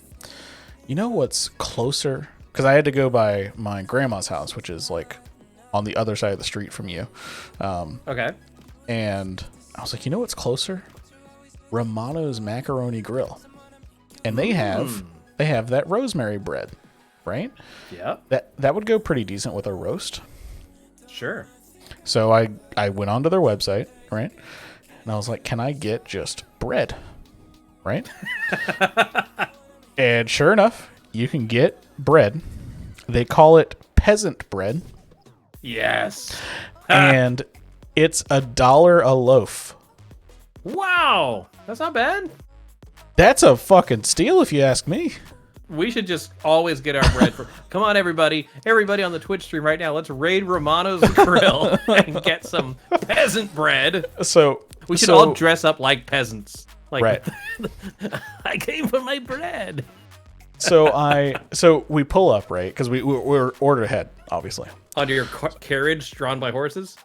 You know what's closer? Because I had to go by my grandma's house, which is like on the other side of the street from you. Okay. And I was like, you know what's closer? Romano's Macaroni Grill. And they have that rosemary bread, right? Yeah. That would go pretty decent with a roast. Sure. So I went onto their website, right? And I was like, can I get just bread? Right? And sure enough, you can get bread. They call it peasant bread. Yes. And it's $1 a loaf. Wow. That's not bad. That's a fucking steal if you ask me. We should just always get our bread for. Come on, everybody on the Twitch stream right now. Let's raid Romano's Grill and get some peasant bread. So we should all dress up like peasants. Like, right. I came for my bread. So we pull up, right? Because we're ordered ahead, obviously. Under your carriage drawn by horses.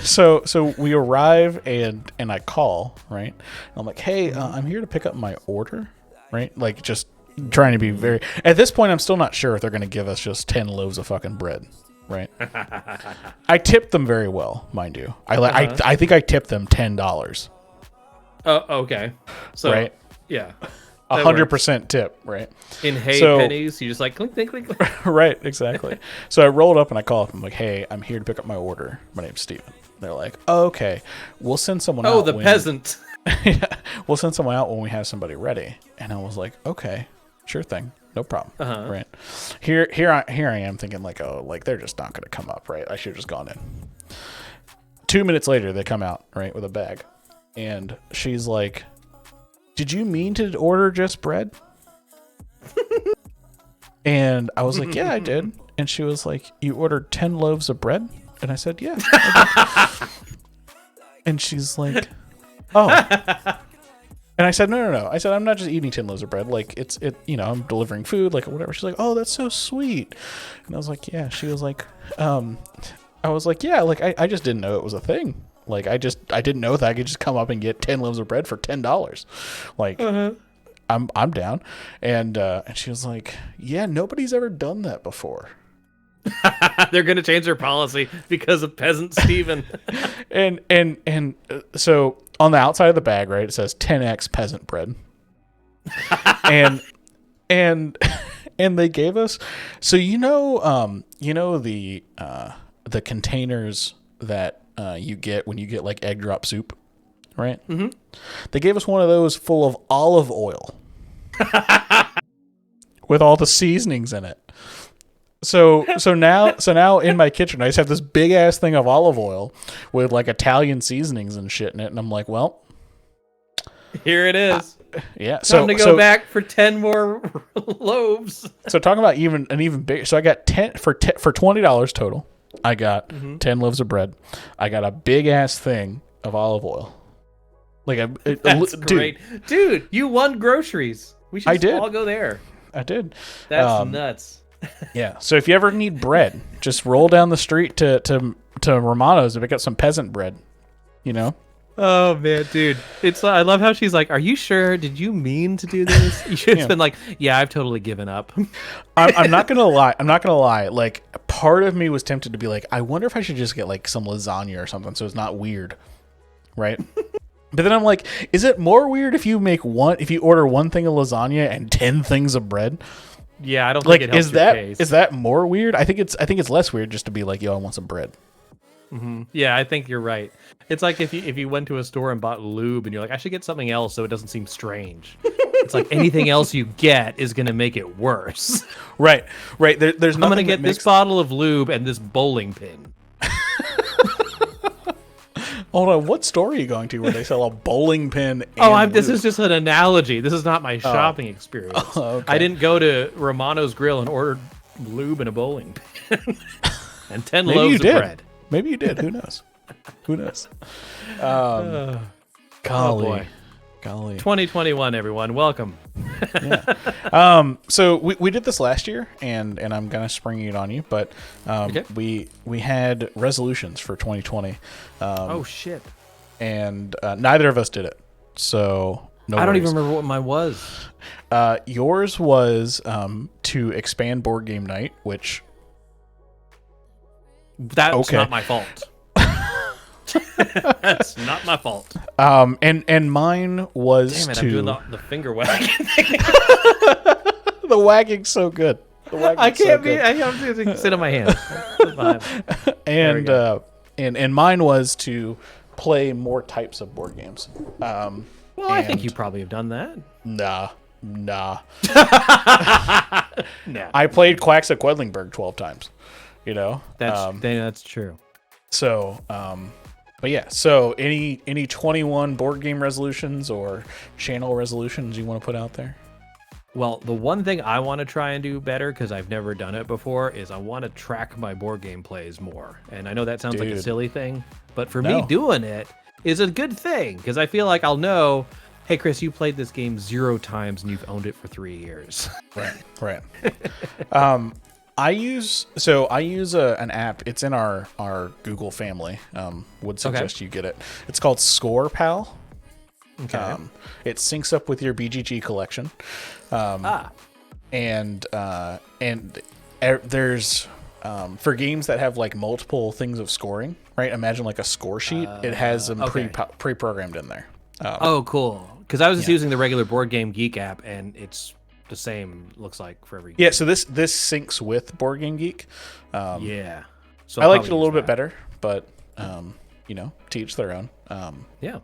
So we arrive and I call, right? And I'm like, hey, I'm here to pick up my order, right? Like just trying to be very. At this point, I'm still not sure if they're going to give us just 10 loaves of fucking bread, right? I tipped them very well, mind you. I think I tipped them $10. Oh, okay. So right? Yeah. 100% tip, right? In pennies, you just like clink, clink, clink, clink. Right, exactly. So I rolled up and I call up. I'm like, hey, I'm here to pick up my order. My name's Stephen. They're like, oh, okay, we'll send someone out. Oh, the peasant. Yeah, we'll send someone out when we have somebody ready. And I was like, okay, sure thing. No problem. Right. Here I am thinking like, oh, like they're just not going to come up, right? I should have just gone in. 2 minutes later, they come out, right, with a bag. And she's like, did you mean to order just bread? And I was like, yeah, I did. And she was like, you ordered 10 loaves of bread? And I said, yeah. I did. And she's like, oh. And I said, no. I said, I'm not just eating 10 loaves of bread. Like, I'm delivering food, like, whatever. She's like, oh, that's so sweet. And I was like, yeah. She was like, I was like, yeah, like, I just didn't know it was a thing. Like, I didn't know that I could just come up and get 10 loaves of bread for $10. Like, I'm down. And she was like, yeah, nobody's ever done that before. They're going to change their policy because of peasant Stephen. and so on the outside of the bag, right, it says 10x peasant bread. and they gave us, so the containers that you get when you get like egg drop soup, right? Mm-hmm. They gave us one of those full of olive oil with all the seasonings in it. So now in my kitchen, I just have this big ass thing of olive oil with like Italian seasonings and shit in it, and I'm like, well, Here it is. yeah. Time to go back for 10 more loaves. So talking about an even bigger. So I got 10 for $20 total. I got 10 loaves of bread. I got a big ass thing of olive oil. Like That's great, dude. You won groceries. We should all go there. I did. That's nuts. Yeah. So if you ever need bread, just roll down the street to Romano's and pick up some peasant bread. You know. Oh man, dude! I love how she's like, "Are you sure? Did you mean to do this?" You should have been like, "Yeah, I've totally given up." I'm not gonna lie. Like, part of me was tempted to be like, I wonder if I should just get like some lasagna or something, so it's not weird, right? But then I'm like, is it more weird if you order one thing of lasagna and 10 things of bread? Yeah, I don't think it helps your case. Is that more weird? I think it's less weird just to be like, yo, I want some bread. Mm-hmm. Yeah, I think you're right. It's like if you went to a store and bought lube and you're like, I should get something else so it doesn't seem strange. It's like anything else you get is going to make it worse. Right. There's I'm going to get this bottle of lube and this bowling pin. Hold on, what store are you going to where they sell a bowling pin? And this is just an analogy. This is not my shopping experience. Oh, okay. I didn't go to Romano's Grill and order lube and a bowling pin and 10 loaves of bread. Maybe you did. Who knows? Who knows? Oh boy. Golly. 2021, everyone. Welcome. Yeah. So we did this last year, and I'm gonna spring it on you, but Okay. we had resolutions for 2020. Oh shit. And neither of us did it. So no I don't worries. even remember what mine was. Yours was to expand board game night, which That's not my fault. That's not my fault. and mine was Damn it, to I'm doing the finger wagging. the wagging's so good. I can't be. I have to sit on my hands. And mine was to play more types of board games. Well, I think you probably have done that. Nah. Nah. I played Quacks at Quedlingburg 12 times. You know, that's true. So, but yeah. So, any 21 board game resolutions or channel resolutions you want to put out there? Well, the one thing I want to try and do better, because I've never done it before, is I want to track my board game plays more. And I know that sounds like a silly thing, but for me, doing it is a good thing, because I feel like I'll know, hey, Chris, you played this game 0 times and you've owned it for 3 years. Right. I use an app. It's in our Google family. Would suggest you get it. It's called Score Pal. Okay. It syncs up with your BGG collection. And there's for games that have like multiple things of scoring, right? Imagine like a score sheet. It has them pre-programmed in there. Oh, cool. Because I was just using the regular Board Game Geek app, and it's the same. Looks like for every game. Yeah. So this syncs with Board Game Geek. Yeah. So I liked it a little bit better, but to each their own. Yeah.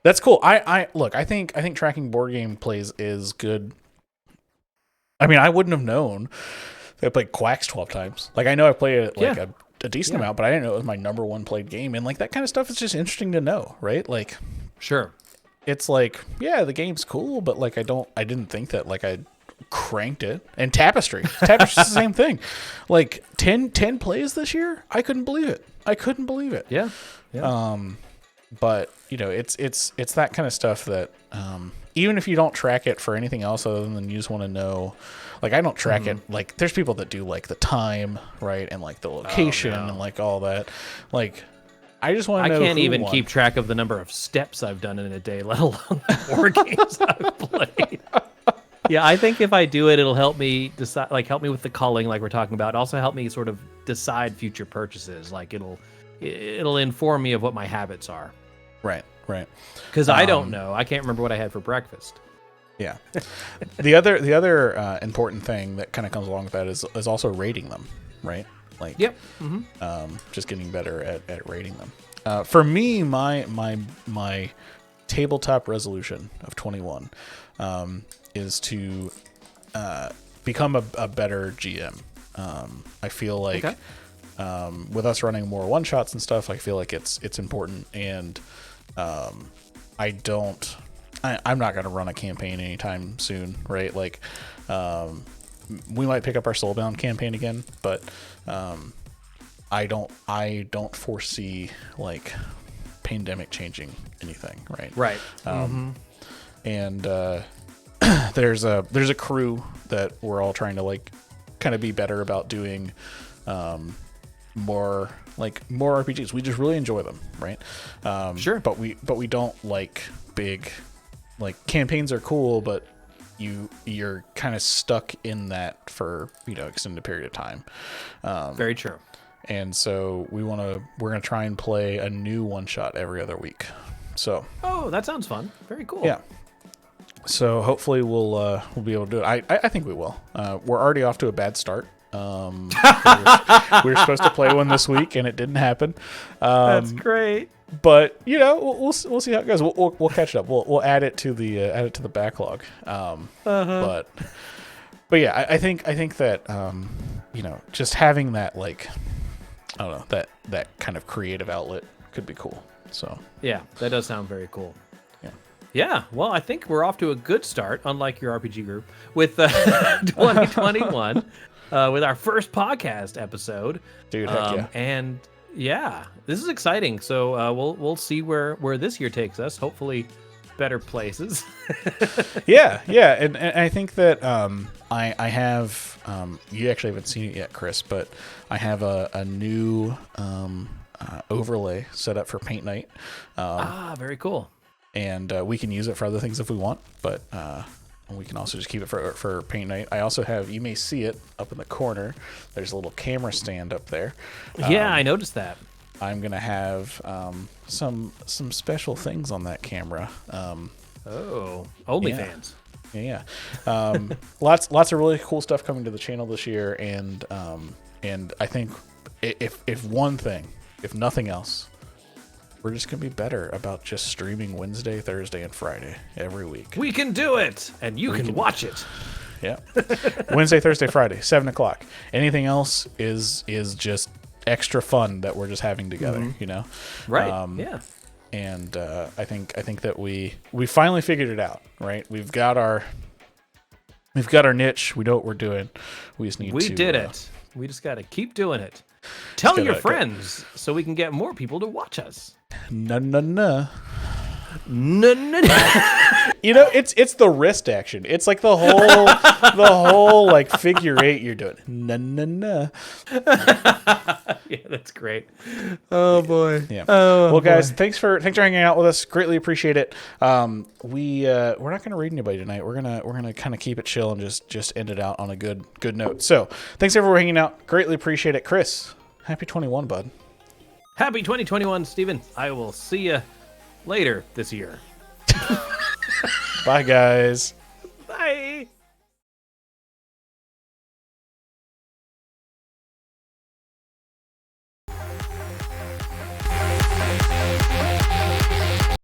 That's cool. I think tracking board game plays is good. I mean, I wouldn't have known that I played Quacks 12 times. Like, I know I played it like a decent amount, but I didn't know it was my number one played game. And like that kind of stuff is just interesting to know, right? Like, sure. It's like, yeah, the game's cool, but like I didn't think that like I cranked it. And Tapestry's the same thing. Like 10 plays this year? I couldn't believe it. Yeah. But it's that kind of stuff that even if you don't track it for anything else other than you just want to know, like I don't track it. Like there's people that do like the time, right, and like the location and like all that. Like I just want to know. I can't even keep track of the number of steps I've done in a day, let alone the board games I've played. Yeah, I think if I do it, it'll help me decide, like help me with the culling, like we're talking about. Also help me sort of decide future purchases. Like it'll inform me of what my habits are. Right. Because I don't know. I can't remember what I had for breakfast. Yeah. The other important thing that kind of comes along with that is also rating them, right? Like, yep. Just getting better at rating them. For me, my tabletop resolution of 21 is to become a better GM. I feel like with us running more one shots and stuff, I feel like it's important, and I'm not going to run a campaign anytime soon, right? Like, we might pick up our Soulbound campaign again, but I don't foresee like pandemic changing anything, right? Right. And there's a crew that we're all trying to like kind of be better about doing more RPGs. We just really enjoy them, right? Sure. But we don't like big, like, campaigns are cool, but you're kind of stuck in that for, you know, extended period of time. Very true. And so we're gonna try and play a new one shot every other week. So Oh, that sounds fun. Very cool. yeah. So hopefully we'll be able to do it. I think we will. We're already off to a bad start. We were supposed to play one this week and it didn't happen. That's great. But you know, we'll see how it goes. We'll catch it up. We'll add it to the backlog. But yeah, I think that you know, just having that, like, I don't know, that kind of creative outlet could be cool. So Yeah, that does sound very cool. yeah. Yeah, well, I think we're off to a good start, unlike your RPG group, with 2021, with our first podcast episode. Dude, heck yeah. And yeah, this is exciting. So we'll see where this year takes us. Hopefully, better places. yeah, and I think that I have you actually haven't seen it yet, Chris, but I have a new overlay set up for Paint Night. Very cool. And we can use it for other things if we want, but we can also just keep it for Paint Night. I also have, you may see it up in the corner, there's a little camera stand up there. Yeah, I noticed that. I'm gonna have some special things on that camera. OnlyFans. Yeah. Lots of really cool stuff coming to the channel this year, and I think if one thing, if nothing else, we're just gonna be better about just streaming Wednesday, Thursday, and Friday every week. We can do it, and you can watch it. Yeah. Wednesday, Thursday, Friday, 7:00. Anything else is just extra fun that we're just having together, you know? Right. Yeah. And I think that we finally figured it out, right? We've got our niche. We know what we're doing. We just need to. We did it. We just got to keep doing it. Tell your friends so we can get more people to watch us. No. No. You know, it's the wrist action. It's like the whole like figure eight you're doing. No. Yeah, that's great. Oh boy. Yeah. Oh, well, guys, thanks for hanging out with us. Greatly appreciate it. We're not gonna read anybody tonight. We're gonna kind of keep it chill and just end it out on a good note. So thanks everyone for hanging out. Greatly appreciate it. Chris, happy 21, bud. Happy 2021, Stephen. I will see you later this year. Bye, guys.